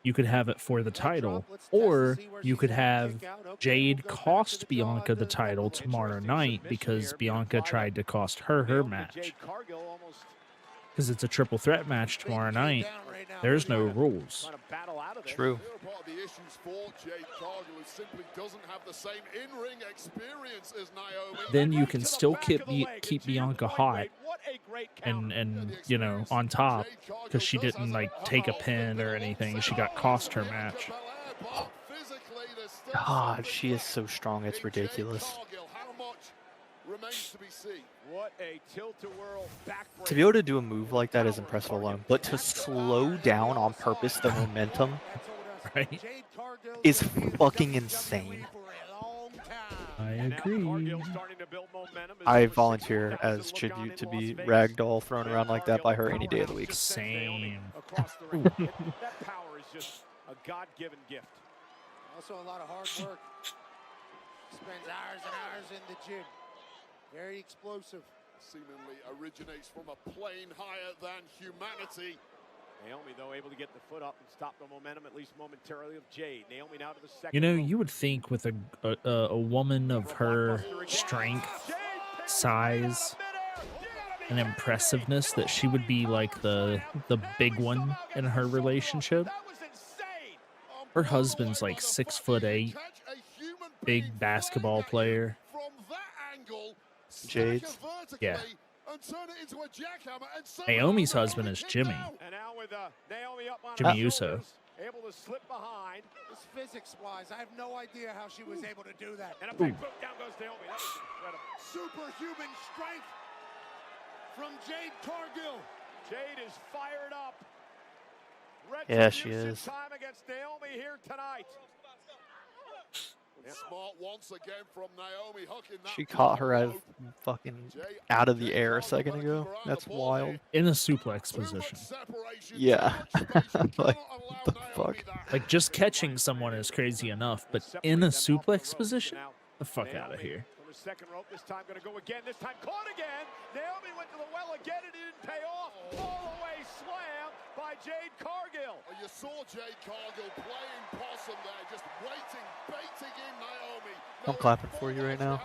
you could have it for the title. Or you could have Jade cost Bianca the title tomorrow night because Bianca tried to cost her match. Because it's a triple threat match tomorrow night. There's no rules. True. Part of the issues for Jade Cargill is simply doesn't have the same in-ring experience as Naomi. Then you can still keep Bianca hot and you know, on top, because she didn't like take a pin or anything. She got cost her match. God, she is so strong, it's ridiculous. Remains to be seen. What a tilt-a-whirl backbreaker. To be able to do a move like that is impressive alone, but to slow down on purpose the momentum right, is fucking insane. I agree. I volunteer as tribute to be ragdoll thrown around like that by her any day of the week. Same. That power is just a God-given gift. Also a lot of hard work. Spends hours and hours in the gym. Very explosive. Seemingly originates from a plane higher than humanity. Naomi, though, able to get the foot up and stop the momentum, at least momentarily, of Jade. Naomi now to the second. You know, you would think with a woman of her strength, size, and impressiveness that she would be like the big one in her relationship. Her husband's like 6'8", big basketball player. Jade's? Yeah. Naomi's husband is Jimmy. Jimmy Uso. Able to slip behind. This physics-wise, I have no idea how she was able to do that. And a big boot, down goes Naomi. That was incredible. Superhuman strength from Jade Cargill. Jade is fired up. Yeah, she is. Time against Naomi here tonight. Smart once again from Naomi hooking that. She caught her fucking out of the air a second ago. That's wild. In a suplex position. Yeah. Like, what the fuck? Like, just catching someone is crazy enough, but in a suplex position? The fuck out of here. From the second rope, this time going to go again. This time caught again. Naomi went to the well again. It didn't pay off. All the way slam by Jade Cargill. You saw Jade Cargill playing possum there, just waiting, baiting in Naomi. I'm clapping for you right now.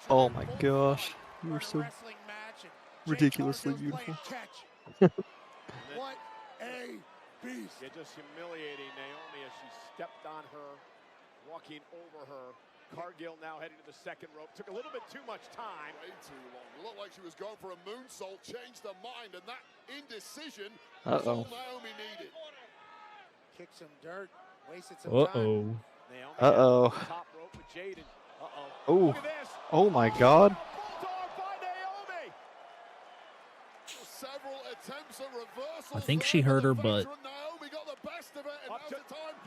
Oh my gosh. You were so ridiculously beautiful. What a beast. It just humiliating Naomi as she stepped on her, walking over her. Cargill now heading to the second rope. Took a little bit too much time. Way too long. It looked like she was going for a moonsault, changed her mind, and that indecision was all Naomi needed. Kicked some dirt, wasted some time. Uh-oh. Top rope with Jade and Oh. Oh my god. Several attempts at reversal. I think she hurt her butt.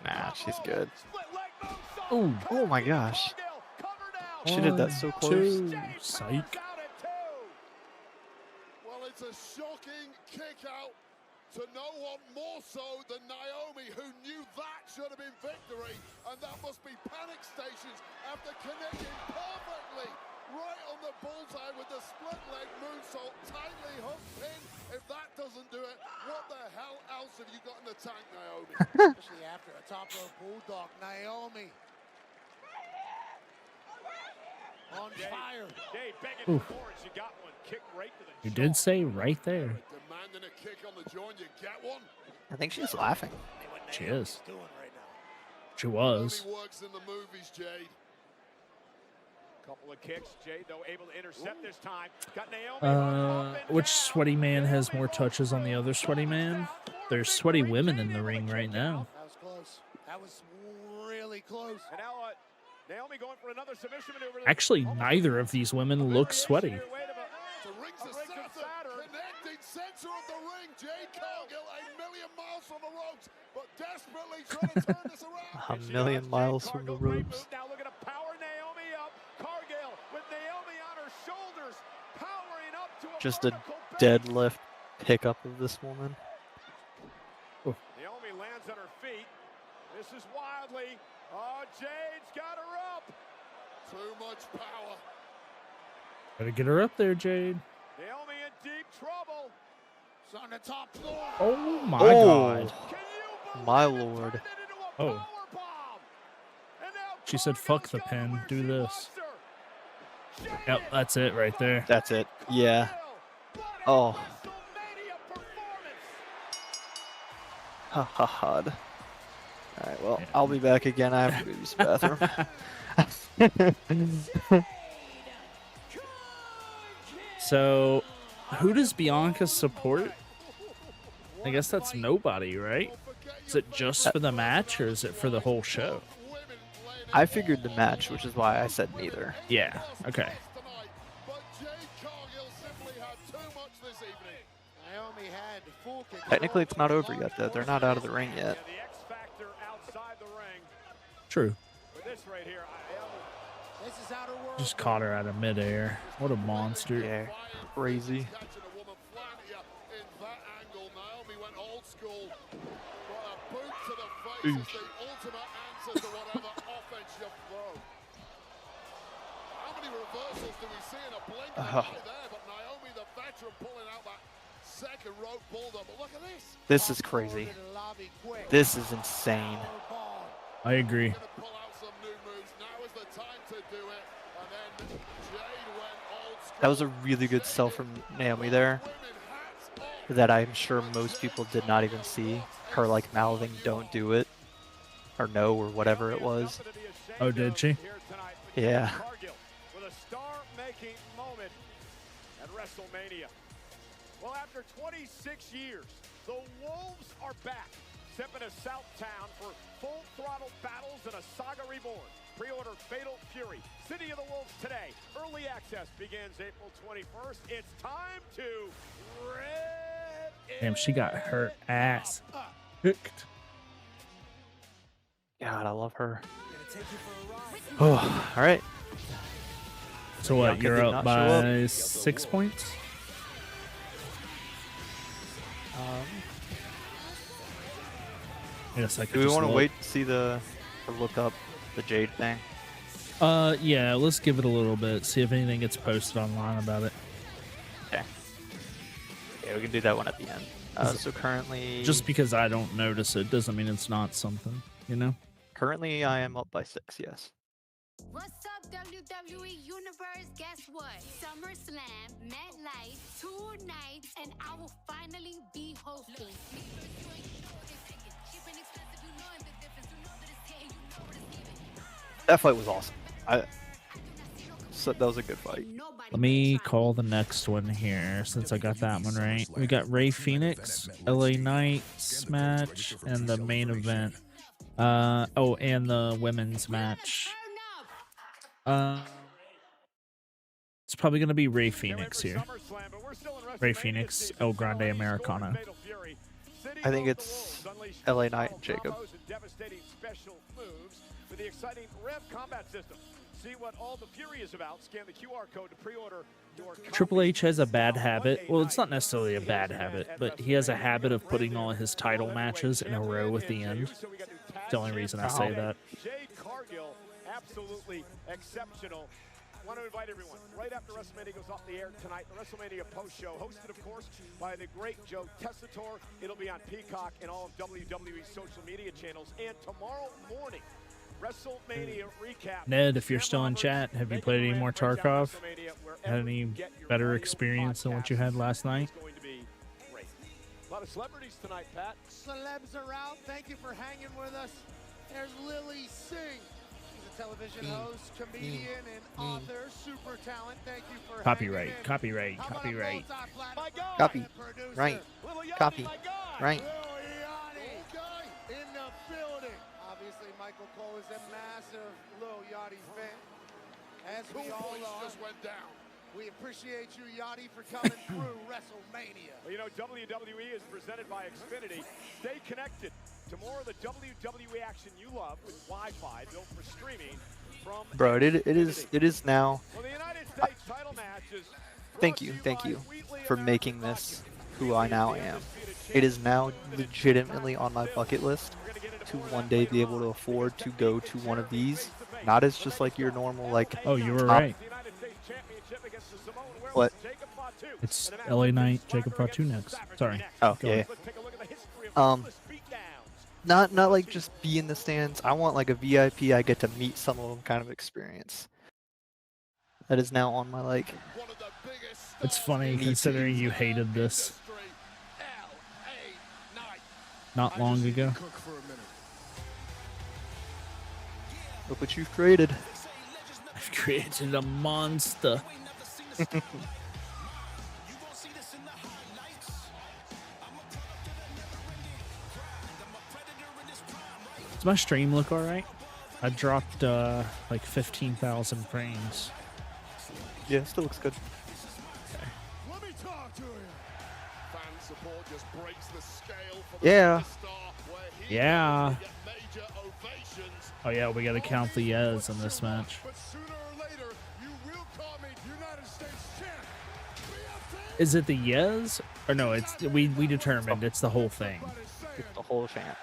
Nah, she's good. Oh, oh my gosh. She did that so close. Psych. Well, it's a shocking kick out to no one more so than Naomi, who knew that should have been victory, and that must be panic stations after connecting perfectly right on the bullseye with the split leg moonsault, tightly hooked pin. If that doesn't do it, what the hell else have you got in the tank, Naomi? Especially after a top rope bulldog. Naomi on fire. Dave begging for more, and she got one. Kick right to the You did say right there. Demanding a kick on the jaw, and you get one. I think she's laughing. She is. Doing right now. She was. Only works in the movies, Jade. Couple of kicks. Jade, though, able to intercept this time. Got Naomi. Which sweaty man has more touches on the other sweaty man? There's sweaty women in the ring right now. That was close. That was really close. And now Naomi going for another submission maneuver. Actually, neither of these women look sweaty. The rings of Saturn, connecting center of the ring. Jade Cargill, a million miles from the ropes, but desperately trying to turn this around. A million miles from the ropes. Now looking to power Naomi up. Cargill with Naomi on her shoulders, powering up to a Just a deadlift pickup of this woman. Naomi lands on her feet. This is wildly. Oh, Jade's got her up. Too much power. Gotta get her up there, Jade. Naomi in deep trouble. It's on the top floor. Oh my God. My lord. Oh. She said, fuck the pin. Do this. Yep, that's it right there. That's it. Yeah. Oh. Ha ha ha. Alright, well, I'll be back again. I have to go use the bathroom. So, who does Bianca support? I guess that's nobody, right? Is it just for the match or is it for the whole show? I figured the match, which is why I said neither. Yeah, okay. Naomi had full control. Technically, it's not over yet, though. They're not out of the ring yet. True. This is outer world. Just caught her out of midair. What a monster. Yeah, crazy. Oof. This is crazy. This is insane. I agree. That was a really good sell from Naomi there that I'm sure most people did not even see. Her like mouthing "don't do it" or "no" or whatever it was. Oh, did she? Yeah. With a star-making moment at Wrestlemania. Well, after 26 years, the Wolves are back, stepping to Southtown for full-throttle battles in a saga reborn. Pre-order Fatal Fury, City of the Wolves today. Early access begins April 21st. It's time to rip it. Damn, she got her ass hooked. God, I love her. Oh, all right. So what, Bianca you're did up not show up. by 6 points? Yes, I could Do we just want to look. wait to see to look up the Jade thing? Yeah, let's give it a little bit. See if anything gets posted online about it. Okay. Yeah, we can do that one at the end. So currently, Just because I don't notice it doesn't mean it's not something, you know? currently I am up by 6. Yes. What's up, WWE Universe? Guess what? SummerSlam, MetLife, 2 nights, and I will finally be hosting. That fight was awesome. So that was a good fight. Let me call the next one here since I got that one right. We got Ray Phoenix, LA Knight's match, and the main event. Oh, and the women's match. It's probably going to be Ray Phoenix here. Ray Phoenix, El Grande Americano. I think it's LA Knight and Jacob. Devastating special moves with the exciting Rev combat system. See what all the fury is about. Scan the QR code to pre-order your Triple H has a bad habit. Well, it's not necessarily a bad habit, but he has a habit of putting all his title matches in a row at the end. That's the only reason I say that. Jade Cargill, absolutely exceptional. want to invite everyone, right after WrestleMania goes off the air tonight, the WrestleMania post-show, hosted, of course, by the great Joe Tessitore. It'll be on Peacock and all of WWE's social media channels. And tomorrow morning, WrestleMania recap. Ned, if you're still in chat, have you played any more Tarkov? Had any better experience than what you had last night? Going to be great. A lot of celebrities tonight, Pat. Celebs are out. Thank you for hanging with us. There's Lily Singh. She's a television host, comedian, and author. Super talent. Thank you for Copyright, hanging in. copyright, How about a copyright. multi-platinum Copy. producer? Right. Lil Yachty, Copy. my guy. Right. Lil Yachty in the building. Obviously, Michael Cole is a massive Lil Yachty fan. As we all are. Just went down. We appreciate you, Yachty, for coming through WrestleMania. Well, you know, WWE is presented by Xfinity. Stay connected to more of the WWE action you love with Wi-Fi built for streaming from Bro, it is now. Well, the United States title match is Thank you for making this who I now am. It is now legitimately on my bucket list to one day be able to afford to go to one of these. Not as just like your normal like. Oh, you were right. What? It's LA Knight, Jacob Fatu next. Sorry. Oh, Go yeah. on. Not like just be in the stands. I want like a VIP. I get to meet some of them kind of experience. That is now on my like. It's funny considering you hated this not long ago. Look what you've created. I've created a monster. Does my stream look alright? I dropped like 15,000 frames. Yeah, it still looks good. Let me talk to you. Fan support just breaks the scale for Yeah. Yeah. Oh yeah, we gotta count the yes in this match. But sooner or later, you will call me United States champ. Is it the yes? Or no, it's we determined it's the whole thing. It's the whole champ.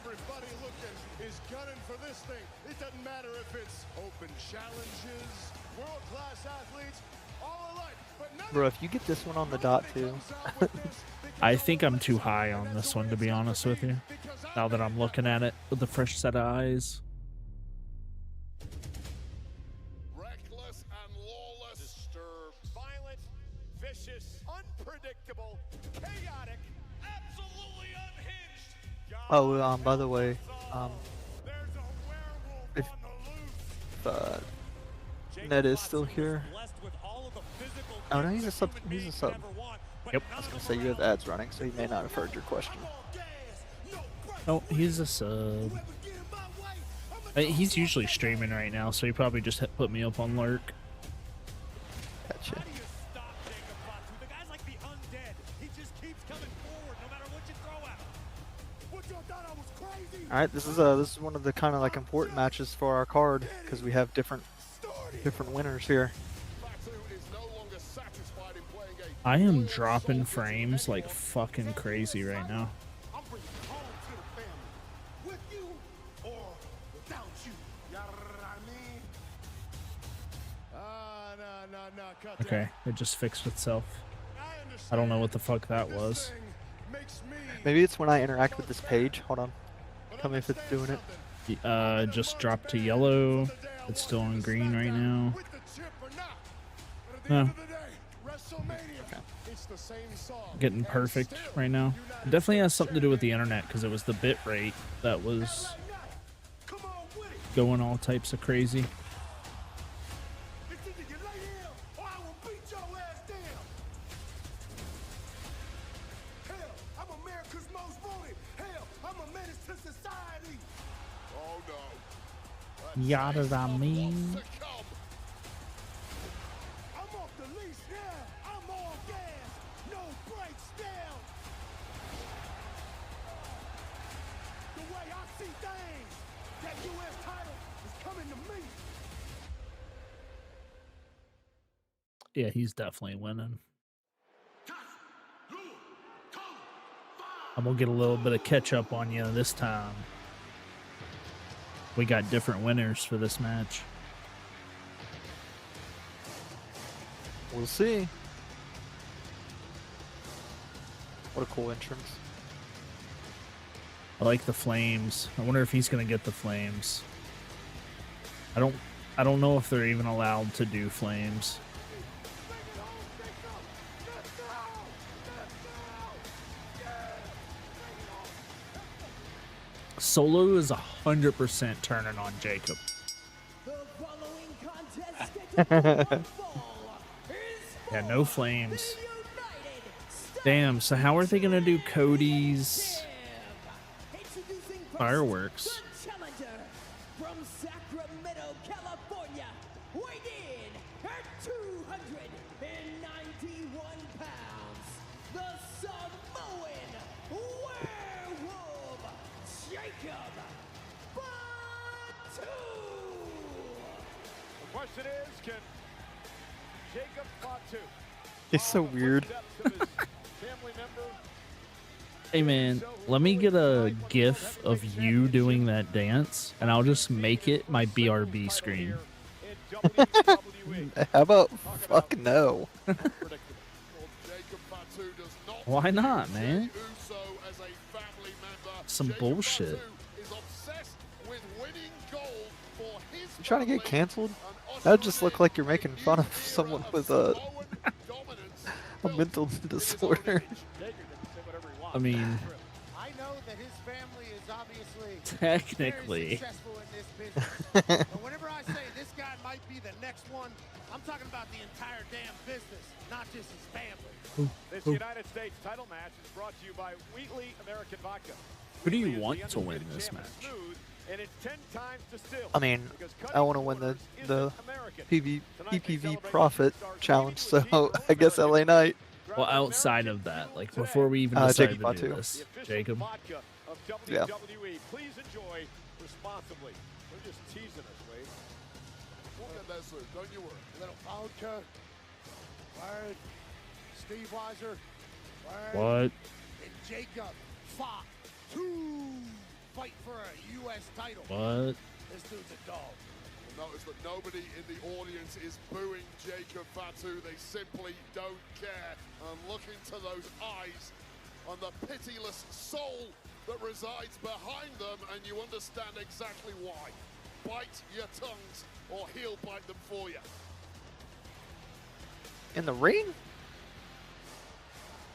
Everybody looking is gunning for this thing. It doesn't matter if it's open challenges, world-class athletes, all alike. But none Bro, if you get this one on the dot too. I think I'm too high on this one, to be honest with you. Now that I'm looking at it with a fresh set of eyes. reckless and lawless, disturbed, violent, vicious, unpredictable, chaotic, absolutely unhinged. Oh, by the way, if Ned is still here. Oh no, he's a sub. He's a sub. Yep. I was gonna say you have ads running, so he may not have heard your question. Oh, he's a sub. He's usually streaming right now, so he probably just put me up on lurk. Gotcha. All right, this is one of the kind of like important matches for our card because we have different winners here. I am dropping frames like fucking crazy right now. Okay, it just fixed itself. I don't know what the fuck that was. Maybe it's when I interact with this page. Hold on. Tell me if it's doing it. Just dropped to yellow. It's still on green right now. No. Getting perfect right now. It definitely has something to do with the internet because it was the bit rate that was going all types of crazy. Yada da mean. Yeah, he's definitely winning. I'm gonna get a little bit of catch up on you this time. We got different winners for this match. We'll see. What a cool entrance. I like the flames. I wonder if he's gonna get the flames. I don't know if they're even allowed to do flames. Solo is 100% turning on Jacob. Yeah, no flames. Damn, so how are they gonna do Cody's fireworks? Challenger from Sacramento, California, weighed in at 291 pounds, the Samoan werewolf, Jacob Fatu. The question is, can Jacob Fatu, It's so weird. family member, Hey man, let me get a GIF of you doing that dance, and I'll just make it my BRB screen. How about fuck no? Why not, man? Some bullshit. You trying to get canceled? That would just look like you're making fun of someone with a mental disorder. I mean, I know that his family is obviously technically. very successful in this business. But whenever I say this guy might be the next one, I'm talking about the entire damn business, not just his family. This United States title match is brought to you by Wheatley American Vodka. Who do you want to win this match? And it's 10 times distilled. I mean, I want to win the PPV Profit Challenge, so I guess LA Knight. Well, outside of that, like before we even decided to do this, Jacob. Yeah. Please enjoy responsibly. They're just teasing us, Wade. We'll get that soon, don't you worry. A little vodka. Word. Steve Weiser. Word. What? And Jacob Fatu fight for a U.S. title. What? This dude's a dog. Notice that nobody in the audience is booing Jacob Fatu. They simply don't care. And look into those eyes on the pitiless soul that resides behind them, and you understand exactly why. Bite your tongues, or he'll bite them for you. In the ring?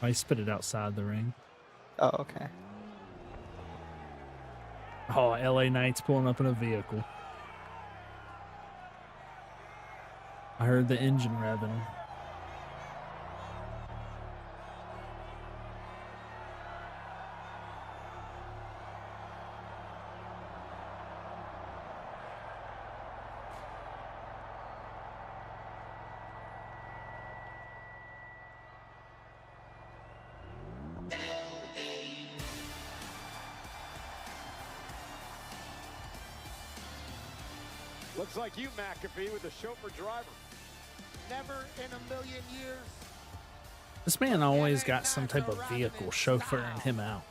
I spit it outside the ring. Oh, okay. Oh, LA Knight's pulling up in a vehicle. I heard the engine revving. Looks like you, McAfee, with the chauffeur driver. Never in a million years. This man always got some type of vehicle chauffeuring him out.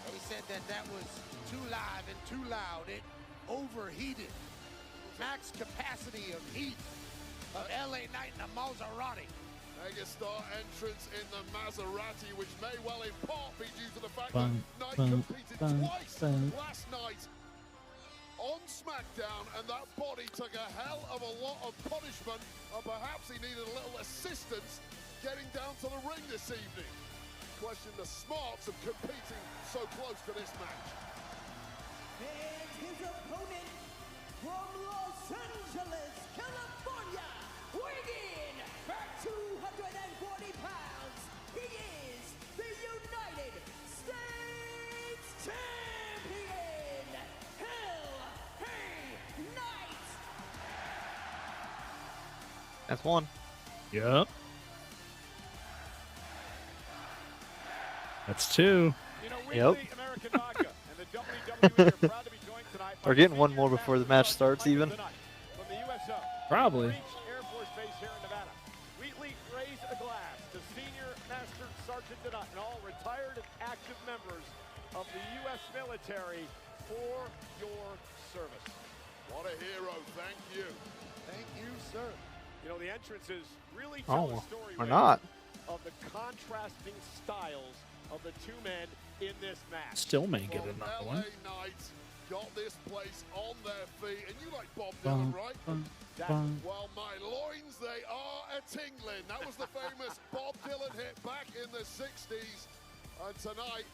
They said that was too live and too loud. It overheated. Max capacity of heat of LA Knight in a Maserati. Megastar entrance in the Maserati, which may well in part be due to the fact Bum, that Knight bum, competed bum, twice bum. last night on SmackDown, and that body took a hell of a lot of punishment, and perhaps he needed a little assistance getting down to the ring this evening. Question the smarts of competing so close to this match. And his opponent from Los Angeles, California, weighing in at 240 pounds, he is the United States Champion, LA Knight. That's one. Yep. That's two. Yep. We're getting one more before the match starts, even. Probably. Air Force Base here in Nevada. Wheatley, raise a glass to Senior Master members of the U.S. military for your service. What a hero, thank you. Thank you, sir. You know, the entrances really tell a story or not. of the contrasting styles of the two men in this match. Still may get Well, another LA one. Knight got this place on their feet, and you like Bob Dylan, right? Well, my loins, they are a-tingling. That was the famous Bob Dylan hit back in the 60s. And tonight,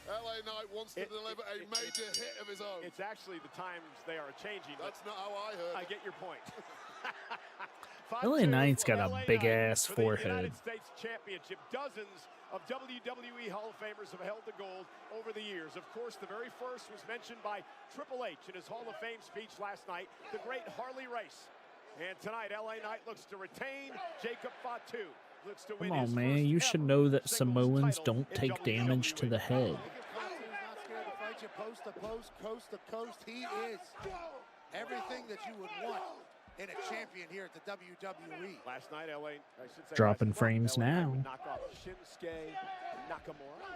LA Knight wants to deliver a major hit of his own. It's actually the times they are changing. That's not how I heard I it. get your point. LA Knight's got a LA big Knight ass for the forehead. United States Championship. Dozens of WWE Hall of Famers have held the gold over the years. Of course, the very first was mentioned by Triple H in his Hall of Fame speech last night, the great Harley Race. And tonight, LA Knight looks to retain. Jacob Fatu looks to win Come his on, man. first You should ever know that singles Samoans title don't in take damage to the head. Fatu's not scared to fight you post to post, coast to coast. He is everything that you would want in a champion here at the WWE. Last night, LA, I should say, Dropping last month, frames LA Knight now. would knock off Shinsuke Nakamura.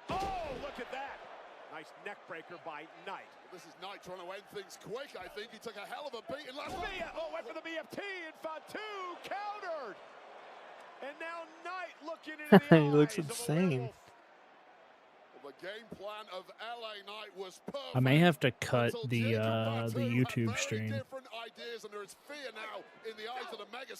Oh, look at that. Nice neck breaker by Knight. This is Knight trying to end things quick. I think he took a hell of a beating last night. Oh, went for the BFT, and Fatu countered. And now Knight looking into the He looks eyes of a insane. werewolf. The game plan of LA Knight was perfect. I may have to cut until the Jacob Fatu had YouTube very stream. different ideas, and there is fear now in the eyes of the mega